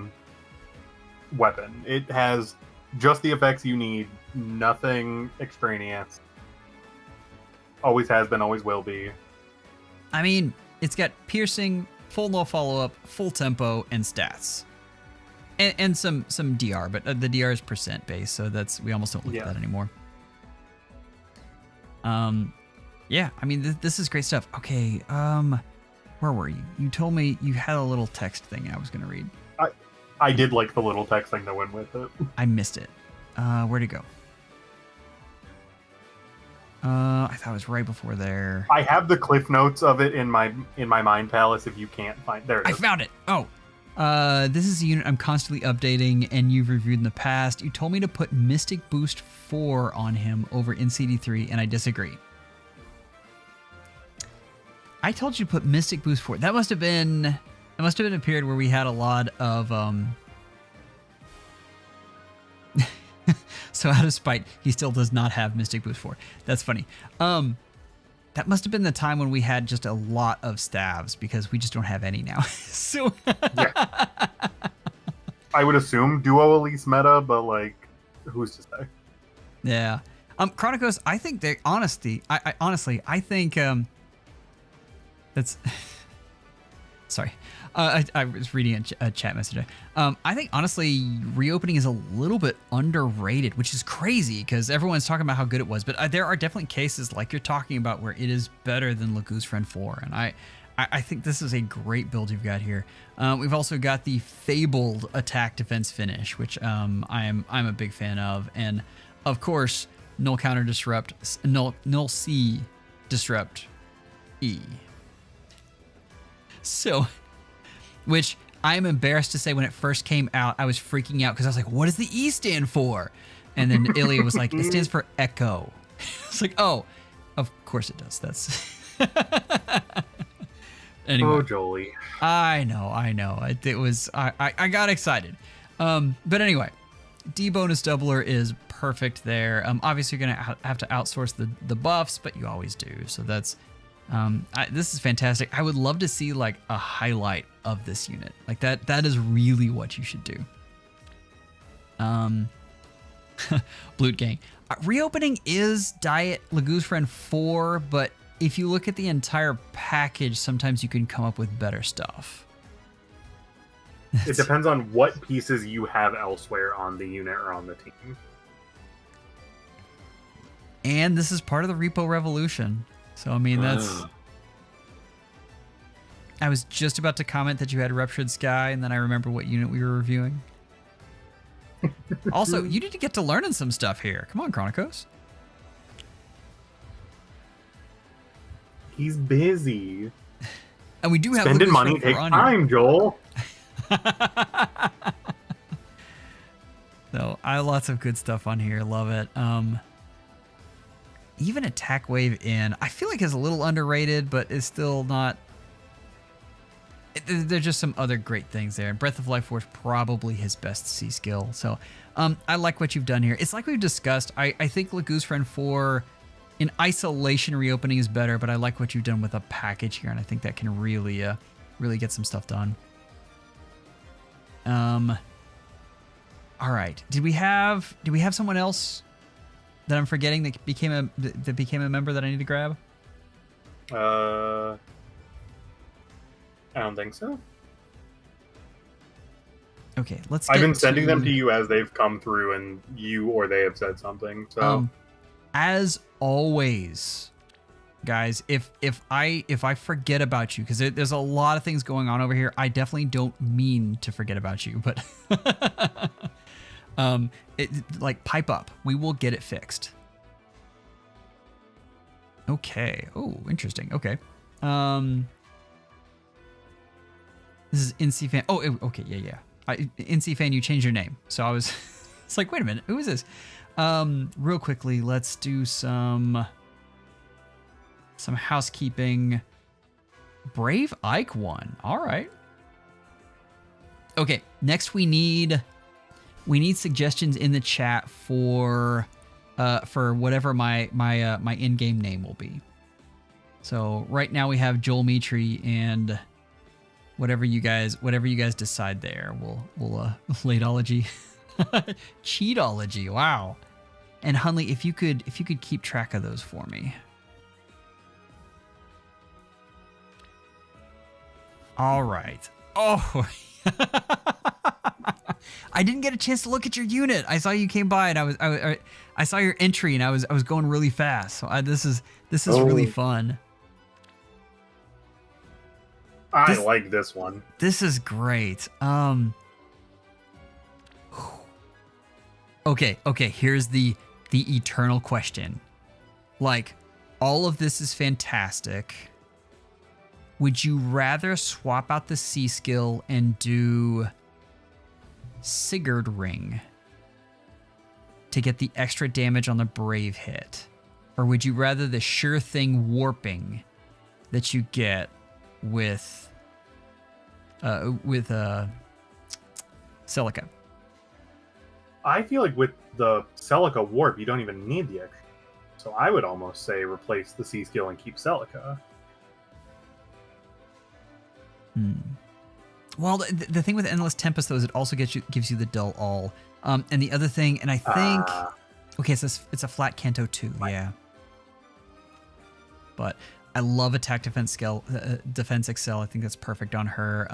weapon. It has just the effects you need, nothing extraneous. Always has been, always will be. I mean, it's got piercing, full no follow-up, full tempo, and stats. And some DR, but the DR is percent based, so we almost don't look at that anymore. Yeah, I mean, this is great stuff. Okay, where were you? You told me you had a little text thing I was going to read. I did like the little text thing that went with it. I missed it. Where'd it go? I thought it was right before there. I have the cliff notes of it in my mind palace. If you can't find, there it I is. found it. Oh, this is a unit I'm constantly updating, and you've reviewed in the past. You told me to put Mystic Boost 4 on him over NCD3, and I disagree. I told you to put Mystic Boost 4. That must have been a period where we had a lot of So out of spite, he still does not have Mystic Boost 4. That's funny. That must have been the time when we had just a lot of stabs, because we just don't have any now. So Yeah. I would assume duo Elise meta, but like, who's to say? yeah. Chronacos, I think they honestly, I think that's sorry. I was reading a chat message. I think honestly, reopening is a little bit underrated, which is crazy because everyone's talking about how good it was. But there are definitely cases like you're talking about where it is better than Lagoo's Friend 4, and I think this is a great build you've got here. We've also got the fabled attack defense finish, which I'm a big fan of, and of course null counter disrupt, null C disrupt E. So. Which I am embarrassed to say, when it first came out, I was freaking out because I was like, what does the E stand for? And then Ilya was like, it stands for echo. It's like, oh, of course it does. That's anyway. Oh, Jolie. I know. It was, I got excited. But anyway, D bonus doubler is perfect there. Obviously you're going to have to outsource the buffs, but you always do. So that's, this is fantastic. I would love to see like a highlight of this unit. Like that is really what you should do. Bloot Gang. Reopening is Diet Lagoo's Friend 4, but if you look at the entire package, sometimes you can come up with better stuff. It depends on what pieces you have elsewhere on the unit or on the team. And this is part of the Repo Revolution. So, I mean, that's... I was just about to comment that you had Ruptured Sky, and then I remember what unit we were reviewing. Also, you need to get to learning some stuff here. Come on, Chronacos. He's busy. And we do have spending Lagoo's money Friend takes 4 on time, Joel. So, I have lots of good stuff on here. Love it. Even Attack Wave in, I feel like is a little underrated, but is still not... There's just some other great things there. And Breath of Life Force, probably his best C skill. So I like what you've done here. It's like we've discussed. I think Lagoo's Friend 4 in isolation reopening is better, but I like what you've done with a package here, and I think that can really get some stuff done. All right. Did we have someone else that I'm forgetting that became a member that I need to grab? I don't think so. Okay, let's. I've been sending them to you as they've come through, and you or they have said something. So, as always, guys, if I forget about you, because there's a lot of things going on over here, I definitely don't mean to forget about you, but like pipe up, we will get it fixed. Okay. Oh, interesting. Okay. This is NC Fan. Oh, okay. Yeah. NC Fan, you changed your name. So I was, it's like, wait a minute. Who is this? Real quickly, let's do some housekeeping. Brave Ike won. All right. Okay. Next, we need suggestions in the chat for whatever my in-game name will be. So right now we have Joel Mitri, and whatever you guys decide there, we'll lateology, cheatology. Wow. And Hundley, if you could keep track of those for me. All right. Oh. I didn't get a chance to look at your unit. I saw you came by, and I saw your entry, and I was going really fast. So this is really fun. I like this one. This is great. Okay. Here's the eternal question. Like, all of this is fantastic. Would you rather swap out the C skill and do Sigurd Ring to get the extra damage on the Brave hit? Or would you rather the sure thing warping that you get with Celica? I feel like with the Celica warp, you don't even need the extra. So I would almost say replace the C skill and keep Celica. Well, the thing with Endless Tempest, though, is it also gives you the dull all. And the other thing, and I think... okay, it's a flat Canto 2, yeah. But I love attack defense skill, defense excel. I think that's perfect on her.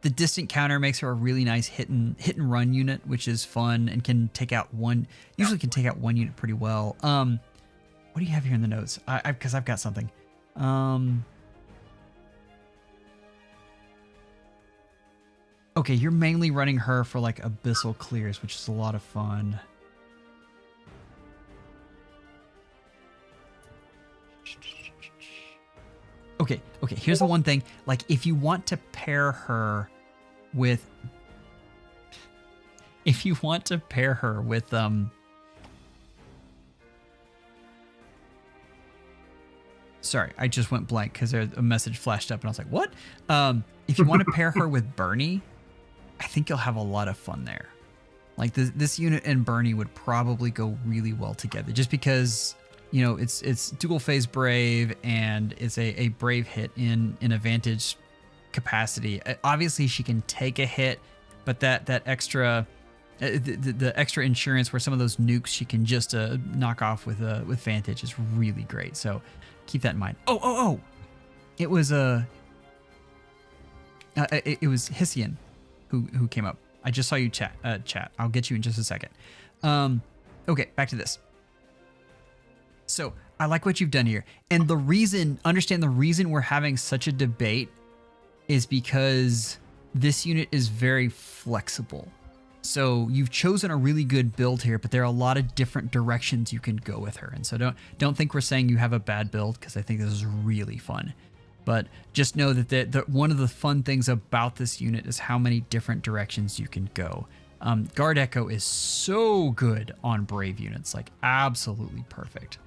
The distant counter makes her a really nice hit and run unit, which is fun and can take out one... usually can take out one unit pretty well. What do you have here in the notes? Because I've got something. Okay, you're mainly running her for like abyssal clears, which is a lot of fun. Okay, here's the one thing. Like, if you want to pair her with... Sorry, I just went blank because a message flashed up and I was like, what? If you want to pair her with Bernie, I think you'll have a lot of fun there. Like, this unit and Bernie would probably go really well together just because, you know, it's dual phase Brave and it's a Brave hit in a Vantage capacity. Obviously, she can take a hit, but that extra... the extra insurance where some of those nukes she can just knock off with Vantage is really great. So keep that in mind. Oh! It was it was Hissian who came up. I just saw you chat. I'll get you in just a second. Okay, back to this. So I like what you've done here, and understand the reason we're having such a debate is because this unit is very flexible. So you've chosen a really good build here, but there are a lot of different directions you can go with her. And so don't think we're saying you have a bad build, because I think this is really fun. But just know that one of the fun things about this unit is how many different directions you can go. Guard Echo is so good on Brave units, like absolutely perfect.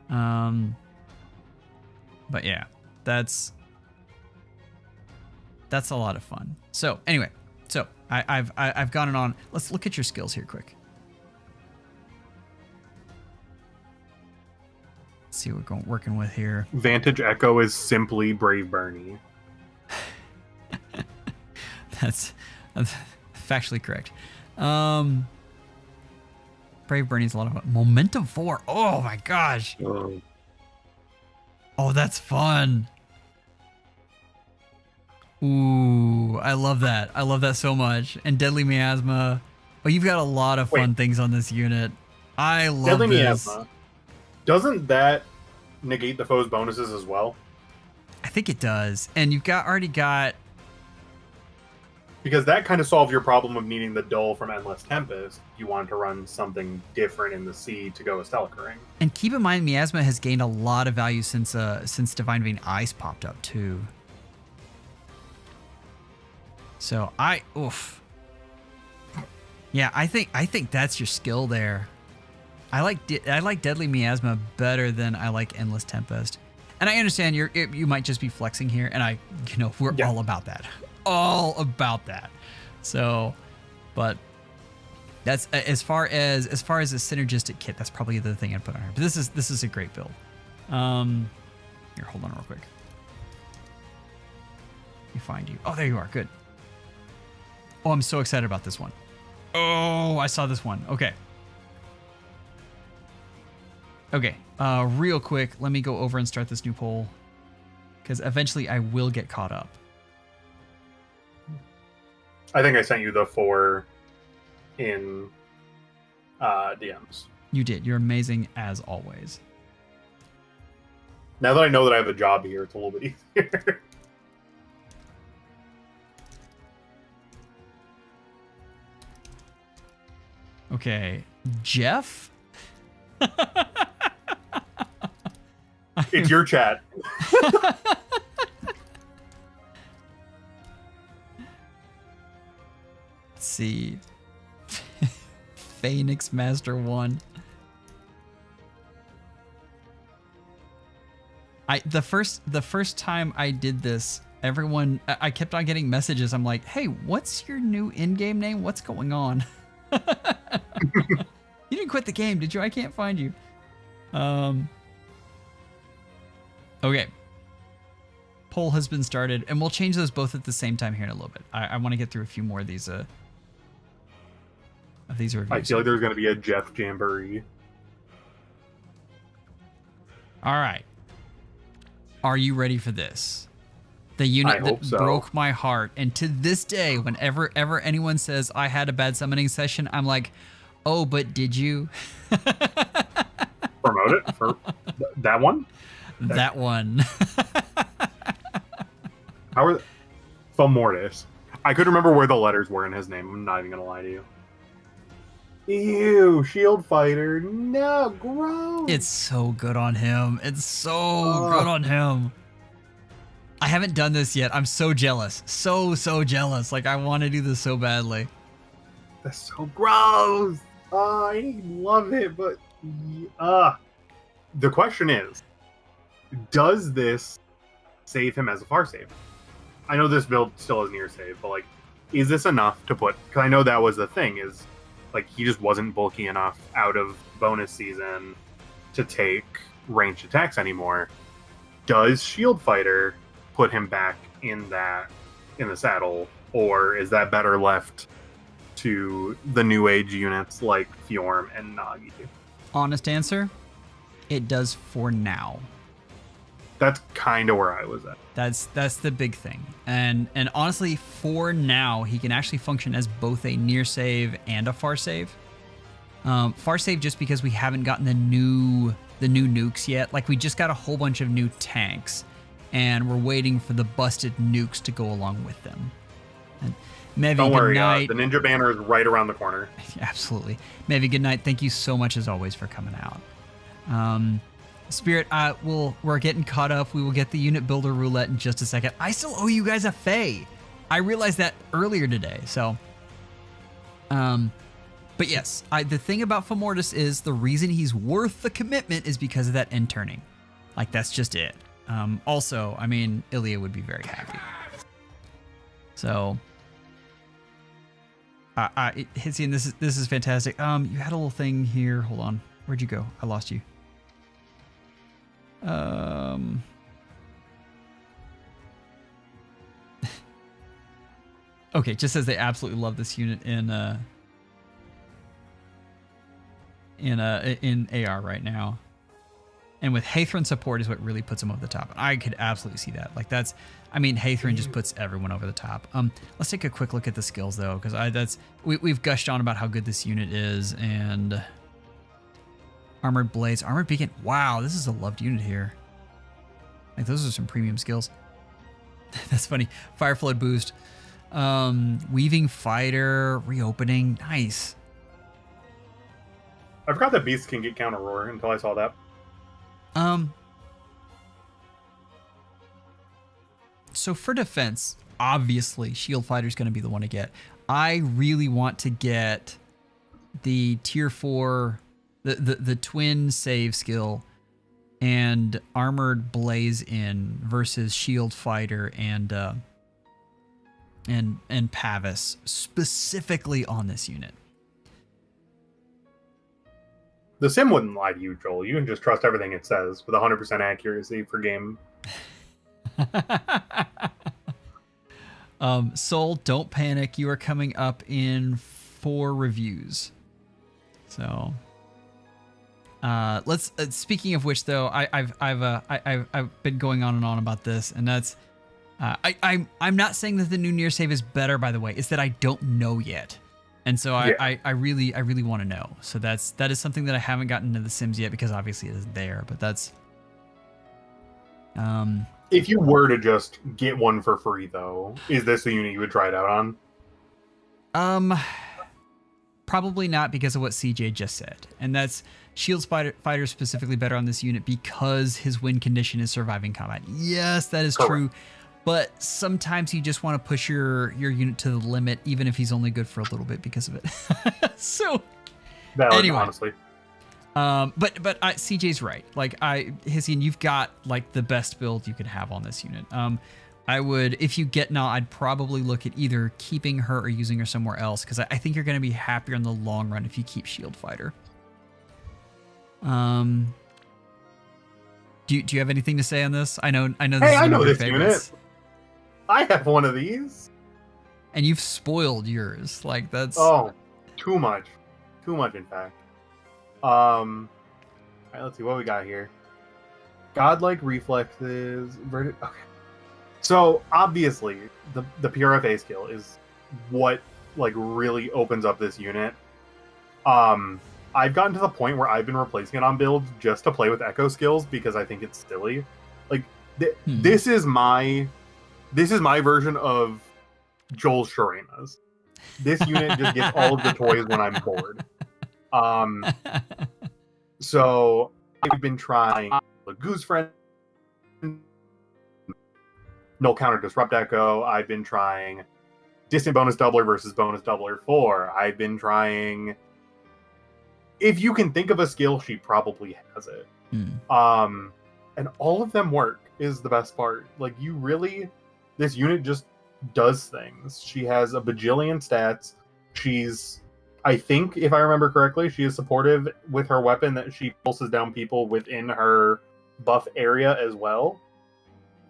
But yeah, that's a lot of fun. So anyway, I've gone on. Let's look at your skills here quick. Let's see what we're working with here. Vantage Echo is simply Brave Bernie. That's factually correct. Brave Bernie's a lot of fun. Momentum 4. Oh my gosh. Oh, that's fun. Ooh, I love that. I love that so much. And Deadly Miasma. Oh, you've got a lot of fun things on this unit. I love Deadly this. Miasma. Doesn't that negate the foe's bonuses as well? I think it does. And you've already got... Because that kind of solves your problem of needing the dull from Endless Tempest. You want to run something different in the sea to go with Stelica Ring. And keep in mind, Miasma has gained a lot of value since Divine Vein Ice popped up too. So yeah, I think that's your skill there. I like Deadly Miasma better than I like Endless Tempest, and I understand you might just be flexing here, and we're all about that, So, but that's as far as a synergistic kit. That's probably the thing I'd put on her. But this is a great build. Here, hold on real quick. Let me find you. Oh, there you are. Good. Oh, I'm so excited about this one. Oh, I saw this one. Okay. Real quick, let me go over and start this new poll, because eventually I will get caught up. I think I sent you the 4 in DMs. You did. You're amazing as always. Now that I know that I have a job here, it's a little bit easier. Okay, Jeff? It's your chat. Let's see. Phoenix Master 1. The first time I did this, everyone, I kept on getting messages. I'm like, hey, what's your new in-game name? What's going on? You didn't quit the game, did you? I can't find you. Okay. Poll has been started, and we'll change those both at the same time here in a little bit. I want to get through a few more of these reviews. I feel like there's going to be a Jeff Jamboree. All right. Are you ready for this? The unit that broke my heart. And to this day, whenever anyone says I had a bad summoning session, I'm like, oh, but did you? Promote it for that one? That one. How are Fomortiis? I could remember where the letters were in his name. I'm not even going to lie to you. Ew, shield fighter. No, gross. It's so good on him. It's so good on him. I haven't done this yet. I'm so jealous. So jealous. Like, I want to do this so badly. That's so gross. I love it, but the question is, does this save him as a far save? I know this build still is near save, but like, is this enough to put? Because I know that was the thing, is like he just wasn't bulky enough out of bonus season to take ranged attacks anymore. Does Shield Fighter put him back in the saddle, or is that better left to the new age units like Fjorm and Nagi? Honest answer, it does for now. That's kind of where I was at. That's the big thing. And honestly, for now, he can actually function as both a near save and a far save. Far save just because we haven't gotten the new nukes yet. Like, we just got a whole bunch of new tanks, and we're waiting for the busted nukes to go along with them. And Mevi, don't worry, good night. The Ninja Banner is right around the corner. Absolutely. Mevi, good night. Thank you so much as always for coming out. Spirit, we're getting caught up. We will get the unit builder roulette in just a second. I still owe you guys a Fey. I realized that earlier today. So, but yes, the thing about Fomortiis is the reason he's worth the commitment is because of that end turning. Like, that's just it. Also, I mean, Ilya would be very happy. So, Hitzian, this is fantastic. You had a little thing here. Hold on. Where'd you go? I lost you. Okay, just says they absolutely love this unit in AR right now, and with Hathran support is what really puts them over the top. And I could absolutely see that. Like, that's, I mean, Hathran just puts everyone over the top. Let's take a quick look at the skills though, because we've gushed on about how good this unit is. And Armored Blades, Armored Beacon. Wow, this is a loved unit here. Like, those are some premium skills. That's funny. Fire Flood boost. Weaving Fighter, Reopening. Nice. I forgot that beasts can get counter roar until I saw that. So for defense, obviously, Shield Fighter's going to be the one to get. I really want to get the tier 4... The twin save skill and Armored Blaze in versus Shield Fighter and Pavis specifically on this unit. The sim wouldn't lie to you, Joel. You can just trust everything it says with 100% accuracy for game. Soul, don't panic. You are coming up in 4 reviews. So. Let's. Speaking of which, though, I've been going on and on about this, and that's. I'm not saying that the new near save is better. By the way, it's that I don't know yet, and so I really want to know. So that is something that I haven't gotten into the Sims yet, because obviously it isn't there. But that's. If you were to just get one for free, though, is this the unit you would try it out on? Probably not because of what CJ just said. And that's Shield Fighter specifically better on this unit because his win condition is surviving combat. Yes, that is true. But sometimes you just want to push your unit to the limit, even if he's only good for a little bit because of it. So anyway, honestly. But CJ's right. Like Hisian, you've got like the best build you could have on this unit. I would, if you get Na, I'd probably look at either keeping her or using her somewhere else because I think you're going to be happier in the long run if you keep Shield Fighter. Do you have anything to say on this? I know. This hey, is I know this favorites. Unit. I have one of these, and you've spoiled yours. Like that's too much, in fact. All right, let's see what we got here. Godlike reflexes. Okay. So obviously, the PRFA skill is what like really opens up this unit. I've gotten to the point where I've been replacing it on builds just to play with echo skills because I think it's silly. Like this is my version of Joel Sharena's. This unit just gets all of the toys when I'm bored. So I've been trying the Goose Friend. No counter disrupt echo. I've been trying distant bonus doubler versus bonus doubler 4. I've been trying. If you can think of a skill, she probably has it. And all of them work is the best part. Like this unit just does things. She has a bajillion stats. She's, I think, if I remember correctly, she is supportive with her weapon that she pulses down people within her buff area as well.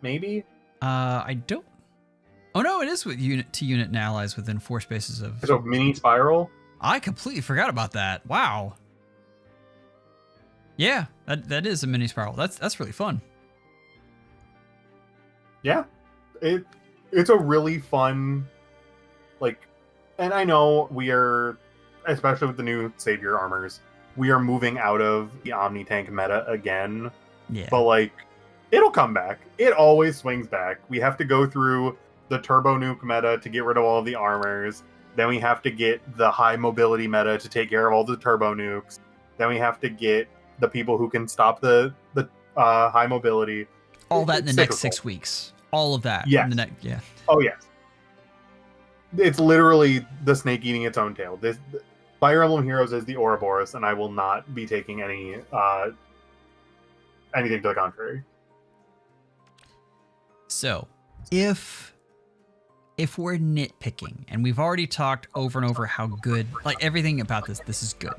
Maybe. I don't. Oh no, it is with unit to unit and allies within 4 spaces of. So mini spiral. I completely forgot about that. Wow. Yeah, that is a mini spiral. That's really fun. Yeah, it's a really fun, like, and I know we are, especially with the new Savior armors, we are moving out of the Omni Tank meta again. Yeah. But like, it'll come back. It always swings back. We have to go through the turbo nuke meta to get rid of all of the armors. Then we have to get the high mobility meta to take care of all the turbo nukes. Then we have to get the people who can stop the high mobility. All that in the next 6 weeks. All of that. Yes. Yeah. Oh yes. It's literally the snake eating its own tail. This Fire Emblem Heroes is the Ouroboros, and I will not be taking anything to the contrary. So, if we're nitpicking, and we've already talked over and over how good, like everything about this is good.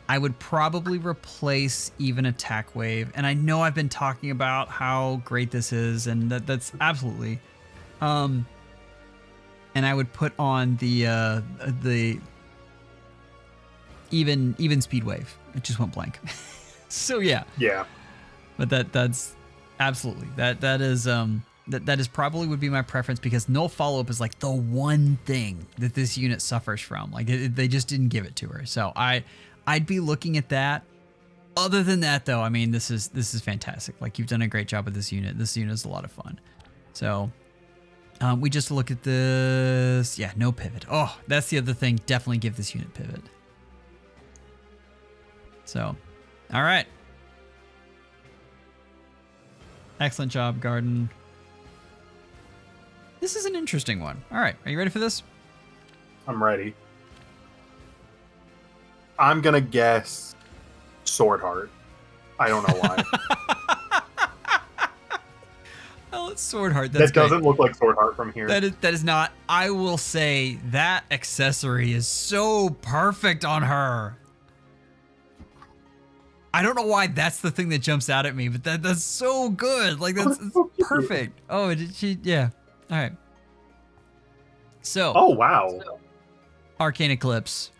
I would probably replace even Attack Wave, and I know I've been talking about how great this is, and that's absolutely. And I would put on the even Speed Wave. It just went blank. So yeah. Yeah. But that's absolutely that is probably would be my preference because no follow-up is like the one thing that this unit suffers from. Like they just didn't give it to her. So I'd be looking at that. Other than that though, I mean this is fantastic. Like you've done a great job with this unit. This unit is a lot of fun. So we just look at this. Yeah, no pivot. Oh, that's the other thing. Definitely give this unit pivot. So, all right. Excellent job, Garden. This is an interesting one. All right, are you ready for this? I'm ready. I'm gonna guess Sword Heart. I don't know why. Oh, it's Sword Heart. That doesn't look like Sword Heart from here. That is not. I will say that accessory is so perfect on her. I don't know why that's the thing that jumps out at me, but that's so good. Like that's perfect. Oh, did she? Yeah. All right. So. Oh wow. Arcane Eclipse,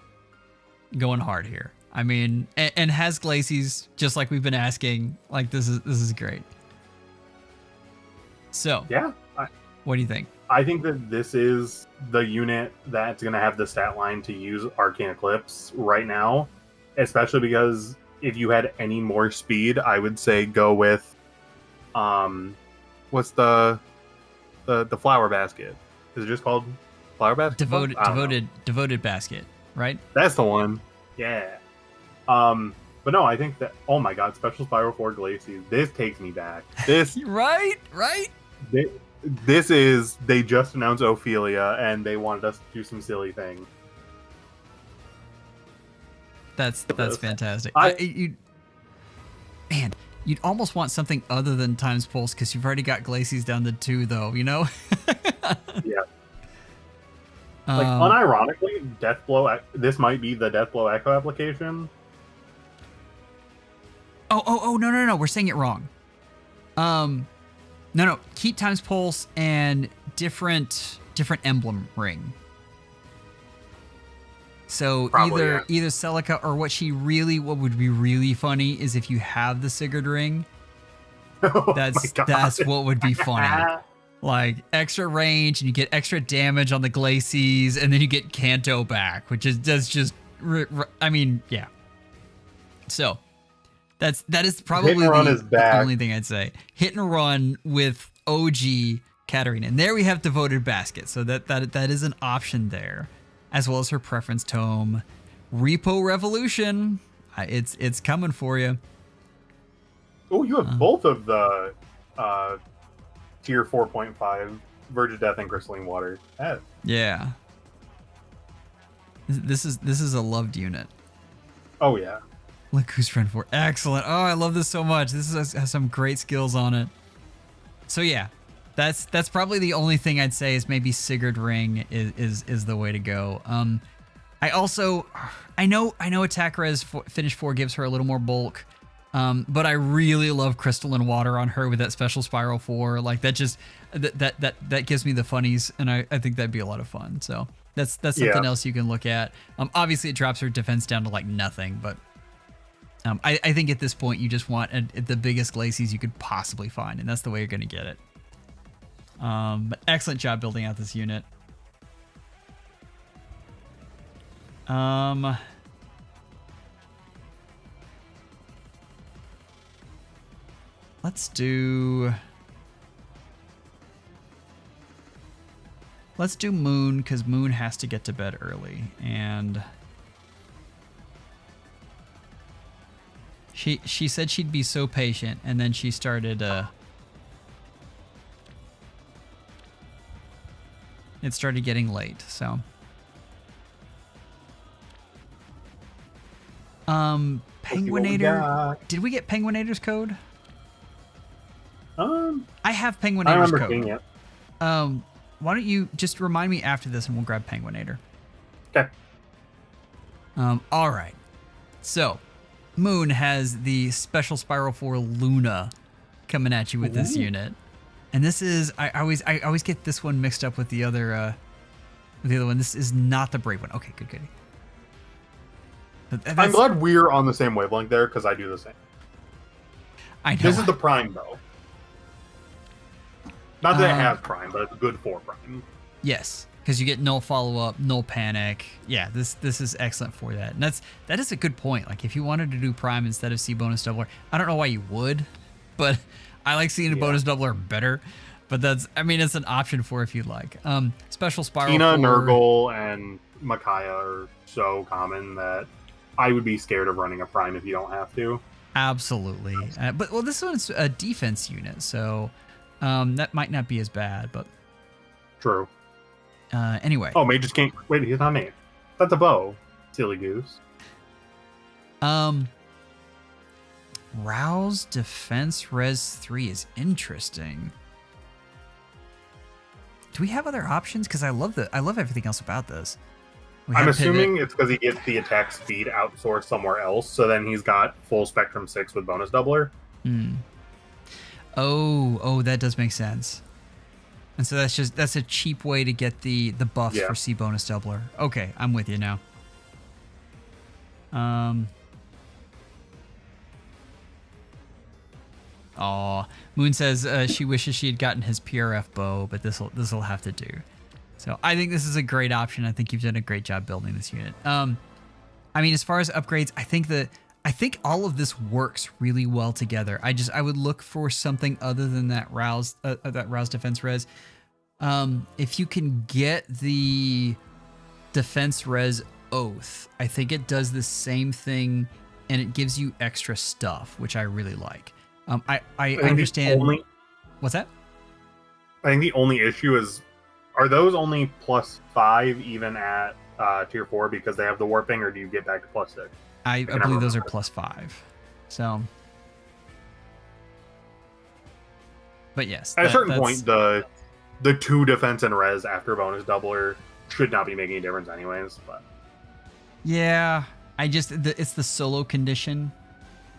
going hard here. I mean, and has Glacies just like we've been asking. Like this is great. So. Yeah. What do you think? I think that this is the unit that's going to have the stat line to use Arcane Eclipse right now, especially because if you had any more speed, I would say go with, what's the flower basket? Is it just called Flower basket. Devoted basket, right? That's the one. Yeah. But no, I think that. Oh my God, Special Spiral 4 Glacies. This takes me back. This. right. This is. They just announced Ophelia, and they wanted us to do some silly thing. That's fantastic. Man, you'd almost want something other than Times Pulse because you've already got Glacies down to 2, though. You know. Yeah. Like unironically, Deathblow. This might be the Deathblow Echo application. Oh, no. We're saying it wrong. No. Keep Times Pulse and different emblem ring. So Probably, either Celica or what would be really funny is if you have the Sigurd ring. That's what would be funny. Like extra range and you get extra damage on the Glacies and then you get Kanto back, which is I mean, yeah. So that is probably the only thing I'd say. Hit and run with OG Katarina. And there we have Devoted Basket. So that is an option there, as well as her Preference Tome. Repo Revolution. It's coming for you. Oh, you have both of the tier 4.5 Verge of Death and Crystalline Water. Yeah. This is a loved unit. Oh yeah. Look who's friend 4. Excellent. Oh, I love this so much. This has some great skills on it. So yeah, that's probably the only thing I'd say is maybe Sigurd Ring is the way to go. I know attack res finish 4 gives her a little more bulk. But I really love Crystalline Water on her with that Special Spiral 4. Like that just that gives me the funnies, and I think that'd be a lot of fun. So that's something else you can look at. Obviously it drops her defense down to like nothing, but I think at this point you just want the biggest Glacies you could possibly find, and that's the way you're going to get it. But excellent job building out this unit. Let's do Moon, because Moon has to get to bed early, and she said she'd be so patient, and then she started it started getting late, so Penguinator. Did we get Penguinator's code? I have Penguinator's code. Seeing it. Why don't you just remind me after this and we'll grab Penguinator. Okay. All right. So, Moon has the Special Spiral 4 Luna coming at you with this unit. And this is I always get this one mixed up with the other one. This is not the Brave one. Okay, good. I'm glad we're on the same wavelength there, because I do the same. I know. This is the Prime though. Not that it has Prime, but it's good for Prime. Yes, because you get null follow-up, null panic. Yeah, this is excellent for that. And that is a good point. Like if you wanted to do Prime instead of C bonus doubler, I don't know why you would, but I like seeing a bonus doubler better. But it's an option for if you'd like. Special Spiral. Tina, Nurgle, and Micaiah are so common that I would be scared of running a Prime if you don't have to. Absolutely. But this one's a defense unit, so that might not be as bad, but true. Anyway. Oh, Mage just can't. Wait, he's not Mage. That's a bow. Silly goose. Rouse Defense Res 3 is interesting. Do we have other options? Because I love everything else about this. I'm assuming it's because he gets the attack speed outsourced somewhere else, so then he's got full Spectrum 6 with bonus doubler. Oh, that does make sense. And so that's a cheap way to get the buffs for C bonus doubler. Okay, I'm with you now. Moon says she wishes she had gotten his PRF bow, but this'll have to do. So I think this is a great option. I think you've done a great job building this unit. As far as upgrades, I think all of this works really well together. I would look for something other than that rouse defense res. if you can get the defense res oath, I think it does the same thing and it gives you extra stuff, which I really like. I understand. What's that? I think the only issue is, are those only +5 even at tier 4 because they have the warping, or do you get back to +6? I believe those are +5. So, but yes, at a certain point, the 2 defense and res after bonus doubler should not be making a difference anyways. But yeah, it's the solo condition.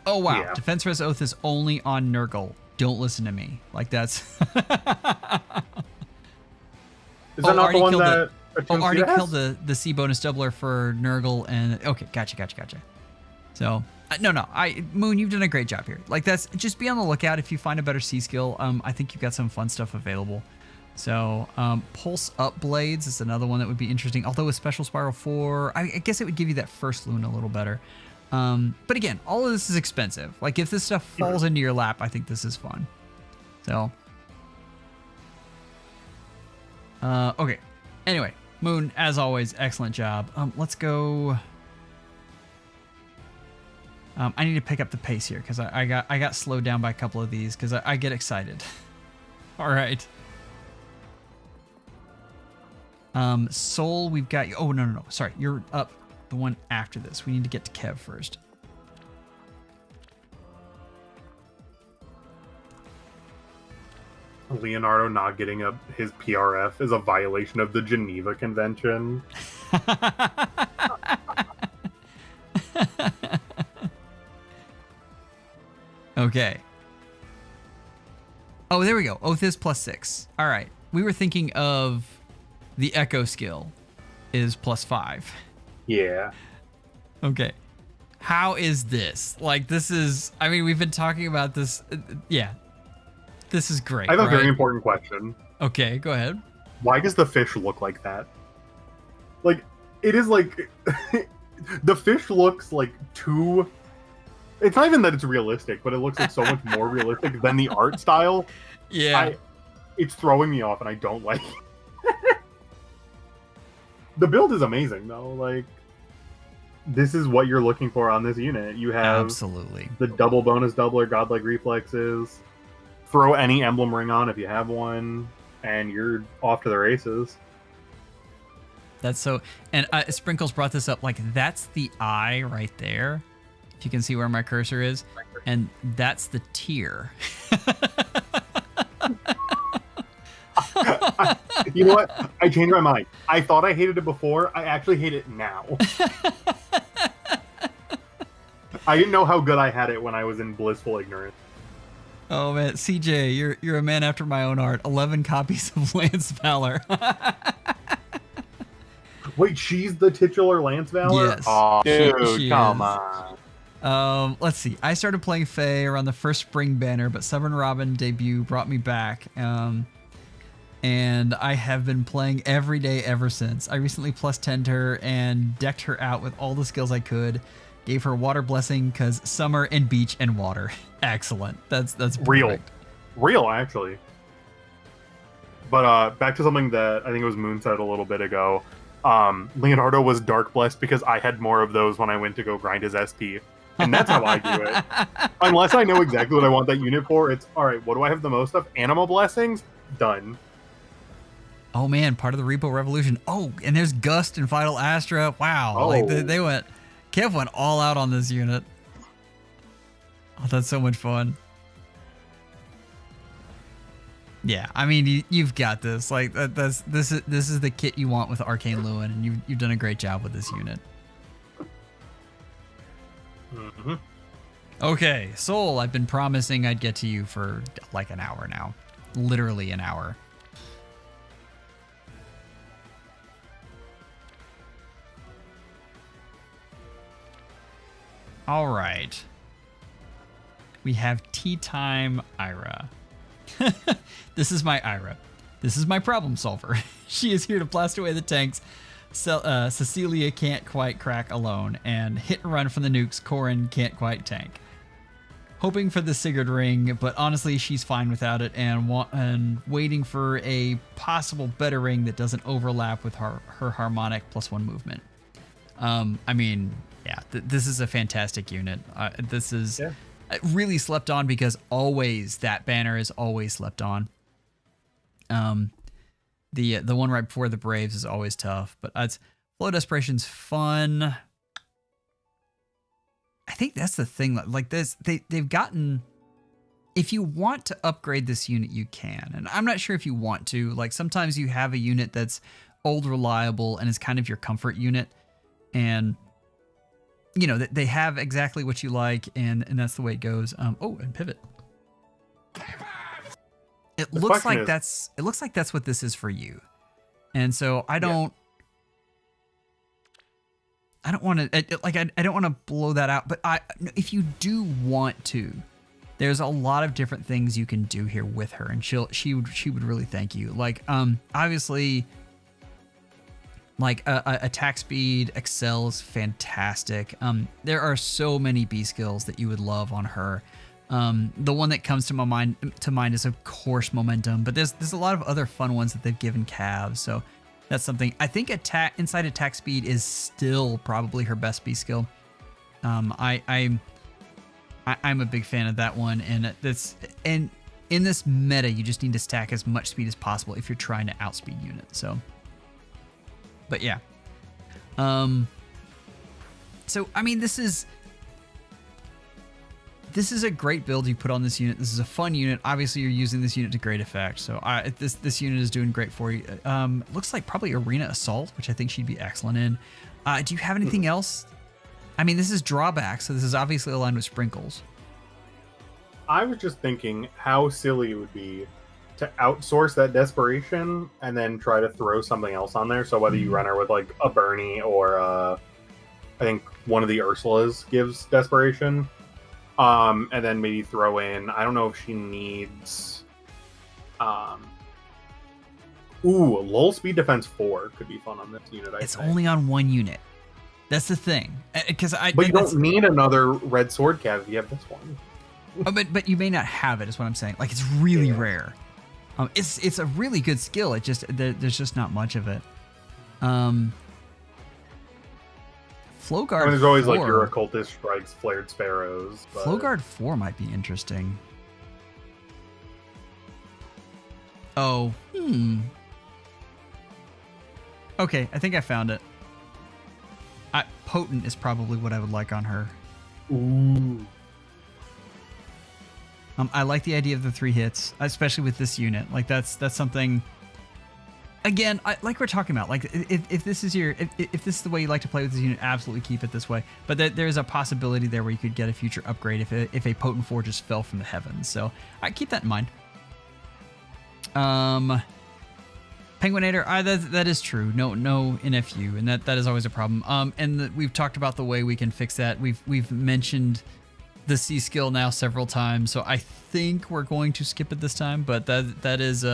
Oh wow, yeah. defense res oath is only on Nurgle. Don't listen to me. Like that's. Is that not the one that? Already killed the C bonus doubler for Nurgle and okay, gotcha. So no, Moon, you've done a great job here. Like that's just be on the lookout if you find a better C skill. I think you've got some fun stuff available. So pulse up blades is another one that would be interesting. Although with special spiral 4, I guess it would give you that first loon a little better. But again, all of this is expensive. Like if this stuff falls into your lap, I think this is fun. So okay. Anyway, Moon, as always, excellent job. Let's go. I need to pick up the pace here because I got slowed down by a couple of these because I get excited. All right. Soul, we've got you. Oh, no. Sorry, you're up the one after this. We need to get to Kev first. Leonardo not getting his PRF is a violation of the Geneva Convention. Okay. Oh, there we go. Oath is +6. All right. We were thinking of the Echo skill is +5. Yeah. Okay. How is this? Like, this is... I mean, we've been talking about this. Yeah. This is great. I have a very important question. Okay, go ahead. Why does the fish look like that? Like, it is like... the fish looks like too... It's not even that it's realistic, but it looks like so much more realistic than the art style. Yeah. It's throwing me off, and I don't like it. The build is amazing, though. Like, this is what you're looking for on this unit. You have absolutely the double bonus doubler, godlike reflexes. Throw any emblem ring on if you have one, and you're off to the races. That's so... And Sprinkles brought this up. Like, that's the eye right there. If you can see where my cursor is. And that's the tear. You know what? I changed my mind. I thought I hated it before. I actually hate it now. I didn't know how good I had it when I was in blissful ignorance. Oh man, CJ, you're a man after my own heart. 11 copies of Lance Valor. Wait, she's the titular Lance Valor? Yes. Oh, dude, she come is. on. Let's see. I started playing Fae around the first spring banner, but Southern Robin debut brought me back. And I have been playing every day ever since. I recently +10'd her and decked her out with all the skills I could. Gave her water blessing because summer and beach and water. Excellent. That's perfect. Real, actually. But back to something that I think it was Moon said a little bit ago. Leonardo was dark blessed because I had more of those when I went to go grind his SP. And that's how I do it. Unless I know exactly what I want that unit for, it's, all right, what do I have the most of? Animal blessings? Done. Oh man, part of the Repo Revolution. Oh, and there's Gust and Vital Astra. Wow. Oh. Like they went... Kev went all out on this unit. Oh, that's so much fun. Yeah, I mean, you've got this. Like this is the kit you want with Arcane Lewin, and you've done a great job with this unit. Mm-hmm. Okay, Soul, I've been promising I'd get to you for like an hour now. Literally an hour. All right. We have Tea Time Ira. This is my Ira. This is my problem solver. She is here to blast away the tanks Cecilia can't quite crack alone, and hit and run from the nukes Corin can't quite tank. hoping for the Sigurd ring, but honestly, she's fine without it, and waiting for a possible better ring that doesn't overlap with her harmonic +1 movement. I mean, yeah, this is a fantastic unit. This is really slept on because always that banner is always slept on. The one right before the Braves is always tough, but it's Flow Desperation's fun. I think that's the thing. Like this, they've gotten. If you want to upgrade this unit, you can, and I'm not sure if you want to. Like sometimes you have a unit that's old, reliable, and is kind of your comfort unit, and you know they have exactly what you like, and that's the way it goes. Oh, and pivot. It looks like that's what this is for you, and so I don't want to I don't want to blow that out, but if you do want to, there's a lot of different things you can do here with her, and she would really thank you. Like obviously, like attack speed, excel is fantastic. There are so many B skills that you would love on her. The one that comes to mind is of course momentum, but there's a lot of other fun ones that they've given Cav. So that's something. I think inside attack speed is still probably her best B skill. I'm a big fan of that one, and in this meta, you just need to stack as much speed as possible if you're trying to outspeed units. So, but yeah. So I mean, this is a great build you put on this unit. This is a fun unit. Obviously, you're using this unit to great effect. So this unit is doing great for you. Looks like probably Arena Assault, which I think she'd be excellent in. Do you have anything else? I mean, this is drawback, so this is obviously aligned with sprinkles. I was just thinking how silly it would be to outsource that desperation and then try to throw something else on there. So whether you run her with like a Bernie or I think one of the Ursulas gives desperation. And then maybe throw in, I don't know if she needs, lull speed defense 4 could be fun on this unit. It's only on one unit. That's the thing. But you don't need another red sword cav if you have this one. But you may not have it, is what I'm saying. Like it's really rare. It's a really good skill. It just there's just not much of it. Flowguard. There's always 4. Like your occultist strikes, flared sparrows. But... Flowguard 4 might be interesting. Oh, Okay, I think I found it. Potent is probably what I would like on her. Ooh. I like the idea of the 3 hits, especially with this unit. Like that's something. Again, like we're talking about, like if this is if this is the way you like to play with this unit, absolutely keep it this way. But there's a possibility there where you could get a future upgrade if a potent 4 just fell from the heavens. So I keep that in mind. Penguinator, that is true. No NFU, and that is always a problem. And we've talked about the way we can fix that. We've mentioned the C skill now several times, so I think we're going to skip it this time. But that is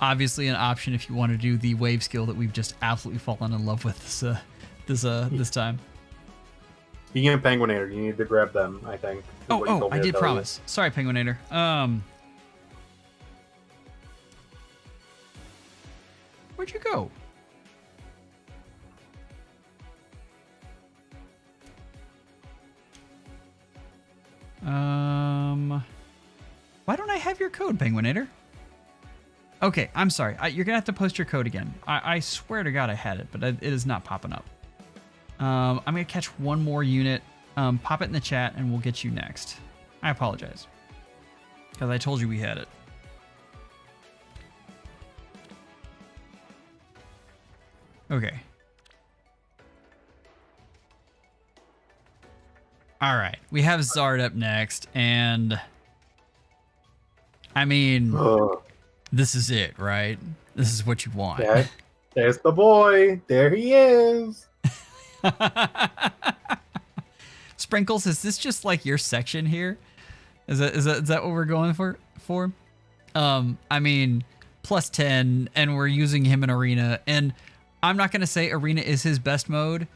obviously an option if you want to do the wave skill that we've just absolutely fallen in love with this time. You can Penguinator. You need to grab them, I think. I did promise. Sorry, Penguinator. Where'd you go? Why don't I have your code, Penguinator? Okay, I'm sorry. You're gonna have to post your code again. I swear to God I had it, but it is not popping up. I'm gonna catch one more unit. Pop it in the chat and we'll get you next. I apologize. Because I told you we had it. Okay. All right. We have Zard up next, and I mean, this is it, right? This is what you want. There's the boy. There he is. Sprinkles, is this just like your section here? Is that what we're going for? I mean, +10, and we're using him in Arena, and I'm not going to say Arena is his best mode.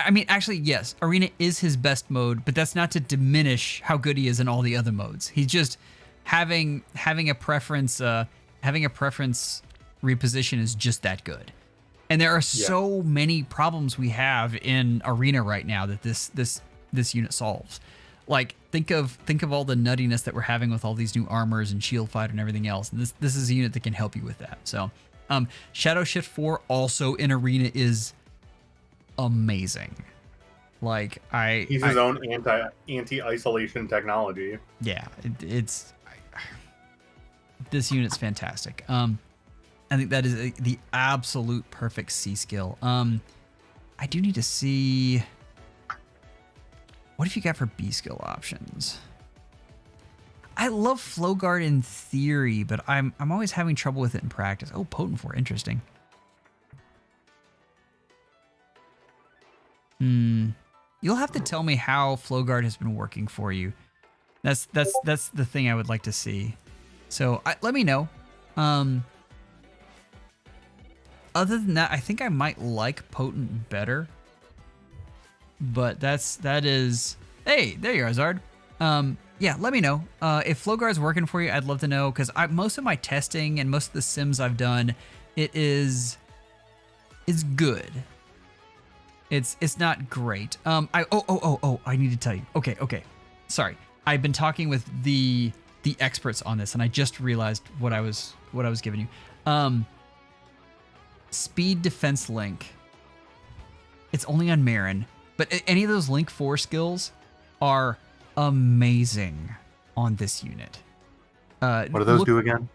I mean, actually, yes, Arena is his best mode, but that's not to diminish how good he is in all the other modes. He's just having a preference reposition is just that good. And there are so many problems we have in Arena right now that this unit solves. Like, think of all the nuttiness that we're having with all these new armors and shield fighter and everything else. And this is a unit that can help you with that. So, Shadow Shift 4 also in Arena is amazing. Like, he's his own anti-isolation technology. Yeah, this unit's fantastic. I think that is the absolute perfect C skill. I do need to see what have you got for B skill options. I love Flow Guard in theory, but I'm always having trouble with it in practice. Oh, Potent 4, interesting. You'll have to tell me how Flow Guard has been working for you. That's the thing I would like to see. So let me know. Other than that, I think I might like Potent better. But that is. Hey, there you are, Zard. Yeah, let me know. If Flow Guard's working for you, I'd love to know, because most of my testing and most of the sims I've done, it's good. It's not great. I need to tell you. Okay. Sorry. I've been talking with the experts on this, and I just realized what I was giving you. Speed Defense Link. It's only on Merrin, but any of those Link 4 skills are amazing on this unit. What do those do again?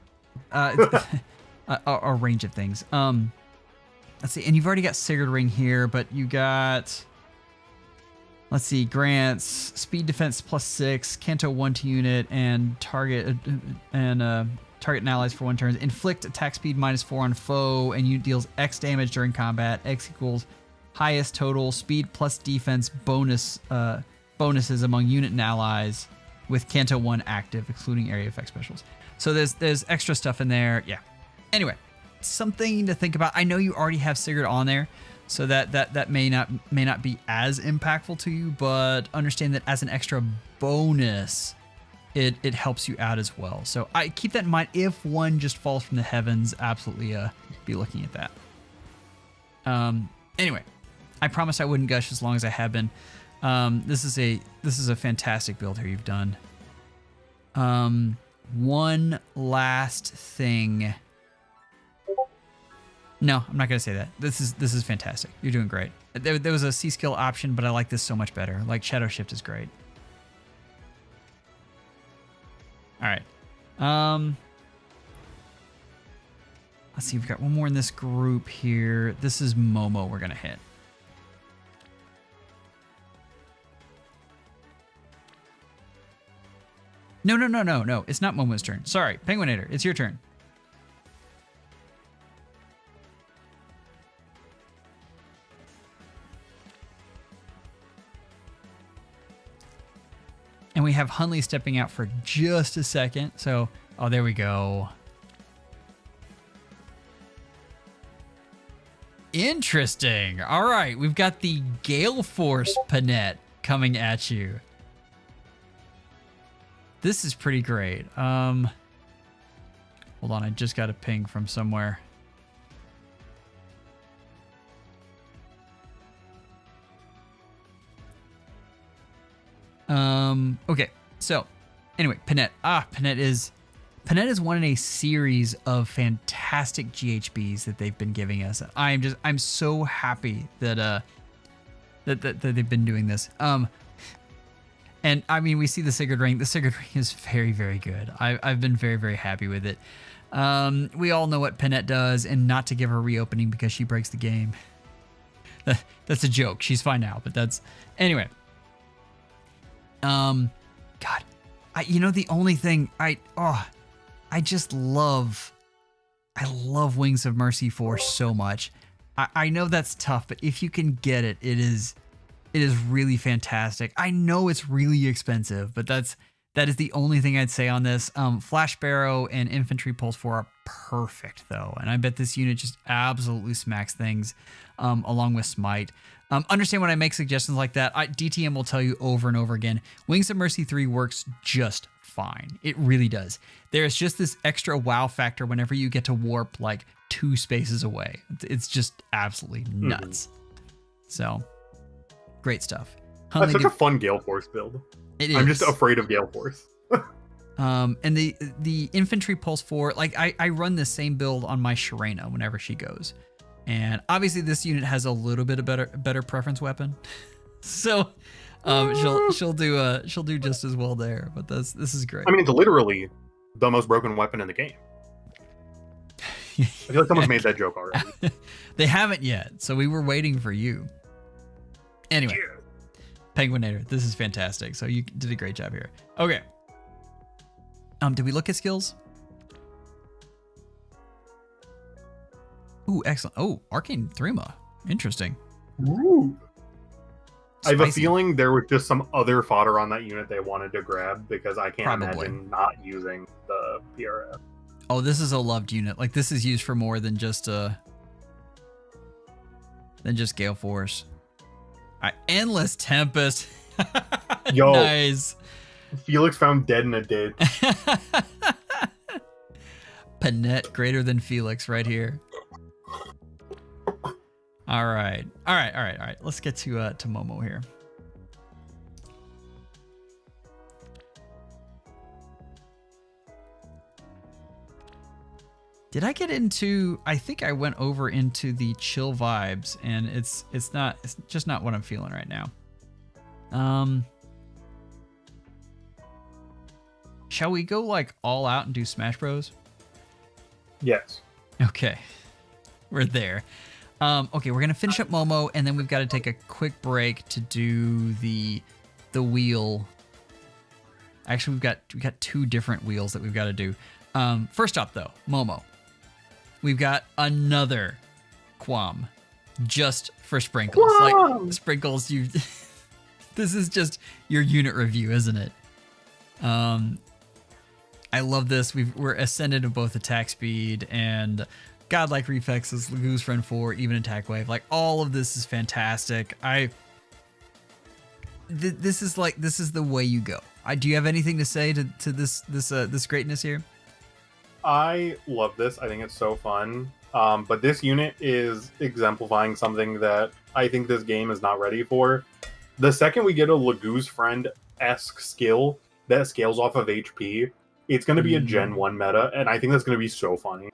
A range of things. Let's see, and you've already got Seidr Ring here, but you got, let's see, grants speed defense +6, Canto 1 to unit, and target and allies for 1 turn. Inflict attack speed -4 on foe, and unit deals X damage during combat. X equals highest total speed plus defense bonuses among unit and allies with Canto 1 active, excluding area effect specials. So there's extra stuff in there. Yeah. Anyway, something to think about. I know you already have Seidr on there, so that may not be as impactful to you, but understand that as an extra bonus, it helps you out as well. So I keep that in mind. If one just falls from the heavens, absolutely be looking at that. Anyway, I promised I wouldn't gush as long as I have been. This is a fantastic build here you've done. One last thing. No, I'm not gonna say that. This is fantastic. You're doing great. There was a C skill option, but I like this so much better. Like, Shadow Shift is great. All right. Let's see. We've got one more in this group here. This is Momo. We're gonna hit. No. It's not Momo's turn. Sorry, Penguinator. It's your turn. And we have Hundley stepping out for just a second. So, oh, there we go. Interesting. All right, we've got the Gale Force Panette coming at you. This is pretty great. Hold on, I just got a ping from somewhere. Okay, so anyway, Panette. Panette is one in a series of fantastic GHBs that they've been giving us. I'm so happy that that they've been doing this. And I mean, we see the Seidr Ring. The Seidr Ring is very, very good. I've been very, very happy with it. We all know what Panette does, and not to give her reopening because she breaks the game. That's a joke. She's fine now, but that's anyway. God, the only thing I love Wings of Mercy 4 so much. I know that's tough, but if you can get it, it is really fantastic. I know it's really expensive, but That is the only thing I'd say on this. Flash Barrow and Infantry Pulse 4 are perfect, though. And I bet this unit just absolutely smacks things along with Smite. Understand when I make suggestions like that, DTM will tell you over and over again, Wings of Mercy 3 works just fine. It really does. There's just this extra wow factor whenever you get to warp like 2 spaces away. It's just absolutely nuts. So, great stuff. That's such a fun Gale Force build. It is. I'm just afraid of Gale Force. And the Infantry Pulse 4, like I run the same build on my Sharena whenever she goes. And obviously this unit has a little bit of better preference weapon. So she'll do just as well there, but this is great. I mean, it's literally the most broken weapon in the game. I feel like someone's made that joke already. They haven't yet, so we were waiting for you. Anyway, Penguinator, this is fantastic. So you did a great job here. Okay. Did we look at skills? Ooh, excellent. Oh, Arcane Thrima. Interesting. Ooh. I have a Spicy. feeling there was just some other fodder on that unit they wanted to grab because I can't Probably. imagine not using the PRF. Oh, this is a loved unit. Like this is used for more than just Gale Force. Endless Tempest. Yo. Nice. Felix found dead in a ditch. Panette greater than Felix right here. All right. Let's get to Momo here. Did I get into? I think I went over into the chill vibes, and it's just not what I'm feeling right now. Shall we go like all out and do Smash Bros? Yes. Okay, we're there. Okay, we're gonna finish up Momo, and then we've got to take a quick break to do the wheel. Actually, we've got 2 different wheels that we've got to do. First up, though, Momo. We've got another Quam, just for Sprinkles. Quam! Like Sprinkles, you. This is just your unit review, isn't it? I love this. We're ascended in both attack speed and godlike reflexes, Lagoon's Friend 4, even attack wave. Like all of this is fantastic. This is the way you go. Do you have anything to say to this greatness here? I love this. I think it's so fun. But this unit is exemplifying something that I think this game is not ready for. The second we get a Lagoon's Friend-esque skill that scales off of HP, it's going to be a Gen 1 meta, and I think that's going to be so funny.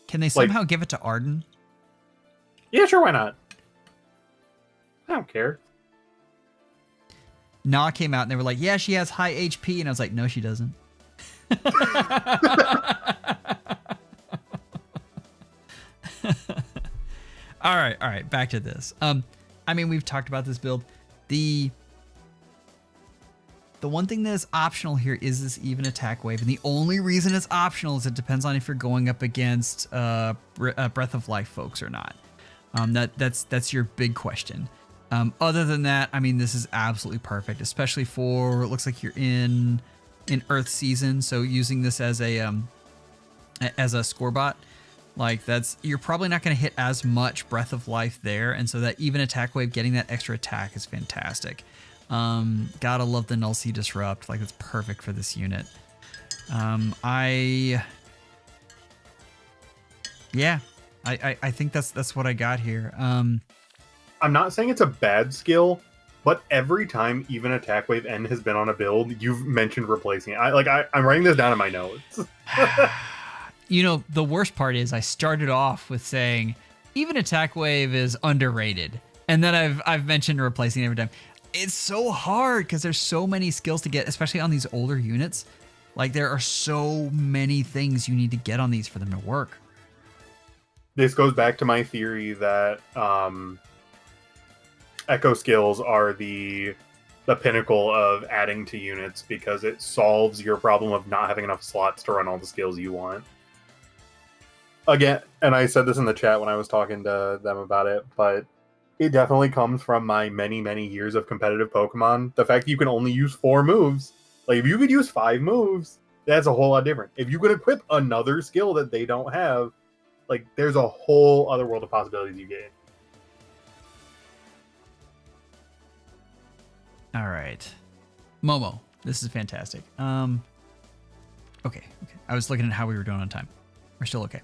Can they somehow give it to Arden? Yeah, sure, why not? I don't care. Na came out and they were like, yeah, she has high HP. And I was like, no, she doesn't. All right. Back to this. I mean, we've talked about this build. The one thing that is optional here is this even attack wave. And the only reason it's optional is it depends on if you're going up against Breath of Life folks or not. That's your big question. Other than that, I mean, this is absolutely perfect, especially for, it looks like you're in Earth season. So using this as a score bot, like you're probably not going to hit as much Breath of Life there. And so that even attack wave, getting that extra attack is fantastic. Gotta love the Null Sea Disrupt. Like it's perfect for this unit. I think that's what I got here. I'm not saying it's a bad skill, but every time even attack wave N has been on a build, you've mentioned replacing it. I'm writing this down in my notes. You know, the worst part is I started off with saying even attack wave is underrated, and then I've mentioned replacing it every time. It's so hard because there's so many skills to get, especially on these older units. Like there are so many things you need to get on these for them to work. This goes back to my theory that echo skills are the pinnacle of adding to units because it solves your problem of not having enough slots to run all the skills you want. Again, and I said this in the chat when I was talking to them about it, but It definitely comes from my many, many years of competitive Pokemon. The fact that you can only use 4 moves. Like, if you could use 5 moves, that's a whole lot different. If you could equip another skill that they don't have, like, there's a whole other world of possibilities you get. All right. Momo, this is fantastic. Okay. I was looking at how we were doing on time. We're still okay.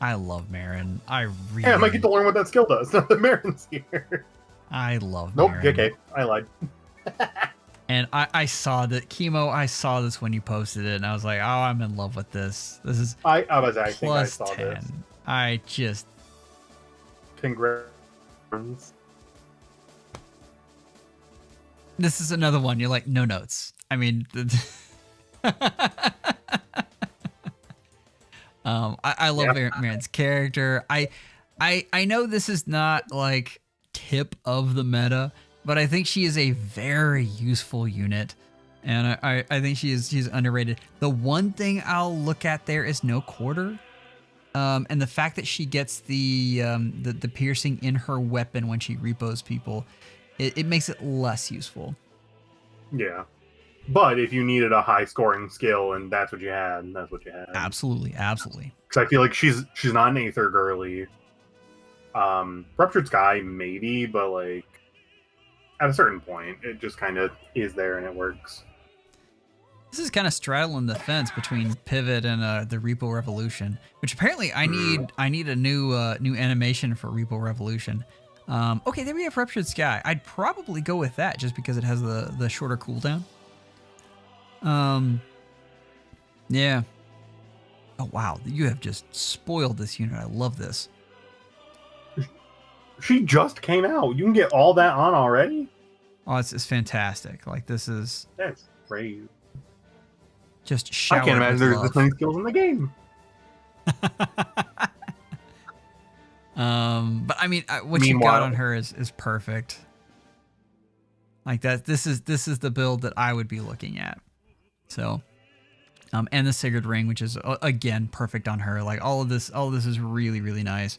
I love Merrin. I really. Hey, I might get to learn what that skill does. Now that Merrin's here. I love Nope, Merrin. JK. I lied. And I saw that, Chemo, I saw this when you posted it, and I was like, oh, I'm in love with this. This is I was acting. I plus saw 10. this. I just. Congrats. This is another one. You're like, no notes. I mean, I love Merrin's character. I know this is not like tip of the meta, but I think she is a very useful unit, and I think she's underrated. The one thing I'll look at there is no quarter, and the fact that she gets the piercing in her weapon when she repos people, it makes it less useful. Yeah. But if you needed a high scoring skill and that's what you had, that's what you had. Absolutely. Because I feel like she's not an Aether girly. Ruptured Sky maybe, but like at a certain point, it just kind of is there and it works. This is kind of straddling the fence between Pivot and the Repo Revolution, which apparently I need a new animation for Repo Revolution. Okay, there we have Ruptured Sky. I'd probably go with that just because it has the shorter cooldown. Yeah. Oh wow, you have just spoiled this unit. I love this. She just came out. You can get all that on already? Oh, it's fantastic. Like, this is That's crazy. just showered I can't imagine with there's love. this many skills in the game. But I mean, what you got on her is perfect. Like that, this is the build that I would be looking at. So, and the Sigurd ring, which is again perfect on her. Like all of this is really, really nice.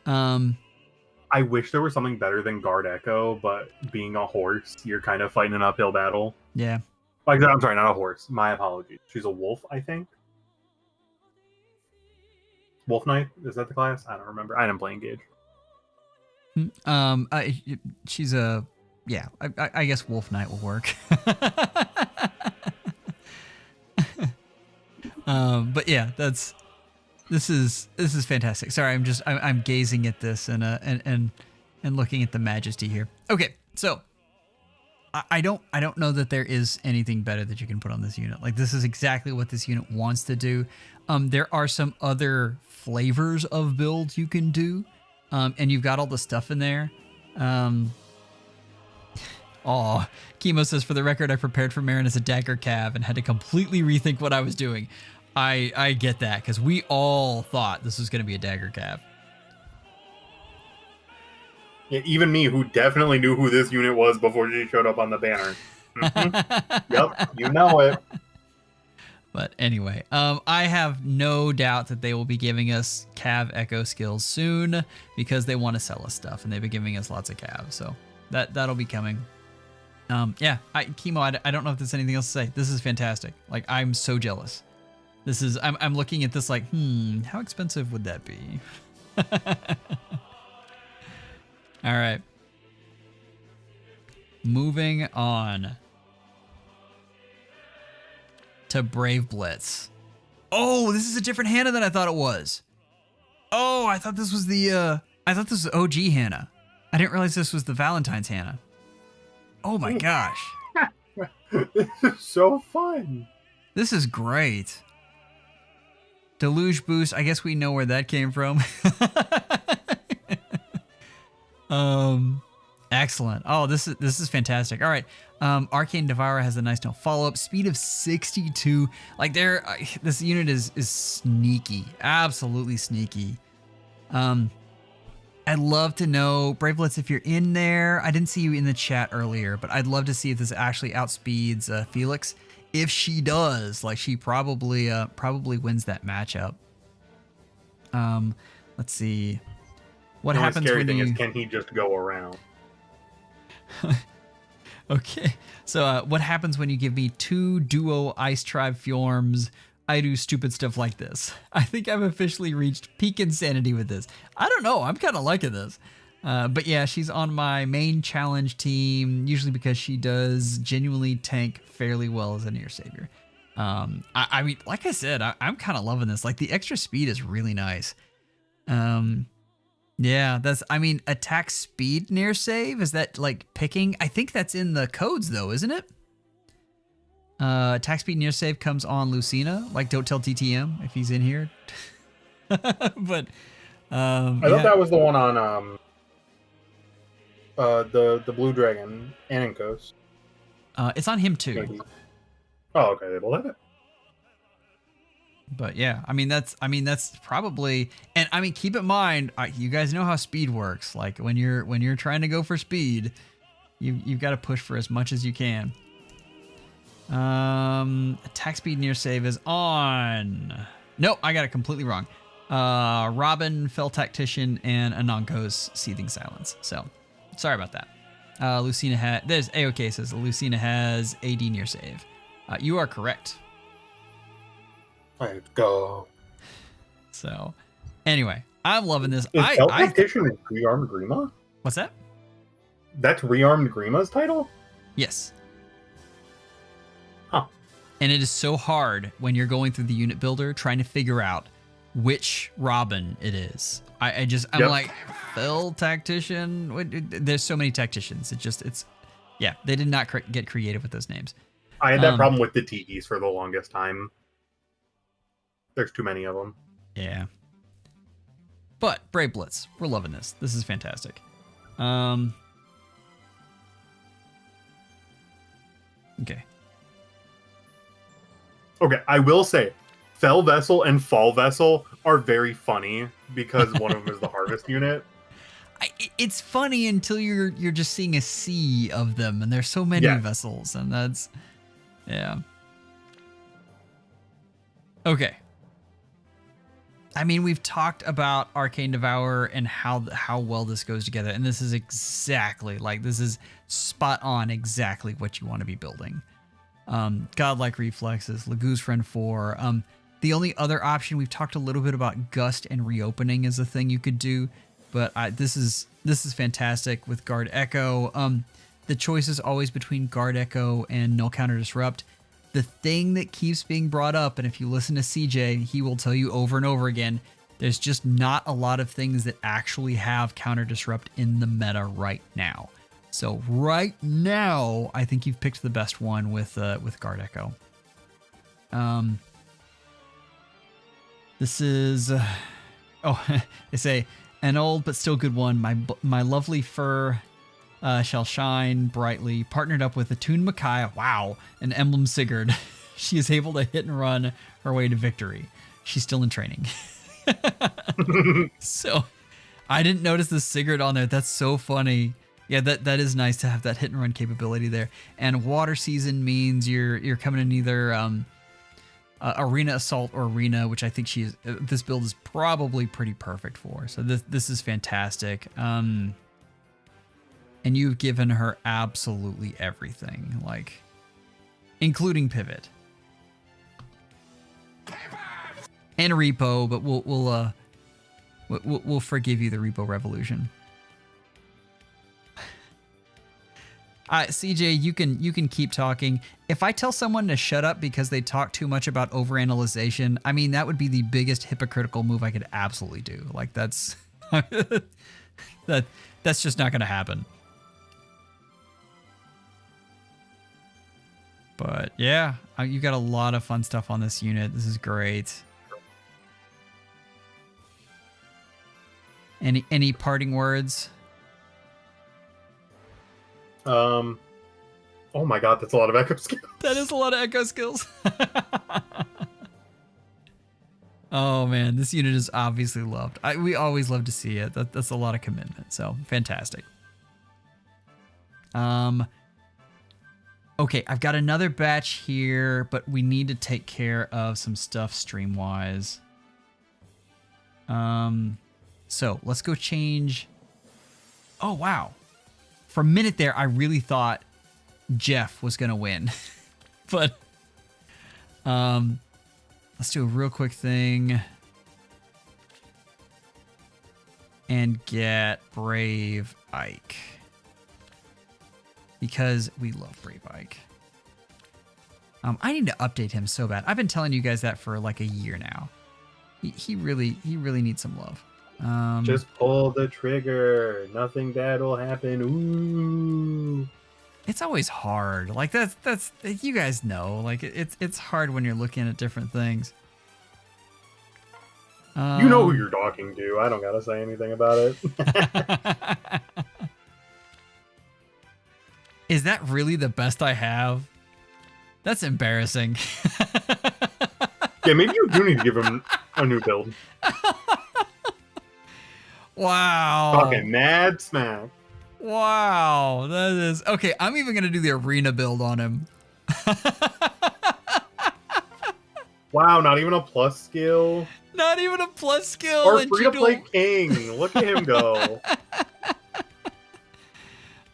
I wish there was something better than Guard Echo, but being a horse, you're kind of fighting an uphill battle. Yeah. Like, I'm sorry, not a horse. My apologies. She's a wolf, I think. Wolf Knight? Is that the class? I don't remember. I didn't play Engage. She's a, yeah, I guess Wolf Knight will work. But yeah, this is fantastic. Sorry, I'm gazing at this and looking at the majesty here. Okay, so I don't know that there is anything better that you can put on this unit. Like, this is exactly what this unit wants to do. There are some other flavors of builds you can do, and you've got all the stuff in there. Chemo says, for the record, I prepared for Merrin as a dagger cav and had to completely rethink what I was doing. I get that, because we all thought this was going to be a dagger cav. Yeah, even me, who definitely knew who this unit was before she showed up on the banner. Mm-hmm. Yep, you know it. But anyway, I have no doubt that they will be giving us cav echo skills soon, because they want to sell us stuff, and they've been giving us lots of cav, so that'll be coming. Yeah, Chemo, I don't know if there's anything else to say. This is fantastic. Like, I'm so jealous. This is, I'm looking at this like, how expensive would that be? All right. Moving on to Brave Blitz. Oh, this is a different Hannah than I thought it was. Oh, I thought this was this was OG Hannah. I didn't realize this was the Valentine's Hannah. Oh my gosh. This is so fun. This is great. Deluge boost. I guess we know where that came from. Excellent. Oh, this is fantastic. All right. Arcane Devourer has a nice no follow-up. Speed of 62. Like, this unit is sneaky. Absolutely sneaky. I'd love to know, Brave Blitz, if you're in there. I didn't see you in the chat earlier, but I'd love to see if this actually outspeeds Felix. If she does, like, she probably wins that matchup. Let's see. What The only happens scary when thing you... is, can he just go around? Okay, so what happens when you give me 2 duo Ice Tribe Fjorms? I do stupid stuff like this. I think I've officially reached peak insanity with this. I don't know, I'm kind of liking this. But yeah, she's on my main challenge team, usually because she does genuinely tank fairly well as a near savior. I mean, like I said, I'm kind of loving this. Like, the extra speed is really nice. Yeah, I mean, attack speed near save, is that like picking? I think that's in the codes though, isn't it? Attack speed near save comes on Lucina. Like, don't tell TTM if he's in here. But I thought that was the one on the Blue Dragon, Anankos. It's on him too. Maybe. Oh, okay, they both have it. But yeah, I mean that's probably, and I mean, keep in mind, you guys know how speed works. Like, when you're trying to go for speed, you've got to push for as much as you can. Attack speed near save is on. Nope, I got it completely wrong. Robin, Fell Tactician, and Anankos Seething Silence. So, sorry about that. Lucina there's AOK says Lucina has AD near save. You are correct. Let's go. So, anyway, I'm loving this. Is Fell Tactician Rearmed Grima? What's that? That's Rearmed Grima's title? Yes. Huh. And it is so hard when you're going through the unit builder trying to figure out which Robin it is. I'm like, Fell Tactician? There's so many tacticians. Yeah, they did not get creative with those names. I had that problem with the Tikis for the longest time. There's too many of them. Yeah. But Brave Blitz, we're loving this. This is fantastic. Okay. Okay, I will say, Fell Vessel and Fall Vessel are very funny because one of them is the Harvest unit. It's funny until you're just seeing a sea of them, and there's so many vessels, and that's... Yeah. Okay. I mean, we've talked about Arcane Devourer and how well this goes together, and this is exactly, like, this is spot on exactly what you want to be building. Godlike Reflexes, Lagoo's Friend 4. The only other option, we've talked a little bit about Gust and Reopening as a thing you could do, but this is fantastic with Guard Echo. The choice is always between Guard Echo and Null Counter Disrupt. The thing that keeps being brought up, and if you listen to CJ, he will tell you over and over again, there's just not a lot of things that actually have Counter Disrupt in the meta right now. So right now, I think you've picked the best one with Guard Echo. This is, they say, an old but still good one. My lovely fur shall shine brightly. Partnered up with Attuned Micaiah, wow, and Emblem Sigurd. She is able to hit and run her way to victory. She's still in training. So, I didn't notice the Sigurd on there. That's so funny. Yeah, that is nice to have that hit and run capability there. And Water Season means you're coming in either Arena Assault or Arena, which I think this build is probably pretty perfect for. So this is fantastic. And you've given her absolutely everything, like, including Pivot and Repo, but we'll forgive you the Repo Revolution. CJ, you can keep talking. If I tell someone to shut up because they talk too much about overanalyzation, I mean, that would be the biggest hypocritical move I could absolutely do. Like, that's that's just not going to happen. But yeah, you got a lot of fun stuff on this unit. This is great. Any parting words? Oh my god, that's a lot of echo skills. That is a lot of echo skills. Oh man, this unit is obviously loved. We always love to see it. That's a lot of commitment. So fantastic. Okay, I've got another batch here, but we need to take care of some stuff stream-wise. So let's go change. Oh, wow. For a minute there, I really thought Jeff was going to win. But let's do a real quick thing. And get Brave Ike. Because we love Brave Ike. I need to update him so bad. I've been telling you guys that for like a year now. He really needs some love. Just pull the trigger. Nothing bad will happen. Ooh. It's always hard. Like that's you guys know. Like it's hard when you're looking at different things. You know who you're talking to. I don't gotta say anything about it. Is that really the best I have? That's embarrassing. Yeah, maybe you do need to give him a new build. Wow. Talking mad smack. Wow. That is... Okay, I'm even going to do the arena build on him. Wow, not even a plus skill. Not even a plus skill. Or free to play king. Look at him go.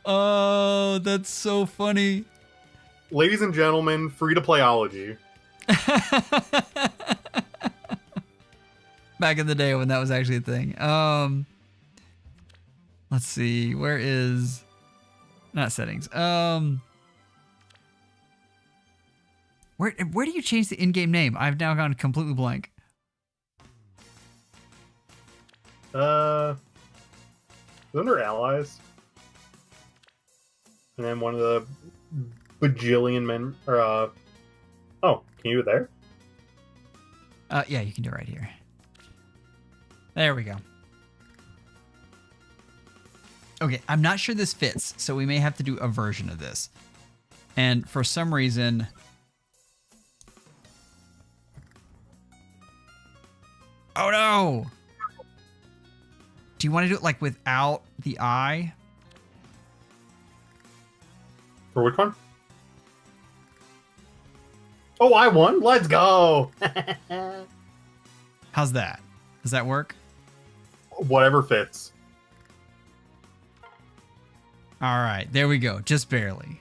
Oh, that's so funny. Ladies and gentlemen, free to playology. Back in the day when that was actually a thing. Let's see. Where is... Not settings. Where do you change the in-game name? I've now gone completely blank. It's under allies. And then one of the bajillion men, or, oh, can you do it there? Yeah, you can do it right here. There we go. Okay, I'm not sure this fits, so we may have to do a version of this. And for some reason... Oh no! Do you want to do it like without the eye? For which one? Oh, I won! Let's go! How's that? Does that work? Whatever fits. All right, there we go. Just barely.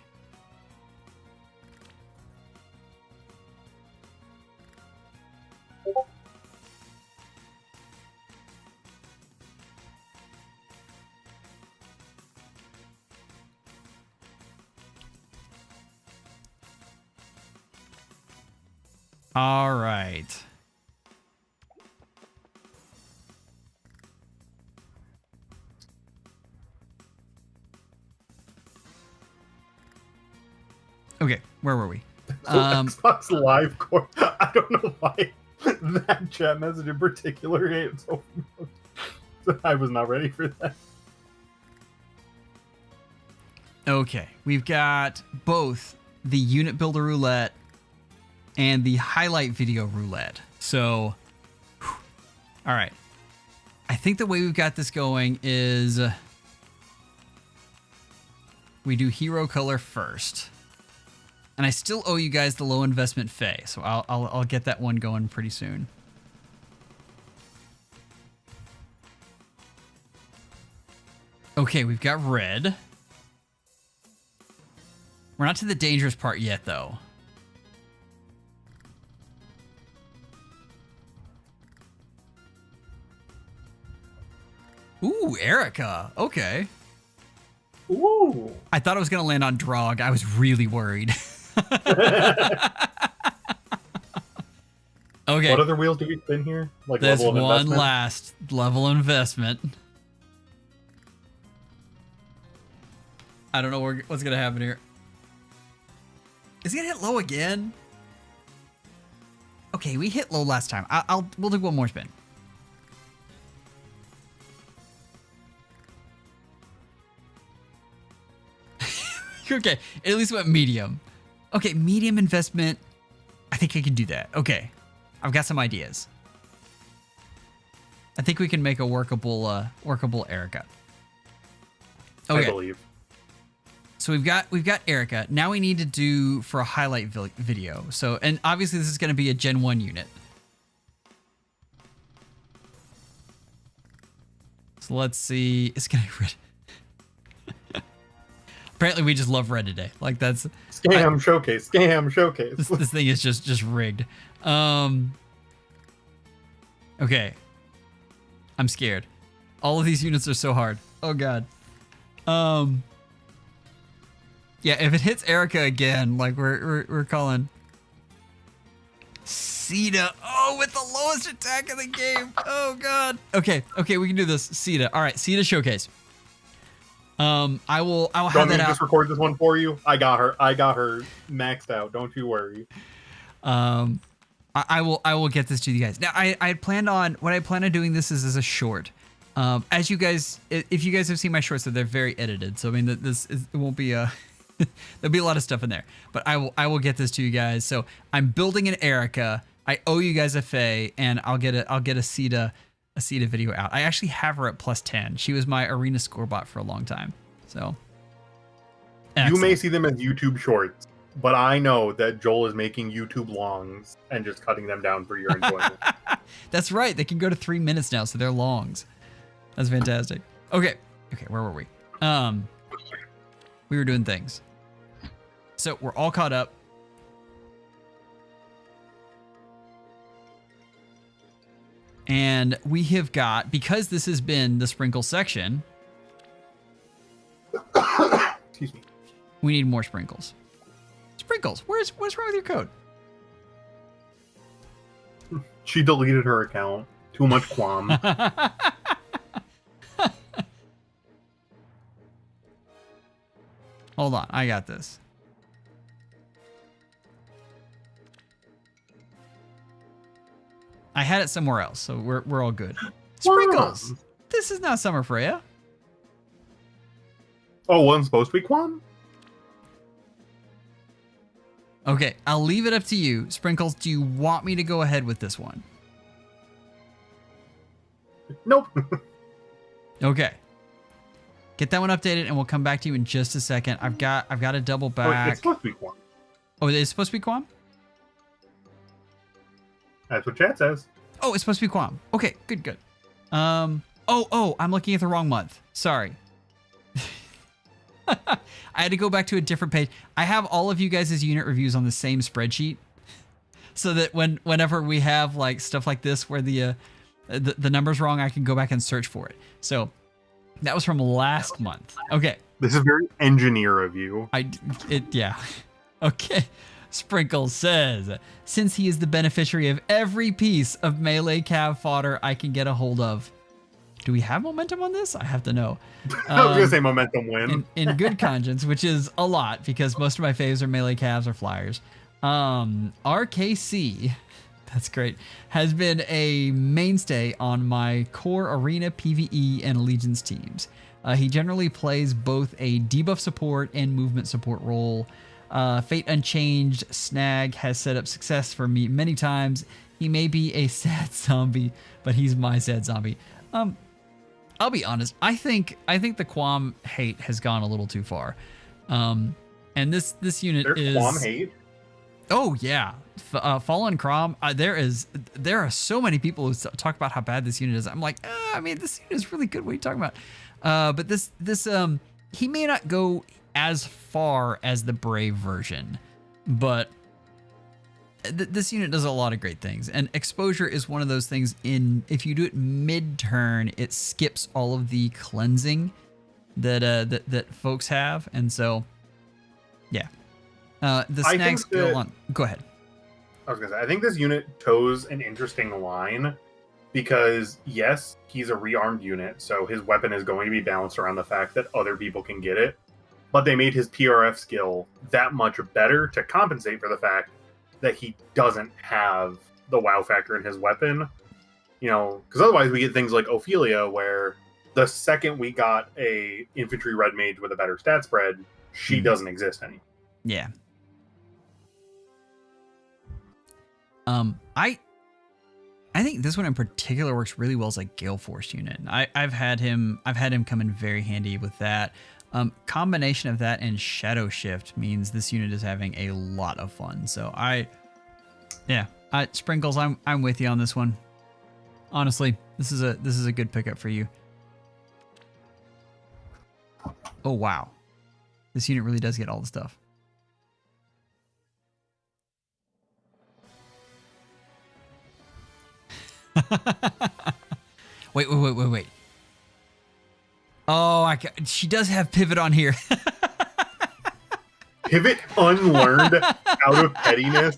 All right. Okay, where were we? Xbox Live Core. I don't know why that chat message in particular hit so much. I was not ready for that. Okay, we've got both the unit builder roulette and the highlight video roulette. So, whew. All right. I think the way we've got this going is we do hero color first. And I still owe you guys the low investment Fey, so I'll get that one going pretty soon. Okay, we've got red. We're not to the dangerous part yet, though. Ooh, Erica. Okay. Ooh. I thought I was going to land on Drog. I was really worried. Okay. What other wheels do we spin here? Like There's level of one investment? last level of investment. I don't know what's going to happen here. Is he going to hit low again? Okay, we hit low last time. We'll do one more spin. Okay, it at least went medium. Okay, medium investment. I think I can do that. Okay, I've got some ideas. I think we can make a workable Erica. Okay. I believe. So we've got Erica. Now we need to do for a highlight video. So, and obviously this is going to be a Gen 1 unit. So let's see. It's getting red. Apparently, we just love red today. Like that's Scam showcase. Scam showcase. this thing is just rigged. Okay. I'm scared. All of these units are so hard. Oh god. Yeah, if it hits Erica again, like we're calling Seidr. Oh, with the lowest attack in the game. Oh god. Okay, we can do this. Seidr. All right, Seidr showcase. I will have that out. Just record this one for you. I got her maxed out. Don't you worry. I will get this to you guys. Now I had planned on doing this as a short. As you guys, if you guys have seen my shorts, so they're very edited. So I mean, it won't be there'll be a lot of stuff in there. But I will get this to you guys. So I'm building an Erica. I owe you guys a Faye, and I'll get a Seidr video out. I actually have her at +10. She was my arena score bot for a long time. So excellent. You may see them as YouTube shorts, but I know that Joel is making YouTube longs and just cutting them down for your enjoyment. That's right. They can go to 3 minutes now, so they're longs. That's fantastic. Okay, where were we? We were doing things. So we're all caught up. And we have got, because this has been the sprinkle section, Excuse me. we need more sprinkles. Sprinkles, what's wrong with your code? She deleted her account. Too much qualm. Hold on, I got this. I had it somewhere else, so we're all good. Sprinkles. This is not Summer Freya. Oh, wasn't supposed to be Quam? Okay, I'll leave it up to you. Sprinkles, do you want me to go ahead with this one? Nope. Okay. Get that one updated, and we'll come back to you in just a second. I've got to double back. It's supposed to be Quam. Oh, it's supposed to be Quam? That's what chat says. Oh, it's supposed to be Quam. Okay, good. Oh, I'm looking at the wrong month. Sorry. I had to go back to a different page. I have all of you guys' unit reviews on the same spreadsheet, so that whenever we have like stuff like this where the number's wrong, I can go back and search for it. So that was from last month. Okay. This is very engineer of you. Yeah. Okay. Sprinkles says, since he is the beneficiary of every piece of melee cav fodder I can get a hold of. Do we have momentum on this? I have to know. I was going to say momentum win. In good conscience, which is a lot because most of my faves are melee calves or flyers. RKC, that's great, has been a mainstay on my core arena, PvE, and Allegiance teams. He generally plays both a debuff support and movement support role. Fate Unchanged Snag has set up success for me many times. He may be a sad zombie, but he's my sad zombie. I'll be honest. I think the Quam hate has gone a little too far. And this unit is Quam hate. Oh yeah, Fallen Crom. There are so many people who talk about how bad this unit is. I'm like, I mean, this unit is really good. What are you talking about? But this he may not go as far as the Brave version, but this unit does a lot of great things, and exposure is one of those things. If you do it mid-turn, it skips all of the cleansing that folks have, and so yeah. The snags go on. Go ahead. I was gonna say, I think this unit toes an interesting line because yes, he's a rearmed unit, so his weapon is going to be balanced around the fact that other people can get it. But they made his PRF skill that much better to compensate for the fact that he doesn't have the wow factor in his weapon. You know, because otherwise we get things like Ophelia, where the second we got a infantry red mage with a better stat spread, she doesn't exist anymore. Yeah. I think this one in particular works really well as a Gale Force unit. I've had him come in very handy with that. Combination of that and Shadow Shift means this unit is having a lot of fun. So Sprinkles, I'm with you on this one. Honestly, this is a good pickup for you. Oh, wow. This unit really does get all the stuff. Wait. Oh, she does have pivot on here. Pivot unlearned out of pettiness.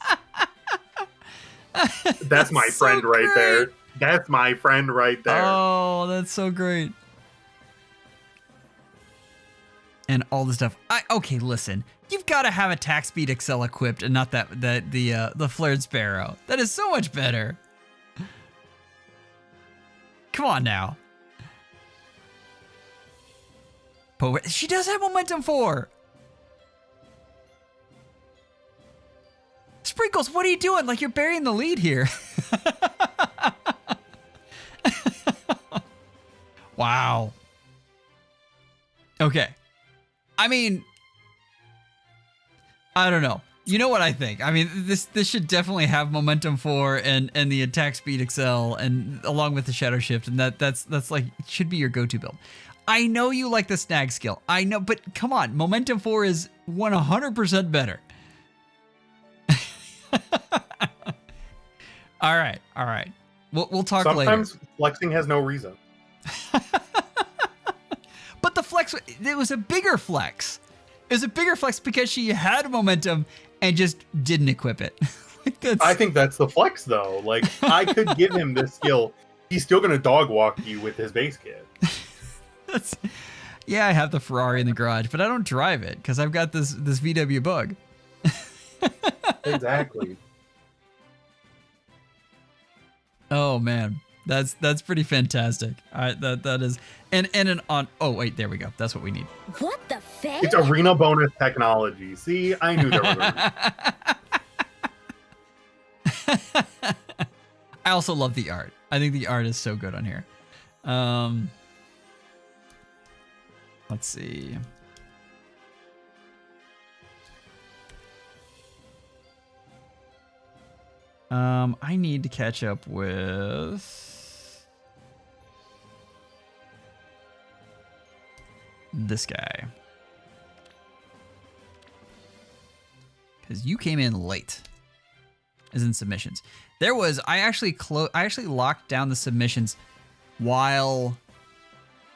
That's my friend right there. That's my friend right there. Oh, that's so great. And all the stuff. Okay, listen. You've got to have attack speed Excel equipped and not the flared sparrow. That is so much better. Come on now. But she does have momentum 4. Sprinkles, what are you doing? Like, you're burying the lead here. Wow. Okay. I mean, I don't know. You know what I think? I mean, this should definitely have momentum 4 and the attack speed excel and along with the shadow shift, and that's like should be your go-to build. I know you like the snag skill. I know, but come on, momentum 4 is 100% better. All right. We'll talk later. Sometimes flexing has no reason. But the flex, it was a bigger flex. It was a bigger flex because she had momentum and just didn't equip it. I think that's the flex, though. Like, I could give him this skill. He's still going to dog walk you with his base kit. Yeah, I have the Ferrari in the garage, but I don't drive it because I've got this VW bug. Exactly. Oh man, that's pretty fantastic. That is, and an on. Oh wait, there we go. That's what we need. What the fuck? It's arena bonus technology. See, I knew there was a I also love the art. I think the art is so good on here. Let's see. I need to catch up with this guy. Because you came in late. As in submissions. I actually locked down the submissions while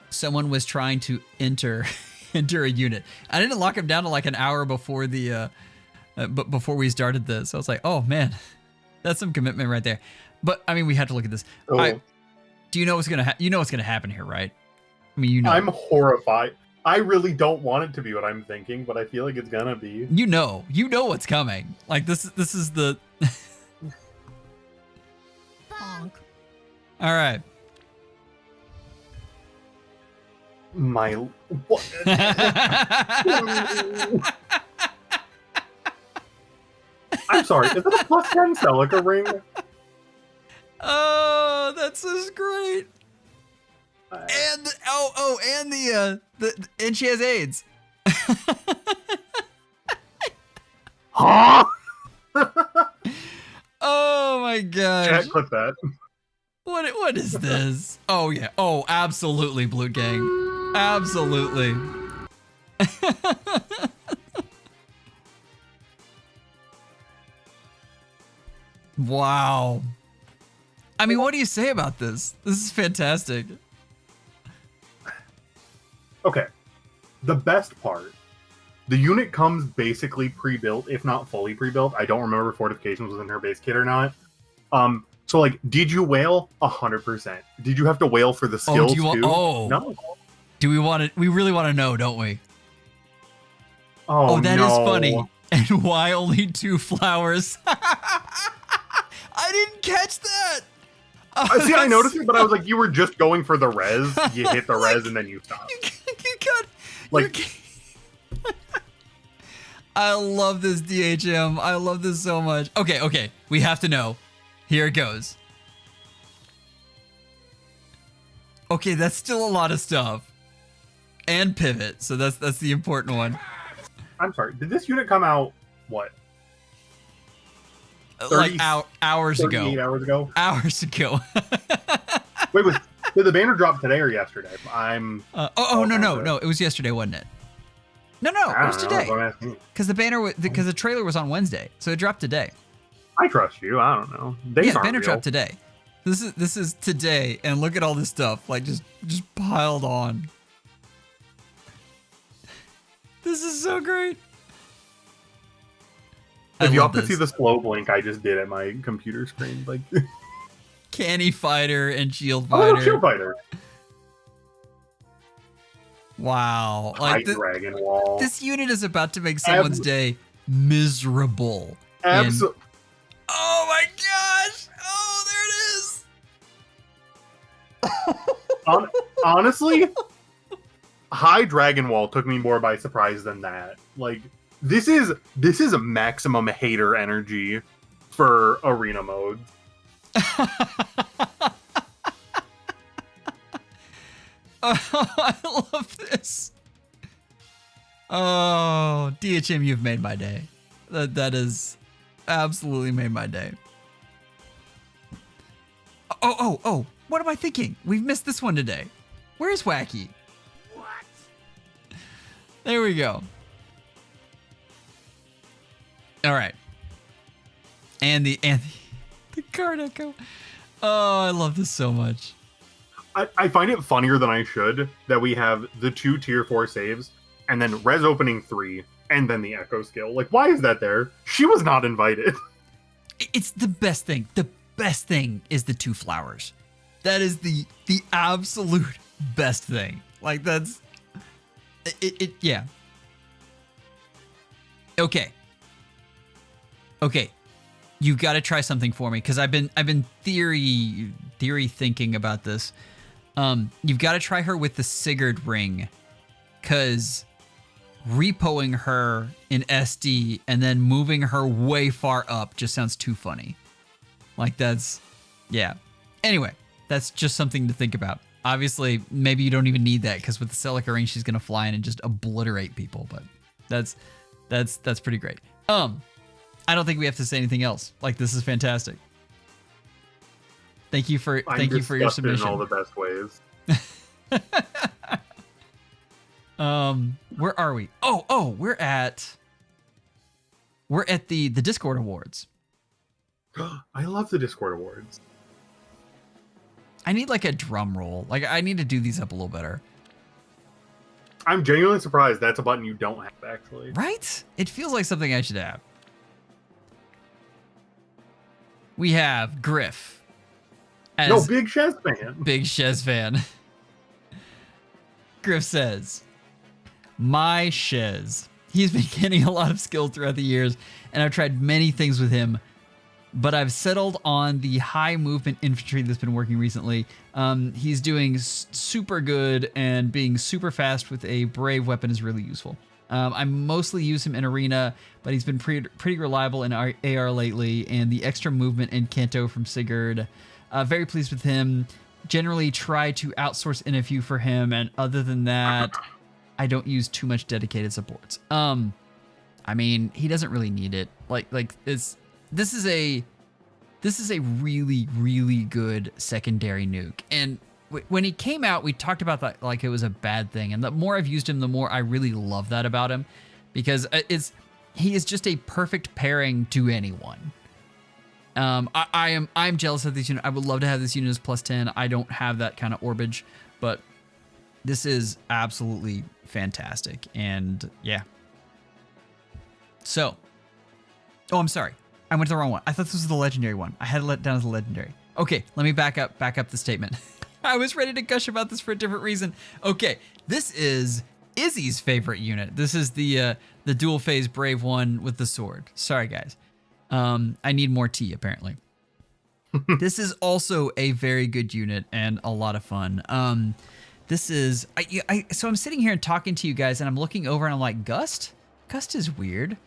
someone was trying to enter a unit. I didn't lock him down to like an hour before before we started this. I was like, oh man, that's some commitment right there. But I mean, we have to look at this. Oh. Do you know what's gonna happen here, right? I mean, you know. I'm horrified. I really don't want it to be what I'm thinking, but I feel like it's gonna be. You know what's coming. Like this is the. Bonk. All right. What? I'm sorry. Is it a +10 Celica ring? Oh, that's just great. And and she has AIDS. Huh? Oh my gosh. Chat, clip that. What is this? Oh yeah. Oh, absolutely, Blue Gang. Absolutely. Wow. I mean, what do you say about this? This is fantastic. Okay. The best part. The unit comes basically pre-built, if not fully pre-built. I don't remember if Fortifications was in her base kit or not. So like, did you whale? 100%. Did you have to whale for the skills too? No. Do we want to? We really want to know, don't we? Oh, that no. is funny. And why only 2 flowers? I didn't catch that. See, I noticed it, but I was like, you were just going for the res. You hit the res and then you stopped. You got like. I love this DHM. I love this so much. Okay. We have to know. Here it goes. Okay, that's still a lot of stuff. And pivot, so that's the important one. I'm sorry. Did this unit come out what? Like hours ago. 38 hours ago. Hours ago. Wait, did the banner drop today or yesterday? I'm. No. It was yesterday, wasn't it? No, it was today. Don't ask me. Because the trailer was on Wednesday, so it dropped today. I trust you. I don't know. Days The aren't banner real. dropped today. This is today, and look at all this stuff like just piled on. This is so great. If y'all could see the slow blink I just did at my computer screen, like Canny Fighter and Shield oh, Fighter. Shield Fighter. Wow. High Dragon Wall. This unit is about to make someone's day miserable. Absolutely. Oh my gosh! Oh, there it is! Honestly, High Dragon Wall took me more by surprise than that. Like this is a maximum hater energy for arena mode. I love this. Oh, DHM, you've made my day. That is absolutely made my day. Oh, what am I thinking? We've missed this one today. Where's Wacky? What? There we go. All right. And the card echo. Oh, I love this so much. I find it funnier than I should that we have the 2 tier 4 saves and then res opening 3 and then the echo skill. Like, why is that there? She was not invited. It's the best thing. The best thing is the 2 flowers. That is the absolute best thing. Like that's it yeah. Okay. You got to try something for me cuz I've been theory thinking about this. You've got to try her with the Seidr ring cuz repoing her in SD and then moving her way far up just sounds too funny. Like that's, yeah. Anyway, that's just something to think about. Obviously, maybe you don't even need that because with the Celica ring, she's gonna fly in and just obliterate people. But that's pretty great. I don't think we have to say anything else. Like this is fantastic. Thank you for your submission. In all the best ways. Where are we? Oh, we're at the Discord Awards. I love the Discord Awards. I need like a drum roll. Like I need to do these up a little better. I'm genuinely surprised that's a button you don't have actually. Right? It feels like something I should have. We have Griff. No, Big Shez fan. Big Shez fan. Griff says, my Shez. He's been getting a lot of skill throughout the years, and I've tried many things with him, but I've settled on the high movement infantry that's been working recently. He's doing super good, and being super fast with a brave weapon is really useful. I mostly use him in arena, but he's been pretty reliable in AR lately, and the extra movement in Kanto from Sigurd. Very pleased with him. Generally try to outsource NFU for him, and other than that, I don't use too much dedicated supports. I mean, he doesn't really need it. This is a really, really good secondary nuke. And when he came out, we talked about that like it was a bad thing. And the more I've used him, the more I really love that about him, because he is just a perfect pairing to anyone. I'm jealous of this unit. I would love to have this unit as +10. I don't have that kind of orbage, but this is absolutely fantastic. And yeah. So, oh, I'm sorry. I went to the wrong one. I thought this was the legendary one. I had it let down as the legendary. Okay, let me back up the statement. I was ready to gush about this for a different reason. Okay, this is Izzy's favorite unit. This is the dual phase brave one with the sword. Sorry, guys. I need more tea, apparently. This is also a very good unit and a lot of fun. This is, so I'm sitting here and talking to you guys, and I'm looking over and I'm like, Gust? Gust is weird.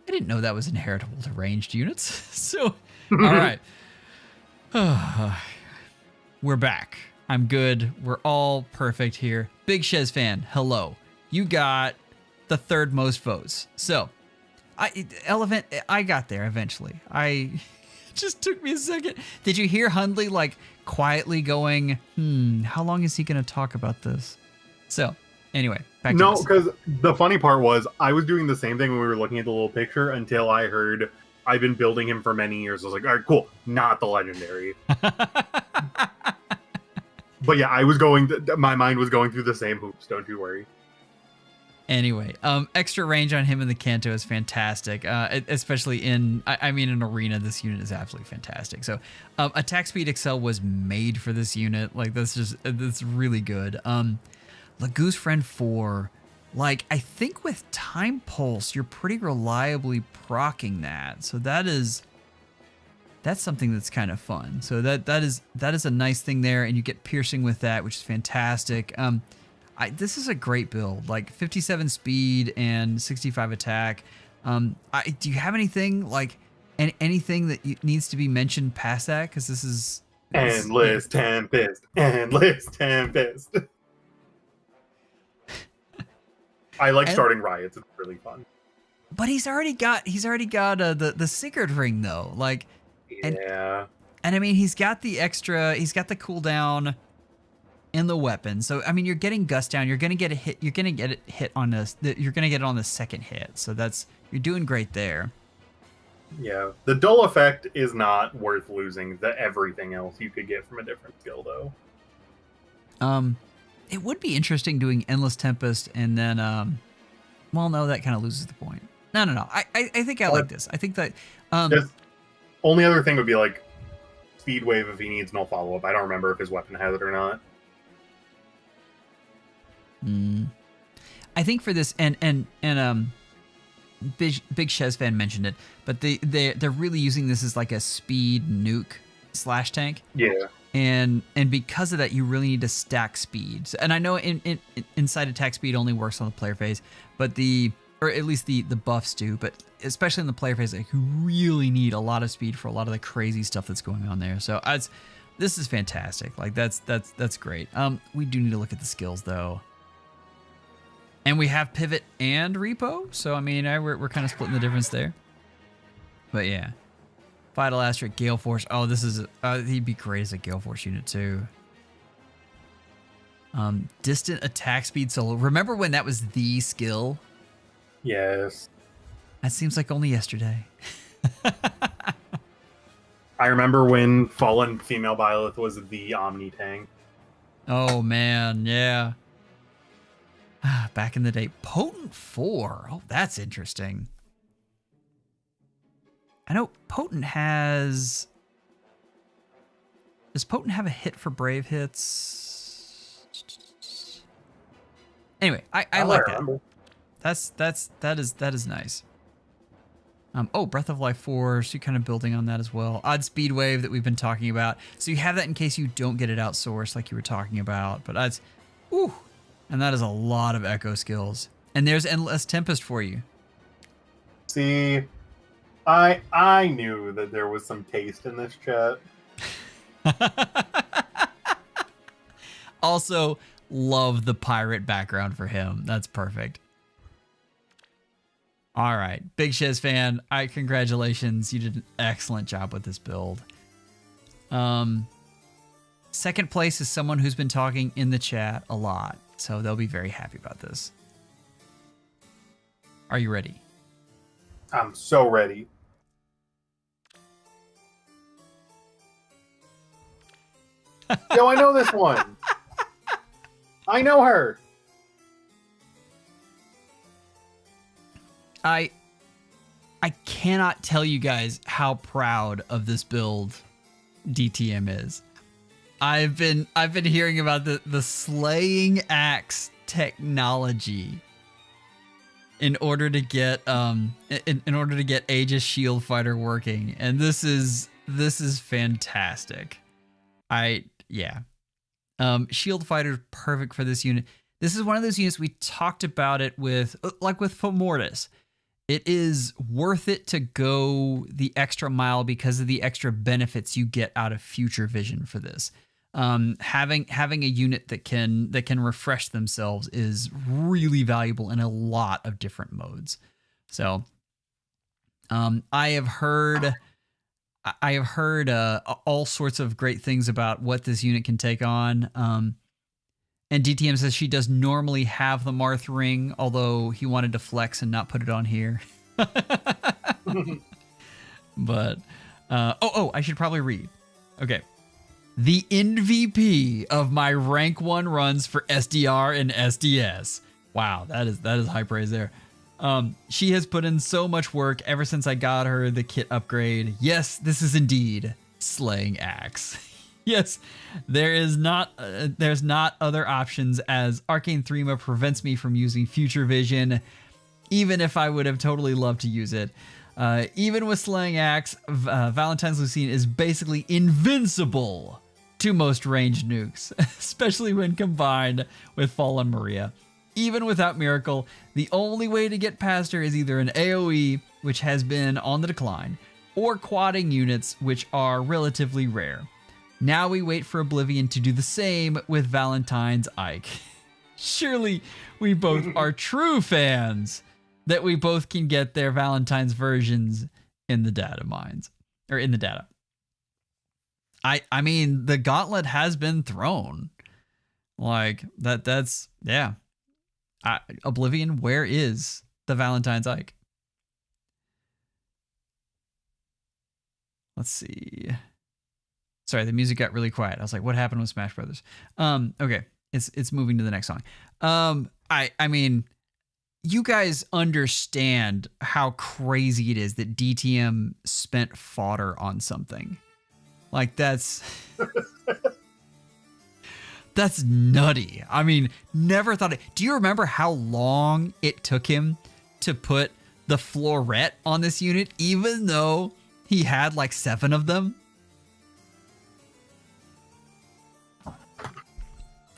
I didn't know that was inheritable to ranged units. So, all right. We're back. I'm good. We're all perfect here. Big Shez fan, hello. You got the third most votes. So, Elephant, I got there eventually. It just took me a second. Did you hear Hundley like quietly going, how long is he going to talk about this? So, Anyway, back to No, this. because the funny part was I was doing the same thing when we were looking at the little picture until I heard I've been building him for many years. I was like, all right, cool, not the legendary. But yeah, I was my mind was going through the same hoops. Don't you worry. Anyway, extra range on him in the Kanto is fantastic, especially in an arena. This unit is absolutely fantastic. So, attack speed Excel was made for this unit. Like that's really good. Lagoo's Friend 4, like I think with Time Pulse, you're pretty reliably proccing that. So that's something that's kind of fun. So that is a nice thing there, and you get piercing with that, which is fantastic. This is a great build, like 57 speed and 65 attack. Do you have anything like anything that needs to be mentioned past that? Because this is endless tempest. I like starting riots. It's really fun. But he's already got the Sigurd ring though, like. Yeah. And I mean, he's got the cooldown in the weapon. So I mean, you're getting gust down. You're gonna get a hit. You're gonna get it hit on this. You're gonna get it on the second hit. So you're doing great there. Yeah, the dull effect is not worth losing the everything else you could get from a different skill though. It would be interesting doing Endless Tempest and then well, no, that kind of loses the point. No. I think I like this. I think that only other thing would be like Speed Wave if he needs no follow-up. I don't remember if his weapon has it or not. I think for this and Big Shezvan mentioned it, but they're really using this as like a speed nuke / tank. Yeah. And because of that, you really need to stack speeds. And I know inside attack speed only works on the player phase, but or at least the buffs do, but especially in the player phase, like you really need a lot of speed for a lot of the crazy stuff that's going on there. So this is fantastic. Like that's great. We do need to look at the skills though. And we have pivot and repo. So I mean, we're kind of splitting the difference there. But yeah. Vital Asterisk, Gale Force. Oh, this is he'd be great as a Gale Force unit too. Distant attack speed solo. Remember when that was the skill? Yes. That seems like only yesterday. I remember when Fallen Female Byleth was the Omni tank. Oh man, yeah. Back in the day. Potent 4. Oh, that's interesting. I know Potent has... Does Potent have a hit for Brave hits? Anyway, I like that. That is nice. Breath of Life 4, so you're kind of building on that as well. Odd Speed Wave that we've been talking about. So you have that in case you don't get it outsourced like you were talking about. But that's... Ooh. And that is a lot of echo skills. And there's Endless Tempest for you. See... I knew that there was some taste in this chat. Also, love the pirate background for him. That's perfect. All right, Big Shiz fan. Congratulations. You did an excellent job with this build. Second place is someone who's been talking in the chat a lot, so they'll be very happy about this. Are you ready? I'm so ready. Yo, I know this one. I know her. I cannot tell you guys how proud of this build DTM is. I've been hearing about the slaying axe technology in order to get Aegis Shield Fighter working, and this is fantastic. Shield Fighter perfect for this unit. This is one of those units we talked about it with Fomortiis. It is worth it to go the extra mile because of the extra benefits you get out of future vision for this. Having a unit that can refresh themselves is really valuable in a lot of different modes. So, I have heard all sorts of great things about what this unit can take on. And DTM says she does normally have the Marth ring, although he wanted to flex and not put it on here. But, I should probably read. Okay. The MVP of my rank 1 runs for SDR and SDS. Wow, that is high praise there. She has put in so much work ever since I got her the kit upgrade. Yes, this is indeed slaying axe. Yes, there's not other options, as Arcane Threma prevents me from using Future Vision, even if I would have totally loved to use it. Even with Slaying Axe, Valentine's Lucine is basically invincible to most ranged nukes, especially when combined with Fallen Maria. Even without Miracle, the only way to get past her is either an AoE, which has been on the decline, or quadding units, which are relatively rare. Now we wait for Oblivion to do the same with Valentine's Ike. Surely we both are true fans that we both can get their Valentine's versions in the data mines, or in the data. I mean, the gauntlet has been thrown. Like that's yeah. Oblivion, where is the Valentine's Ike? Let's see. Sorry, the music got really quiet. I was like, what happened with Smash Brothers? Okay, it's moving to the next song. I mean, you guys understand how crazy it is that DTM spent fodder on something. Like that's that's nutty. I mean, never thought it. Do you remember how long it took him to put the Florette on this unit, even though he had like 7 of them?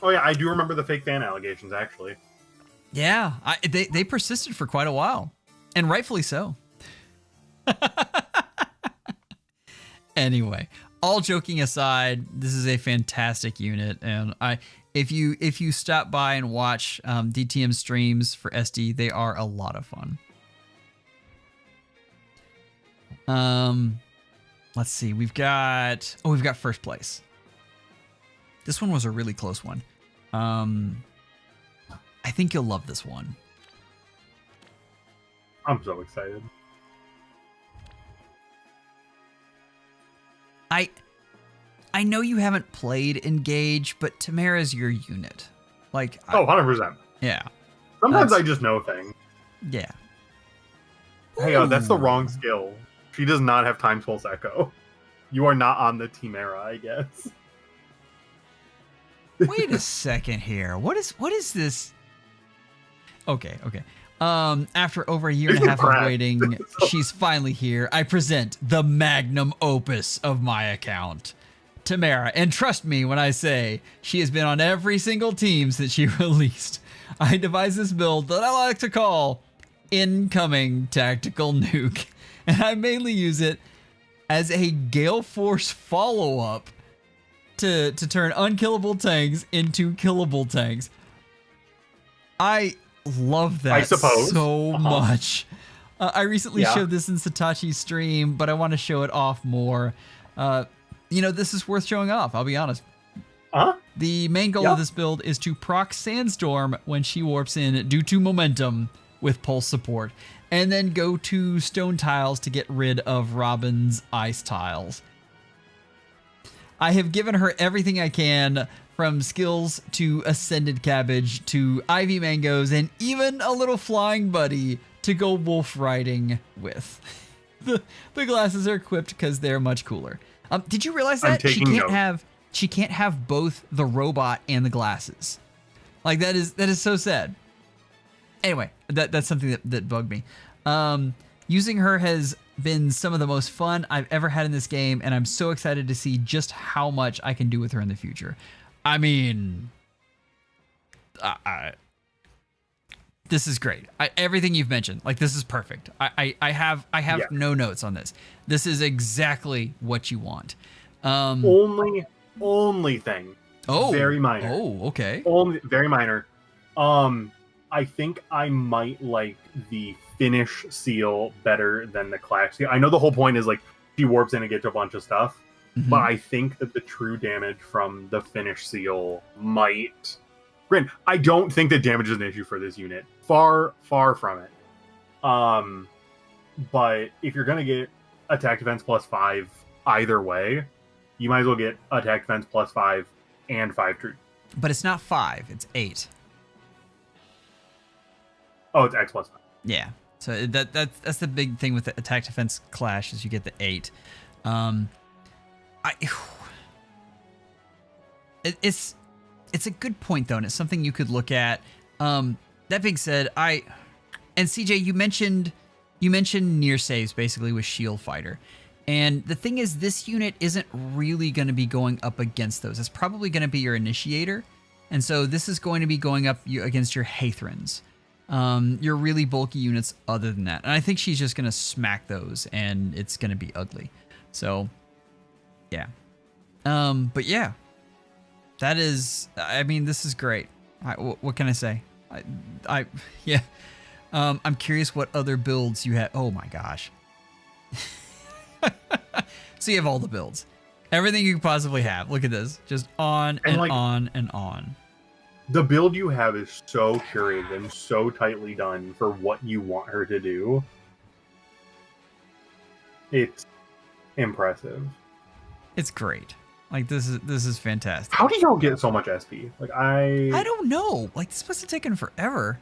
Oh yeah, I do remember the fake fan allegations, actually. Yeah, they persisted for quite a while, and rightfully so. Anyway, all joking aside, this is a fantastic unit, and if you stop by and watch DTM streams for SD, they are a lot of fun. Let's see, we've got first place. This one was a really close one. I think you'll love this one. I'm so excited. I know you haven't played Engage, but Tamara's your unit. Like 100%. Yeah. Sometimes I just know things. Yeah. Hey, that's the wrong skill. She does not have Time Pulse Echo. You are not on the Tamara, I guess. Wait a second here. What is this? Okay. After over a year and a half of waiting, she's finally here. I present the magnum opus of my account, Tamara. And trust me when I say she has been on every single team since she released. I devised this build that I like to call Incoming Tactical Nuke. And I mainly use it as a Gale Force follow-up to turn unkillable tanks into killable tanks. I love that, I suppose. so much. I recently showed this in Satachi's stream, but I want to show it off more. This is worth showing off, I'll be honest. The main goal of this build is to proc Sandstorm when she warps in due to momentum with pulse support, and then go to stone tiles to get rid of Robin's ice tiles. I have given her everything I can, from skills to Ascended Cabbage to Ivy Mangoes, and even a little flying buddy to go wolf riding with. The glasses are equipped because they're much cooler. Did you realize that she can't have both the robot and the glasses? Like that is so sad. Anyway, that's something that bugged me. Using her has been some of the most fun I've ever had in this game, and I'm so excited to see just how much I can do with her in the future. I mean, this is great. Everything you've mentioned, like, this is perfect. I have no notes on this. This is exactly what you want. Only thing. Oh, very minor. Oh, okay. Only very minor. I think I might like the finish seal better than the clash seal. I know the whole point is like she warps in and gets a bunch of stuff, but I think that the true damage from the finish seal might Granted, I don't think that damage is an issue for this unit. Far from it. But if you're gonna get attack defense +5 either way, you might as well get attack defense +5 and 5 troops. But it's not 5, it's 8. Oh, it's X +5. Yeah. So that's the big thing with the attack defense clash is you get the 8. It's a good point though, and it's something you could look at. That being said, and CJ, you mentioned near saves basically with Shield Fighter. And the thing is, this unit isn't really going to be going up against those. It's probably going to be your initiator. And so this is going to be going up against your Hathrons. Your really bulky units other than that. And I think she's just going to smack those and it's going to be ugly. So, yeah. But yeah. That is, I mean, this is great. What can I say? Yeah. I'm curious what other builds you have. Oh my gosh. So you have all the builds. Everything you could possibly have. Look at this. Just on and on and on. The build you have is so curated and so tightly done for what you want her to do. It's impressive. It's great. Like this is fantastic. How do y'all get so much SP? Like I don't know. Like this must have taken forever.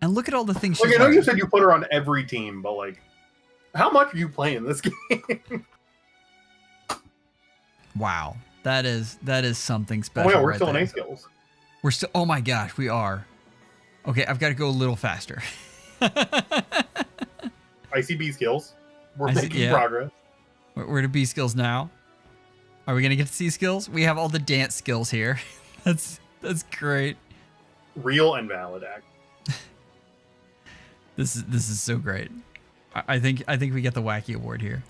And look at all the things like she's I know like. you said you put her on every team, but like how much are you playing this game? Wow. That is something special. Oh yeah, we're right still in there. A skills. We're still, oh my gosh, we are. Okay, I've got to go a little faster. I see B skills. We're making progress. We're to B skills now. Are we gonna get to C skills? We have all the dance skills here. That's great. Real and valid act. This is so great. I think we get the wacky award here.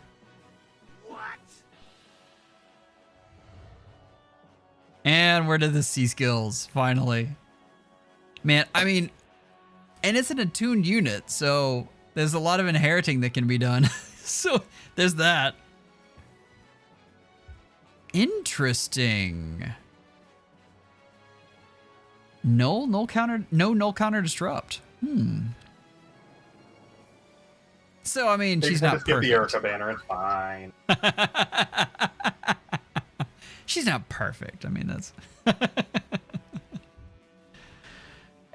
And we're to the C skills, finally. Man, I mean, and it's an attuned unit, so there's a lot of inheriting that can be done. So there's that. Interesting. No null counter disrupt. So I mean, she's not skip perfect. the Erica banner, it's fine. She's not perfect. I mean, that's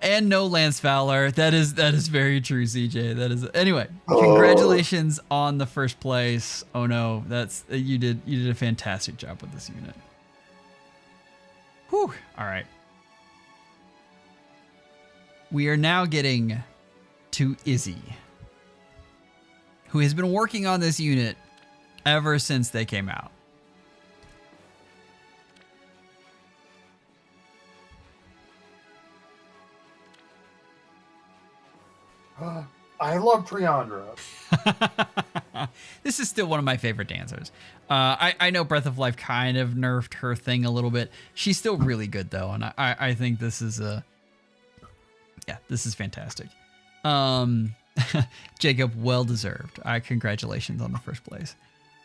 and no Lance Fowler. That is very true, CJ. That is anyway. Congratulations on the first place. Oh no, you did a fantastic job with this unit. Whew. All right. We are now getting to Izzy, who has been working on this unit ever since they came out. I love Triandra. This is still one of my favorite dancers. I know Breath of Life kind of nerfed her thing a little bit. She's still really good though, and I think this is this is fantastic. Jacob, well deserved. Congratulations on the first place.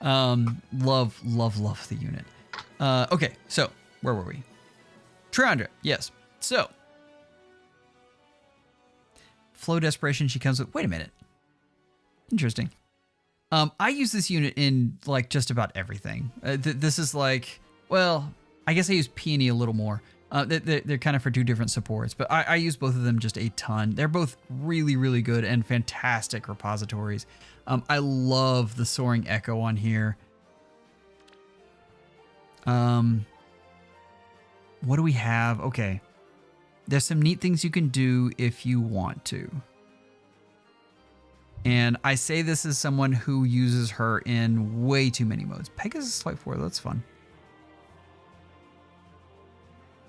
Love the unit. Okay, so where were we? Triandra, yes. So Flow Desperation, she comes with. Wait a minute. Interesting. I use this unit in like just about everything. This is like, well, I guess I use Peony a little more. They're kind of for two different supports, but I use both of them just a ton. They're both really, really good and fantastic repositories. I love the Soaring Echo on here. What do we have? Okay. There's some neat things you can do if you want to. And I say this as someone who uses her in way too many modes. Pegasus Flight 4, that's fun.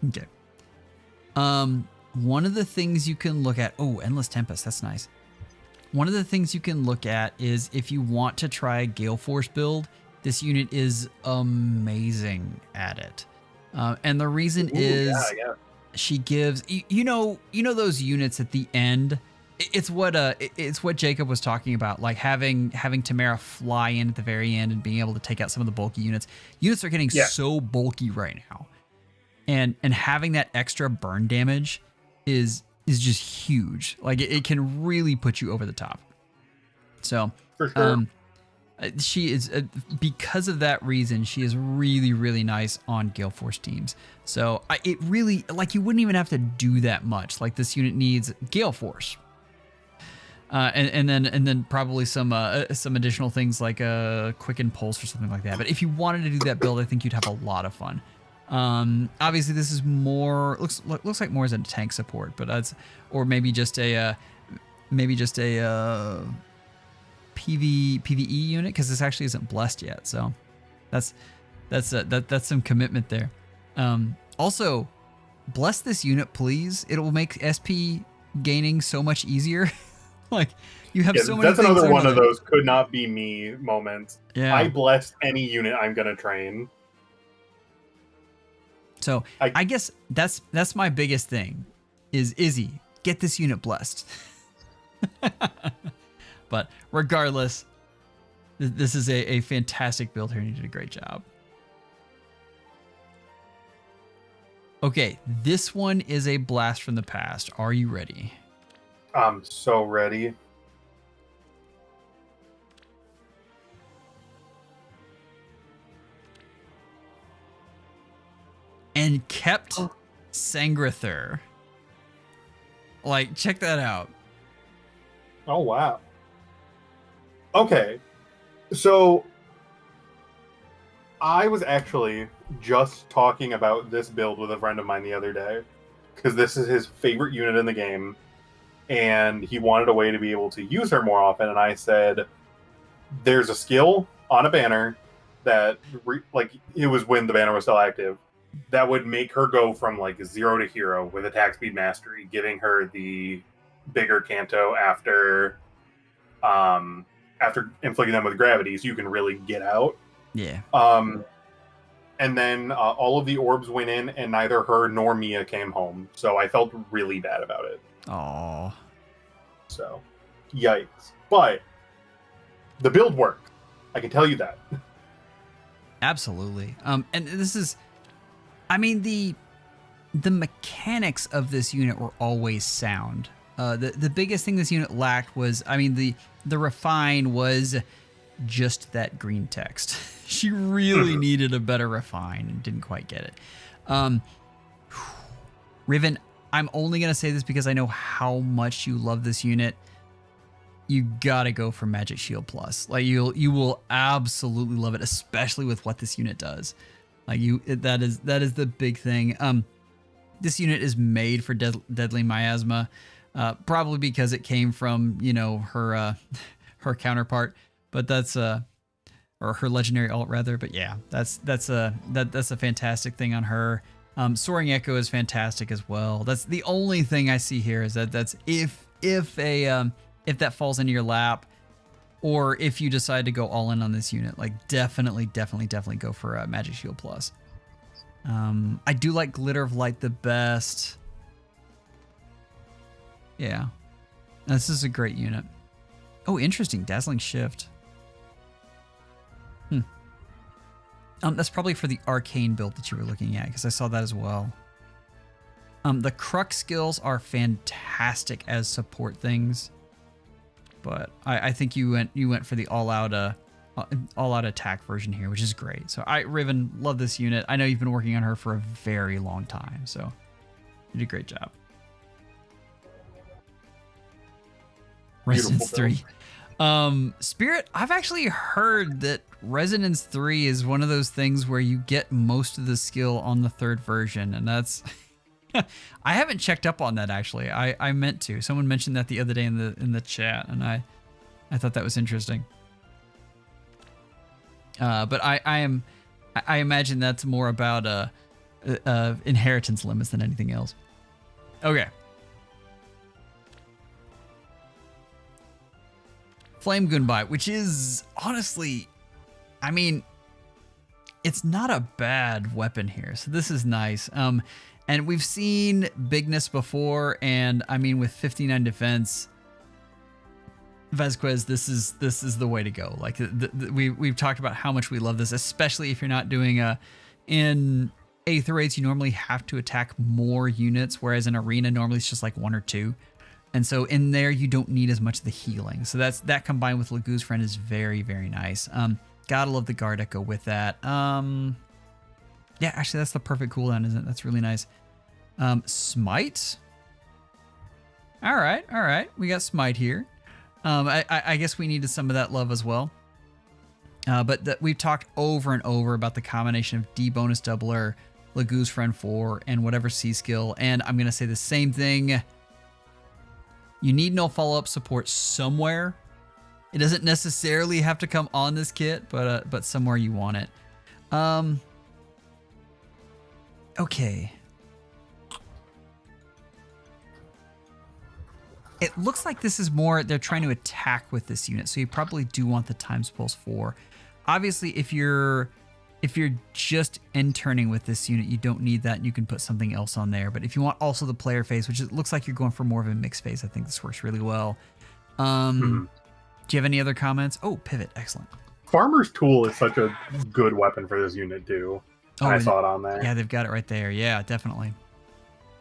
Okay. One of the things you can look at, Endless Tempest, that's nice. One of the things you can look at is if you want to try a Gale Force build, this unit is amazing at it. And the reason is she gives, you know those units at the end. It's what Jacob was talking about, like having Tamara fly in at the very end and being able to take out some of the bulky units. Units are getting so bulky right now. and having that extra burn damage is just huge. Like it can really put you over the top. So For sure. she is because of that reason, she is really, really nice on Gale Force teams. So it really, like, you wouldn't even have to do that much. Like, this unit needs Gale Force, and then probably some additional things like a Quicken Pulse or something like that. But if you wanted to do that build, I think you'd have a lot of fun. Obviously this is more looks like more as a tank support, but that's, or maybe just a PvE unit, because this actually isn't blessed yet. So that's some commitment there. Also, bless this unit, please. It will make SP gaining so much easier. Like, you have so many. That's things another one under of there. those could not be me moments. Yeah. I bless any unit I'm gonna train. So I guess that's my biggest thing is Izzy, get this unit blessed. But regardless, this is a fantastic build here, and you did a great job. Okay, this one is a blast from the past. Are you ready? I'm so ready. And kept Sangrather. Like, check that out. Oh, wow. Okay. So, I was actually just talking about this build with a friend of mine the other day, because this is his favorite unit in the game, and he wanted a way to be able to use her more often, and I said, there's a skill on a banner that, like, it was when the banner was still active, that would make her go from, like, 0 to hero with attack speed mastery, giving her the bigger Canto after inflicting them with gravity, so you can really get out. Yeah. And then all of the orbs went in, and neither her nor Mia came home. So I felt really bad about it. Aww. So, yikes. But the build worked. I can tell you that. Absolutely. And this is, I mean, the mechanics of this unit were always sound. The biggest thing this unit lacked was, I mean, the refine was just that green text. She really needed a better refine and didn't quite get it. Riven, I'm only going to say this because I know how much you love this unit. You gotta go for Magic Shield Plus. Like, you will absolutely love it, especially with what this unit does. Like, that is the big thing. This unit is made for Deadly Miasma, probably because it came from, you know, her counterpart, but that's or her legendary alt rather. But yeah, that's a fantastic thing on her. Soaring Echo is fantastic as well. That's the only thing I see here, is that's if that falls into your lap, or if you decide to go all in on this unit, like, definitely go for Magic Shield Plus. I do like Glitter of Light the best. Yeah, this is a great unit. Oh, interesting, Dazzling Shift. That's probably for the Arcane build that you were looking at, because I saw that as well. The Crux skills are fantastic as support things, but I think you went for the all-out attack version here, which is great. So Riven, love this unit. I know you've been working on her for a very long time, so you did a great job. Resonance 3. Spirit, I've actually heard that Resonance 3 is one of those things where you get most of the skill on the third version, and that's I haven't checked up on that, actually. I meant to. Someone mentioned that the other day in the chat, and I thought that was interesting. But I imagine that's more about inheritance limits than anything else. Okay. Flame Gunbai, which is honestly, I mean, it's not a bad weapon here, so this is nice. And we've seen bigness before, and I mean, with 59 defense, Vasquez, this is the way to go. Like, we've talked about how much we love this, especially if you're not doing in Aether-Raids, you normally have to attack more units, whereas in Arena, normally it's just like 1 or 2. And so in there, you don't need as much of the healing. So that combined with Lagoo's Friend is very, very nice. Gotta love the Guard Echo with that. Yeah, actually, that's the perfect cooldown, isn't it? That's really nice. Smite. All right. We got Smite here. I guess we needed some of that love as well. But we've talked over and over about the combination of D bonus doubler, Lagoo's Friend 4, and whatever C skill. And I'm going to say the same thing. You need no follow-up support somewhere. It doesn't necessarily have to come on this kit, but somewhere you want it. Okay. It looks like this is more, they're trying to attack with this unit, so you probably do want the Times Pulse 4. Obviously, if you're just interning with this unit, you don't need that, and you can put something else on there. But if you want also the player phase, which it looks like you're going for more of a mixed phase, I think this works really well. Do you have any other comments? Oh, pivot, excellent. Farmer's Tool is such a good weapon for this unit too. Oh, I saw it on there. Yeah, they've got it right there. Yeah, definitely.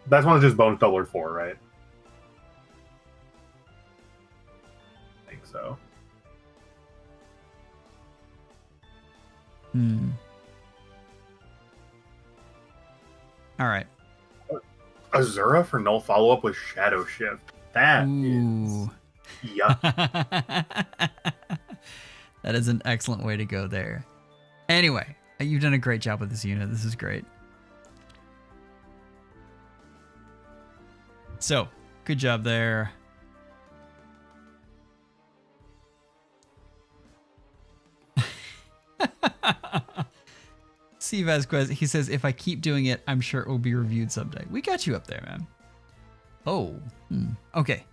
That's one that's just bonus doubler 4, right? I think so. All right. Azura for null follow-up with Shadow Shift. That is... Yuck. That is an excellent way to go there. Anyway, you've done a great job with this unit. This is great. So, good job there. C Vasquez, he says, if I keep doing it, I'm sure it will be reviewed someday. We got you up there, man. Oh, okay.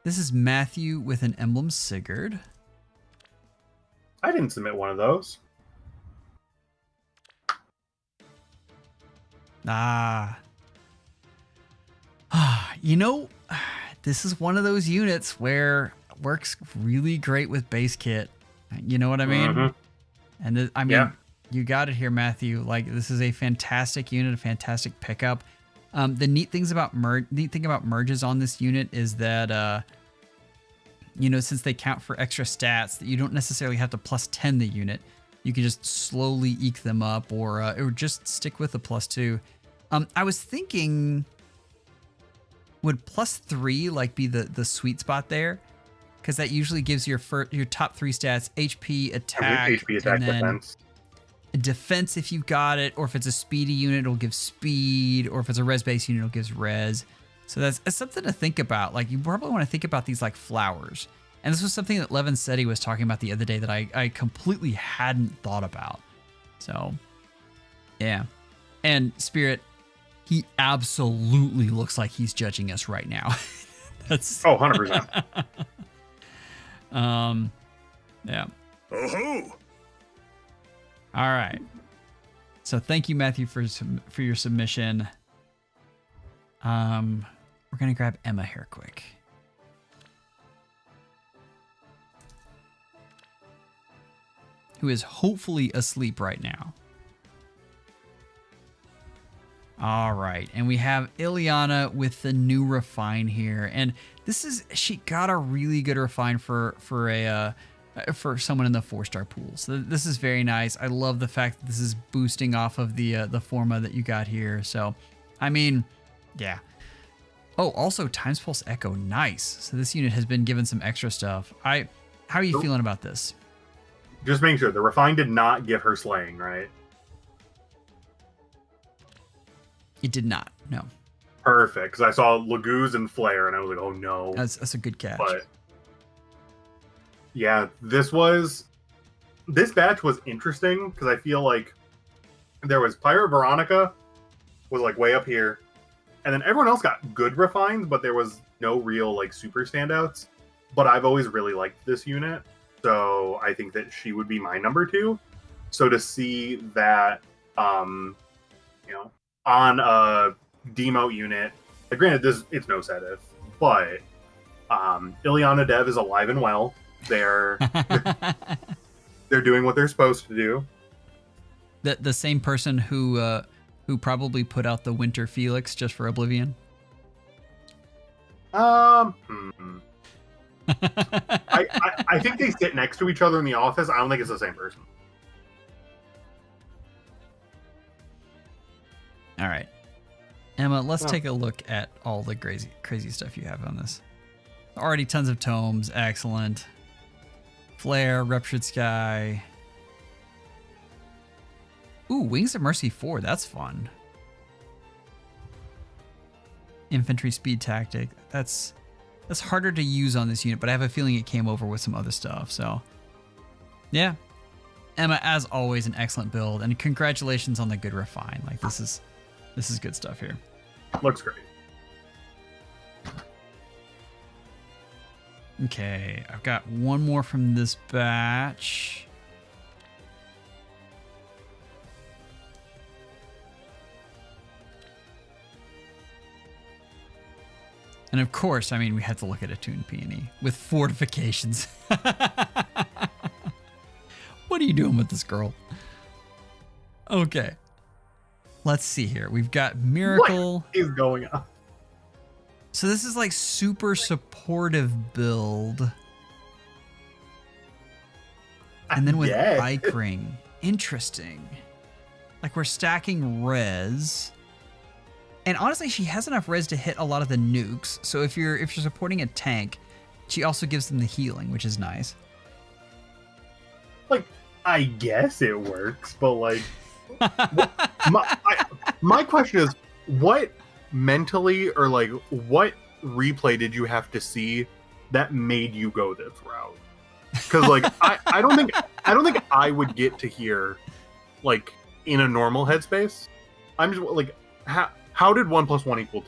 This is Matthew with an emblem Sigurd. I didn't submit one of those. You know, this is one of those units where it works really great with base kit. You know what I mean? And I mean, you got it here, Matthew. Like, this is a fantastic unit, a fantastic pickup. The neat thing about merges on this unit is that, you know, since they count for extra stats, that you don't necessarily have to plus 10 the unit. You can just slowly eke them up, or just stick with the plus 2. I was thinking, would plus 3 like be the sweet spot there? Because that usually gives your top 3 stats: HP, attack, HP, attack, and then defense. Defense if you've got it, or if it's a speedy unit, it'll give speed, or if it's a res base unit, it'll give res. So that's something to think about. Like, you probably want to think about these like flowers. And this was something that Levin said he was talking about the other day that I completely hadn't thought about. So, yeah. And Spirit, he absolutely looks like he's judging us right now. That's 100%. Yeah. Oh-ho! All right. So thank you, Matthew, for your submission. We're gonna grab Emma here quick. Who is hopefully asleep right now. All right, and we have Ileana with the new refine here, and she got a really good refine for someone in the 4-star pool. So this is very nice. I love the fact that this is boosting off of the forma that you got here. So, I mean, yeah. Oh, also Times Pulse Echo, nice. So this unit has been given some extra stuff. How are you feeling about this? Just making sure the refine did not give her slaying, right? It did not. No. Perfect, because I saw Lagoo's and Flare, and I was like, oh no. That's a good catch. But yeah, this batch was interesting because I feel like there was Pirate Veronica was like way up here, and then everyone else got good refines, but there was no real like super standouts. But I've always really liked this unit, so I think that she would be my number 2. So to see that, you know, on a demote unit, like, granted, it's no Sedith, but Ileana Dev is alive and well. They're doing what they're supposed to do. The same person who probably put out the Winter Felix just for Oblivion. I think they sit next to each other in the office. I don't think it's the same person. All right, Emma, let's take a look at all the crazy stuff you have on this. Already tons of tomes, excellent. Flare, Ruptured Sky. Ooh, Wings of Mercy 4, that's fun. Infantry Speed Tactic, that's harder to use on this unit, but I have a feeling it came over with some other stuff, so. Yeah. Emma, as always, an excellent build, and congratulations on the good refine. Like, this is good stuff here. Looks great. Okay, I've got one more from this batch. And of course, I mean, we had to look at a Toon Peony with fortifications. What are you doing with this girl? Okay. Let's see here. We've got Miracle. What is going on? So this is like super supportive build. And then with Bike Ring. Interesting. Like we're stacking res. And honestly, she has enough res to hit a lot of the nukes. So if you're supporting a tank, she also gives them the healing, which is nice. Like, I guess it works, but like, my question is, what mentally or like what replay did you have to see that made you go this route? Because like, I don't think I would get to here, like in a normal headspace. I'm just like, how did 1 + 1 = 2?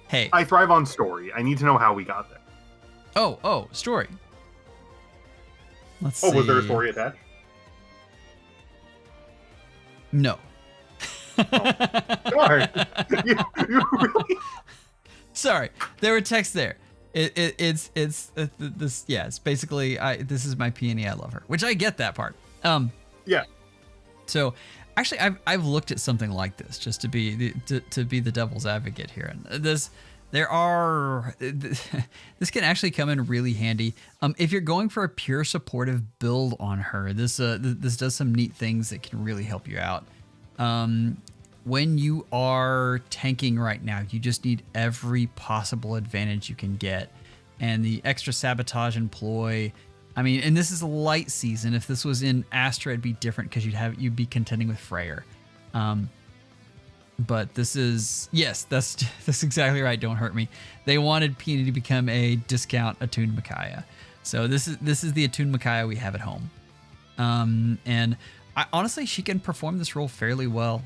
Hey, I thrive on story. I need to know how we got there. Oh, story. Let's see. Was there a story attached? No. Sorry. you really? Sorry, there were texts there. It's this. Yeah, it's basically this is my peony. I love her, which I get that part. Yeah. So, actually, I've looked at something like this just to be the devil's advocate here, and this can actually come in really handy. If you're going for a pure supportive build on her, this does some neat things that can really help you out. When you are tanking right now, you just need every possible advantage you can get, and the extra sabotage and ploy. I mean, and this is a light season. If this was in Astra, it'd be different because you'd be contending with Freyr. But this is, yes, that's exactly right. Don't hurt me. They wanted Peony to become a discount attuned Micaiah. So this is the attuned Micaiah we have at home. And honestly, she can perform this role fairly well.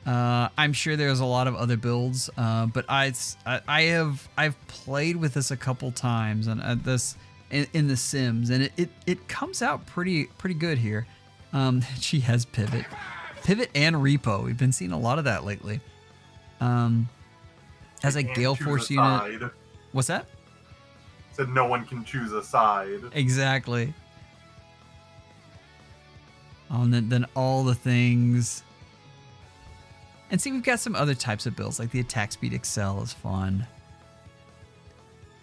I'm sure there's a lot of other builds, but I've played with this a couple times and in the Sims, and it comes out pretty good here. She has pivot and repo. We've been seeing a lot of that lately. As a Gale Force unit. What's that? Said no one can choose a side. Exactly. And then all the things. And see, we've got some other types of builds, like the attack speed excel is fun.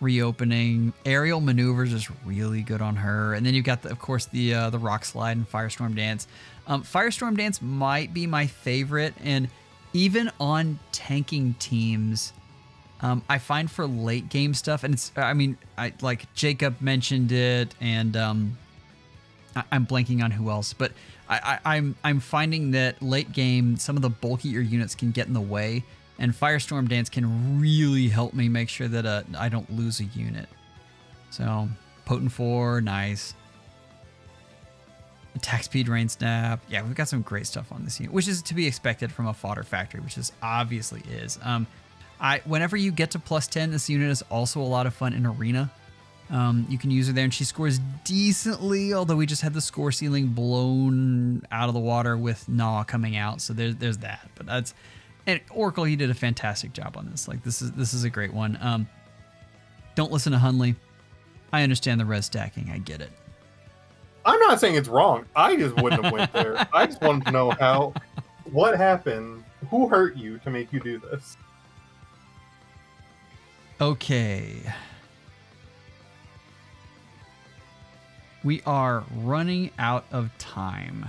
Reopening, aerial maneuvers is really good on her. And then you've got, of course, the rock slide and Firestorm Dance. Firestorm Dance might be my favorite, and even on tanking teams, I find for late game stuff, and it's, I mean, like Jacob mentioned it, and I'm blanking on who else, but I'm finding that late game, some of the bulkier units can get in the way, and Firestorm Dance can really help me make sure that I don't lose a unit. So, Potent 4, nice. Attack Speed, Rain Snap. Yeah, we've got some great stuff on this unit, which is to be expected from a fodder factory, which is obviously is. Whenever you get to +10, this unit is also a lot of fun in Arena. You can use her there, and she scores decently, although we just had the score ceiling blown out of the water with Gnaw coming out, so there's that. But that's, and Oracle, he did a fantastic job on this. Like, this is a great one. Don't listen to Hundley. I understand the res stacking. I get it. I'm not saying it's wrong. I just wouldn't have went there. I just wanted to know what happened, who hurt you to make you do this. Okay. We are running out of time.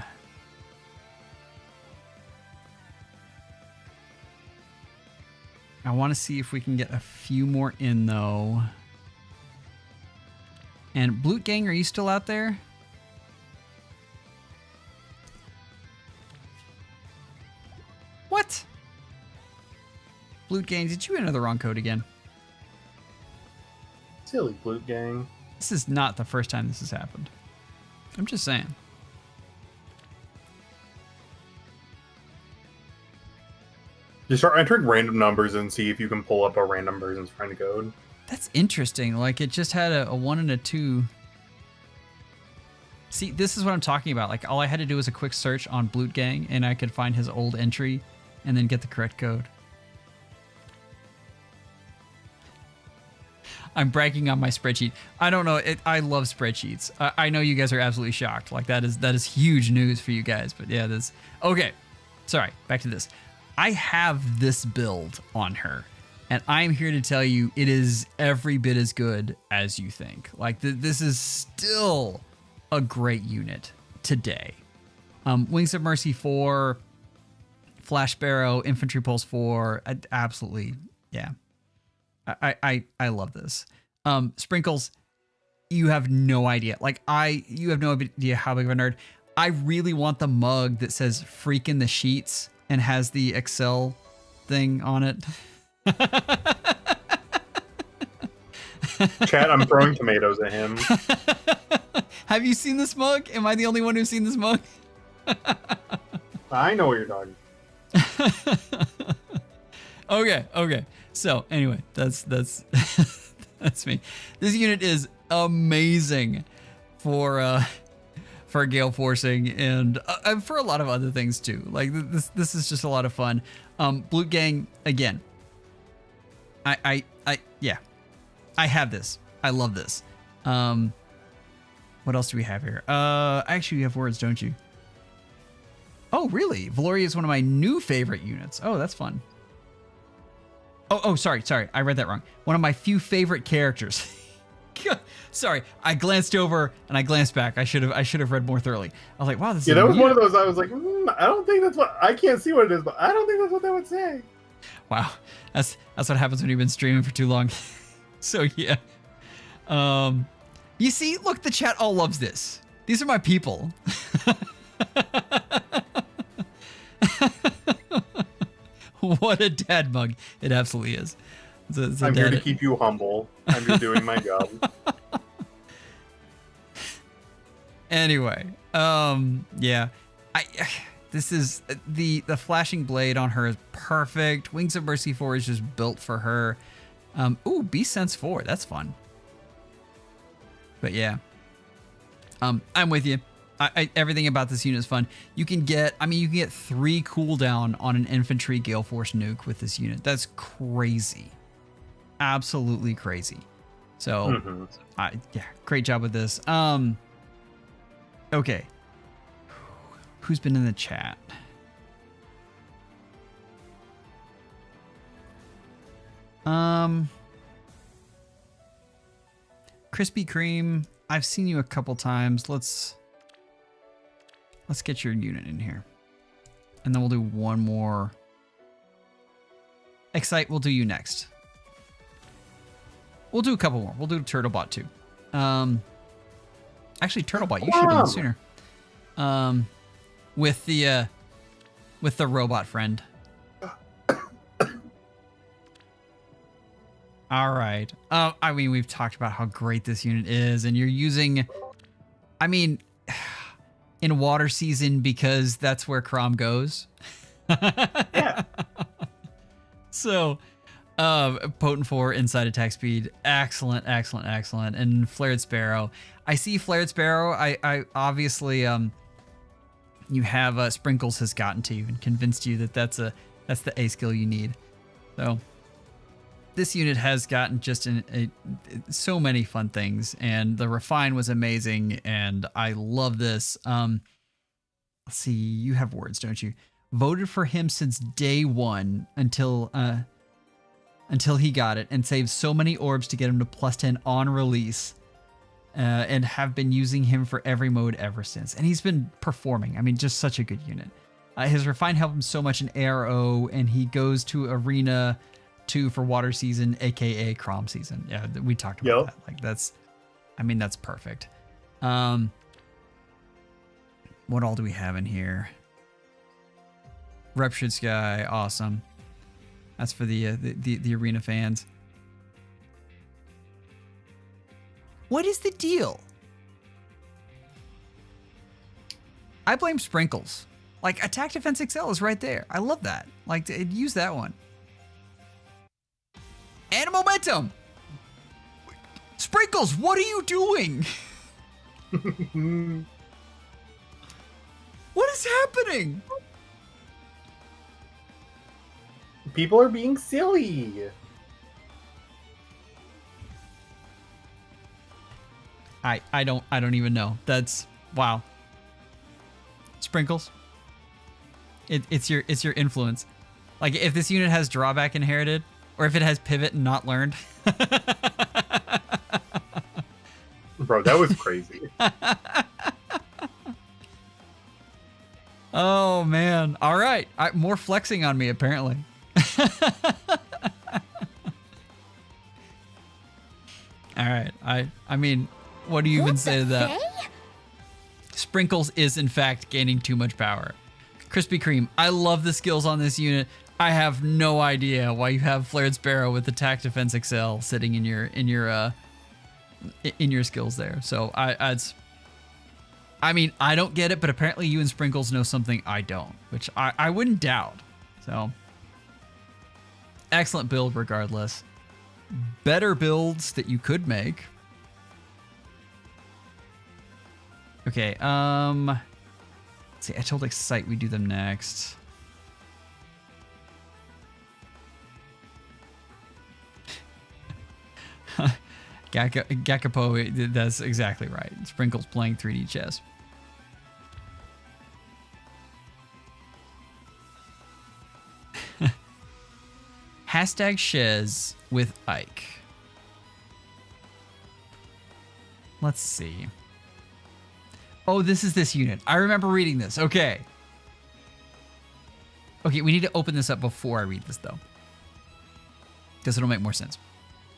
I want to see if we can get a few more in, though. And Blute Gang, are you still out there? What? Blute Gang, did you enter the wrong code again? Silly Blute Gang. This is not the first time this has happened. I'm just saying. Just start entering random numbers and see if you can pull up a random person's friend code. That's interesting. Like, it just had a 1 and a 2. See, this is what I'm talking about. Like, all I had to do was a quick search on Blute Gang, and I could find his old entry and then get the correct code. I'm bragging on my spreadsheet. I don't know. I love spreadsheets. I know you guys are absolutely shocked. Like, that is huge news for you guys. But yeah, this. Okay. Sorry. Back to this. I have this build on her, and I'm here to tell you it is every bit as good as you think. Like, this is still a great unit today. Wings of Mercy 4, Flash Sparrow, Infantry Pulse 4, absolutely, yeah. I love this. Sprinkles, you have no idea. Like, you have no idea how big of a nerd. I really want the mug that says "Freak in the Sheets" and has the Excel thing on it. Chat, I'm throwing tomatoes at him. Have you seen this mug? Am I the only one who's seen this mug? I know what you're talking. Okay. So anyway, that's that's me. This unit is amazing for gale forcing and for a lot of other things too. Like this is just a lot of fun. Blute Gang again. I have this. I love this. What else do we have here? Actually, you have words, don't you? Oh, really? Valoria is one of my new favorite units. Oh, that's fun. Oh, sorry. I read that wrong. One of my few favorite characters. Sorry, I glanced over and I glanced back. I should have read more thoroughly. I was like, wow, this is that was one of those. I was like, I don't think that's what. I can't see what it is, but I don't think that's what that would say. Wow, that's what happens when you've been streaming for too long. So yeah. You see, look, the chat all loves this. These are my people. What a dad mug. It absolutely is. I'm here to keep you humble. I'm just doing my job. Anyway, yeah. This is the flashing blade on her is perfect. Wings of Mercy 4 is just built for her. Ooh, Beast Sense 4. That's fun. But yeah, I'm with you. Everything about this unit is fun. You can get 3 cooldown on an infantry Gale Force nuke with this unit. That's crazy. Absolutely crazy. So, yeah, great job with this. Okay. Who's been in the chat? Krispy Kreme, I've seen you a couple times. Let's get your unit in here. And then we'll do one more. Excite, we'll do you next. We'll do a couple more. We'll do Turtlebot too. Actually, Turtlebot, you should have been sooner. With the robot friend. All right. I mean, we've talked about how great this unit is, and you're using, in water season because that's where Crom goes. Yeah. So, potent 4 inside attack speed, excellent. And Flared Sparrow. I see Flared Sparrow. I obviously you have Sprinkles has gotten to you and convinced you that that's the A skill you need. So this unit has gotten just so many fun things, and the refine was amazing, and I love this. Let's see, you have words, don't you? Voted for him since day one until he got it, and saved so many orbs to get him to +10 on release, and have been using him for every mode ever since. And he's been performing. I mean, just such a good unit. His refine helped him so much in ARO, and he goes to Arena 2 for water season, aka Crom season. Yeah, we talked about that. Like that's perfect. What all do we have in here? Ruptured Sky, awesome. That's for the Arena fans. What is the deal? I blame Sprinkles. Like, Attack Defense XL is right there. I love that. Like, use that one. And Momentum! Sprinkles, what are you doing? What is happening? People are being silly. I don't even know. That's wow. Sprinkles. It's your influence. Like if this unit has drawback inherited, or if it has pivot and not learned. Bro, that was crazy. Oh man. All right. More flexing on me apparently. All right. I mean, what do you even say to that? Sprinkles is in fact gaining too much power. Krispy Kreme, I love the skills on this unit. I have no idea why you have Flared Sparrow with Attack Defense XL sitting in your skills there. So I mean, I don't get it, but apparently you and Sprinkles know something I don't, which I wouldn't doubt. So excellent build regardless. Better builds that you could make. Okay, let's see, I told Excite we'd do them next. Gakapo, that's exactly right. Sprinkles playing 3D chess. Hashtag Shez with Ike. Let's see. Oh, this is this unit. I remember reading this. Okay. Okay, we need to open this up before I read this, though. Because it'll make more sense.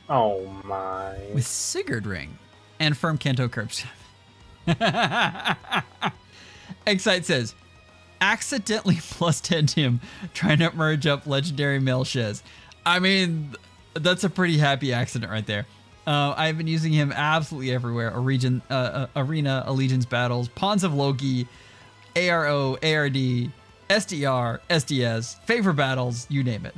Oh, my. With Sigurd Ring and Firm Kanto Curbs. Excite says, accidentally +10 him trying to merge up Legendary Male Shez. I mean, that's a pretty happy accident right there. I've been using him absolutely everywhere. Arena, Allegiance battles, Pawns of Loki, ARO, ARD, SDR, SDS, favor battles, you name it.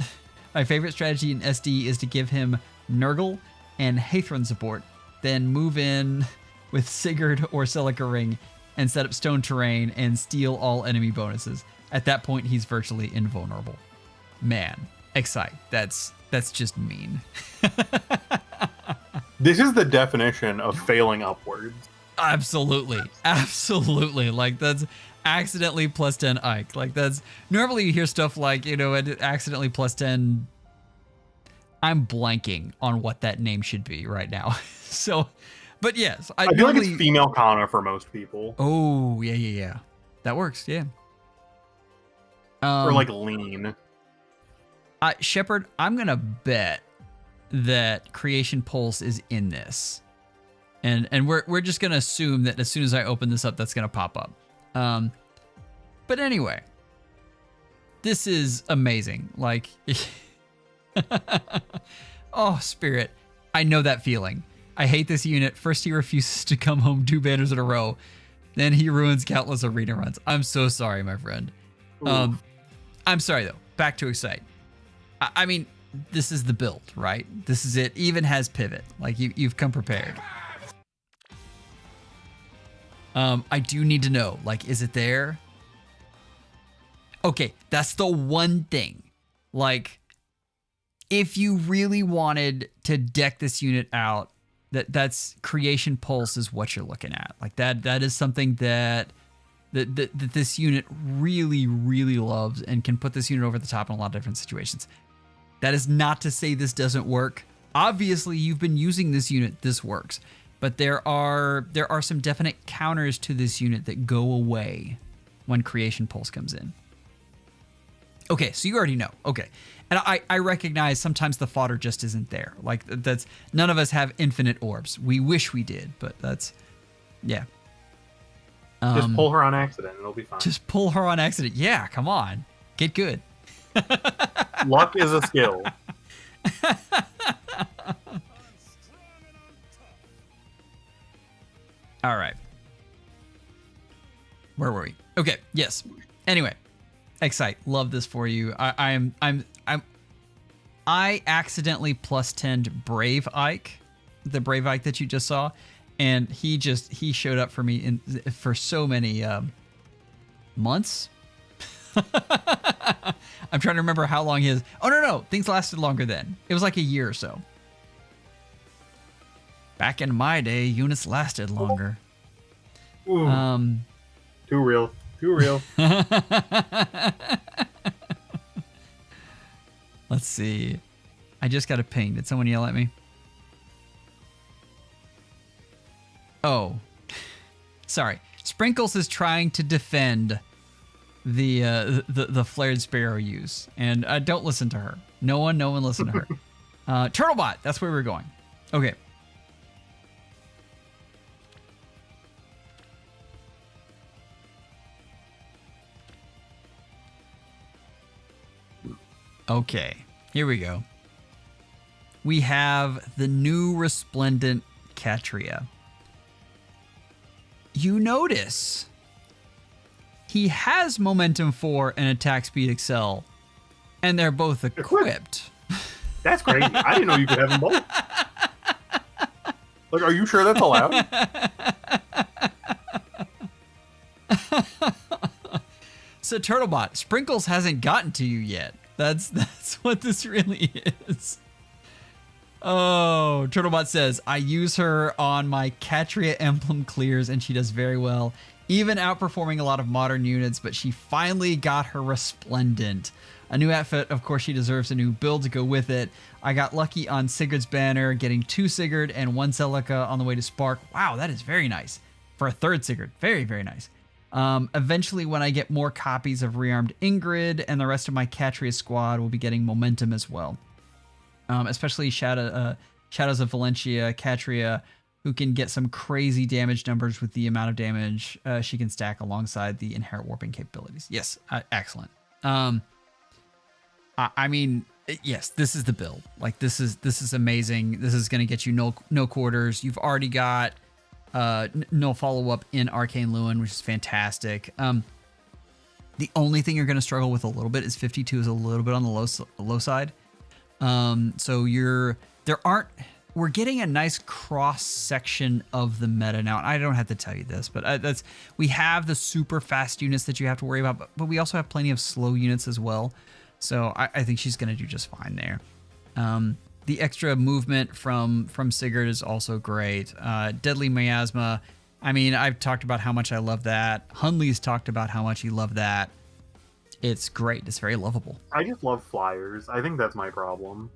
My favorite strategy in SD is to give him Nurgle and Hathron support, then move in with Sigurd or Celica Ring and set up stone terrain and steal all enemy bonuses. At that point, he's virtually invulnerable. Man, Excite, that's just mean. This is the definition of failing upwards. Absolutely. Absolutely. Like, that's accidentally +10 Ike. Like, that's... Normally you hear stuff like, you know, accidentally +10... I'm blanking on what that name should be right now. So, but yes. I feel like it's female Kana for most people. Oh, yeah. That works, yeah. Or like lean. Shepard, I'm going to bet that Creation Pulse is in this. And we're just going to assume that as soon as I open this up, that's going to pop up. But anyway, this is amazing. Like, oh, Spirit, I know that feeling. I hate this unit. First, he refuses to come home 2 banners in a row. Then he ruins countless arena runs. I'm so sorry, my friend. I'm sorry, though. Back to Excite. I mean, this is the build, right? This is it. Even has pivot. Like, you've come prepared. I do need to know, like, is it there? Okay, that's the one thing. Like, if you really wanted to deck this unit out, that's Creation Pulse is what you're looking at. Like that is something that this unit really, really loves and can put this unit over the top in a lot of different situations. That is not to say this doesn't work. Obviously, you've been using this unit, this works. But there are some definite counters to this unit that go away when Creation Pulse comes in. Okay, so you already know. Okay. And I recognize sometimes the fodder just isn't there. Like that's none of us have infinite orbs. We wish we did, but that's yeah. Just pull her on accident and it'll be fine. Just pull her on accident. Yeah, come on. Get good. Luck is a skill. All right. Where were we? Okay. Yes. Anyway, Excite. Love this for you. I accidentally plus 10'd Brave Ike, the Brave Ike that you just saw, and he showed up for me for so many months. I'm trying to remember how long his. Oh no, things lasted longer then. It was like a year or so. Back in my day, units lasted longer. Ooh. Too real. Let's see. I just got a ping. Did someone yell at me? Oh. Sorry. Sprinkles is trying to defend the flared sparrow use. And don't listen to her. No one listen to her. Turtlebot, that's where we're going. Okay. Okay, here we go. We have the new Resplendent Catria. You notice he has Momentum 4 and Attack Speed Excel, and they're both equipped. That's crazy. I didn't know you could have them both. Like, are you sure that's allowed? So Turtlebot, Sprinkles hasn't gotten to you yet. That's what this really is. Oh, Turtlebot says, I use her on my Catria emblem clears and she does very well, even outperforming a lot of modern units, but she finally got her Resplendent. A new outfit, of course she deserves a new build to go with it. I got lucky on Sigurd's banner, getting 2 Sigurd and 1 Celica on the way to Spark. Wow, that is very nice. For a 3rd Sigurd, very, very nice. Eventually, when I get more copies of Rearmed Ingrid and the rest of my Catria squad will be getting momentum as well. Especially Shadows of Valencia, Catria, who can get some crazy damage numbers with the amount of damage she can stack alongside the inherent warping capabilities. Yes, excellent. I mean, yes, this is the build. Like this is amazing. This is going to get you no quarters. You've already got no follow-up in Arcane Lewin, which is fantastic. The only thing you're going to struggle with a little bit is 52 is a little bit on the low side. So we're getting a nice cross section of the meta now. And I don't have to tell you this, but we have the super fast units that you have to worry about, but we also have plenty of slow units as well. So I think she's going to do just fine there. The extra movement from Sigurd is also great. Deadly Miasma. I mean, I've talked about how much I love that. Hundley's talked about how much he loved that. It's great. It's very lovable. I just love flyers. I think that's my problem.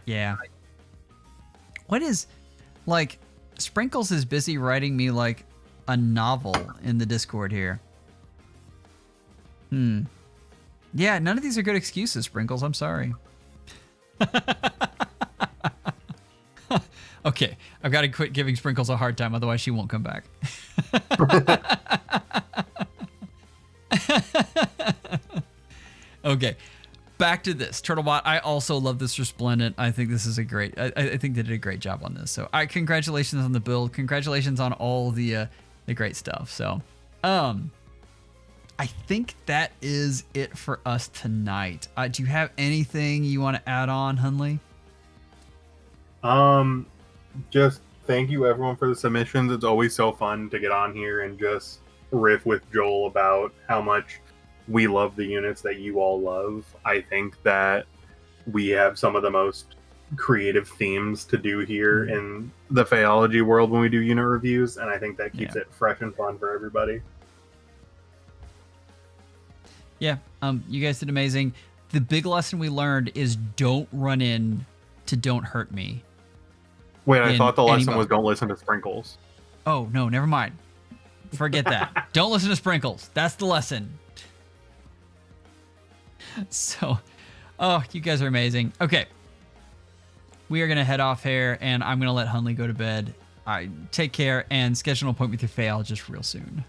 Yeah. What is, like, Sprinkles is busy writing me like a novel in the Discord here. Yeah, none of these are good excuses, Sprinkles. I'm sorry. Okay, I've got to quit giving Sprinkles a hard time, otherwise she won't come back. Okay, back to this. Turtlebot, I also love this Resplendent. I think this is a great, I think they did a great job on this. So congratulations on the build. Congratulations on all the great stuff. So, I think that is it for us tonight. Do you have anything you want to add on, Hundley? Just thank you everyone for the submissions. It's always so fun to get on here and just riff with Joel about how much we love the units that you all love. I think that we have some of the most creative themes to do here in the Fehology world when we do unit reviews, and I think that keeps it fresh and fun for everybody. Yeah, you guys did amazing. The big lesson we learned is don't run in to Don't Hurt Me. Wait, I thought the lesson mode. was don't listen to Sprinkles. Oh, no, never mind. Forget that. Don't listen to Sprinkles. That's the lesson. So, oh, you guys are amazing. Okay. We are going to head off here, and I'm going to let Hundley go to bed. Take care, and schedule an appointment with your Fehology just real soon.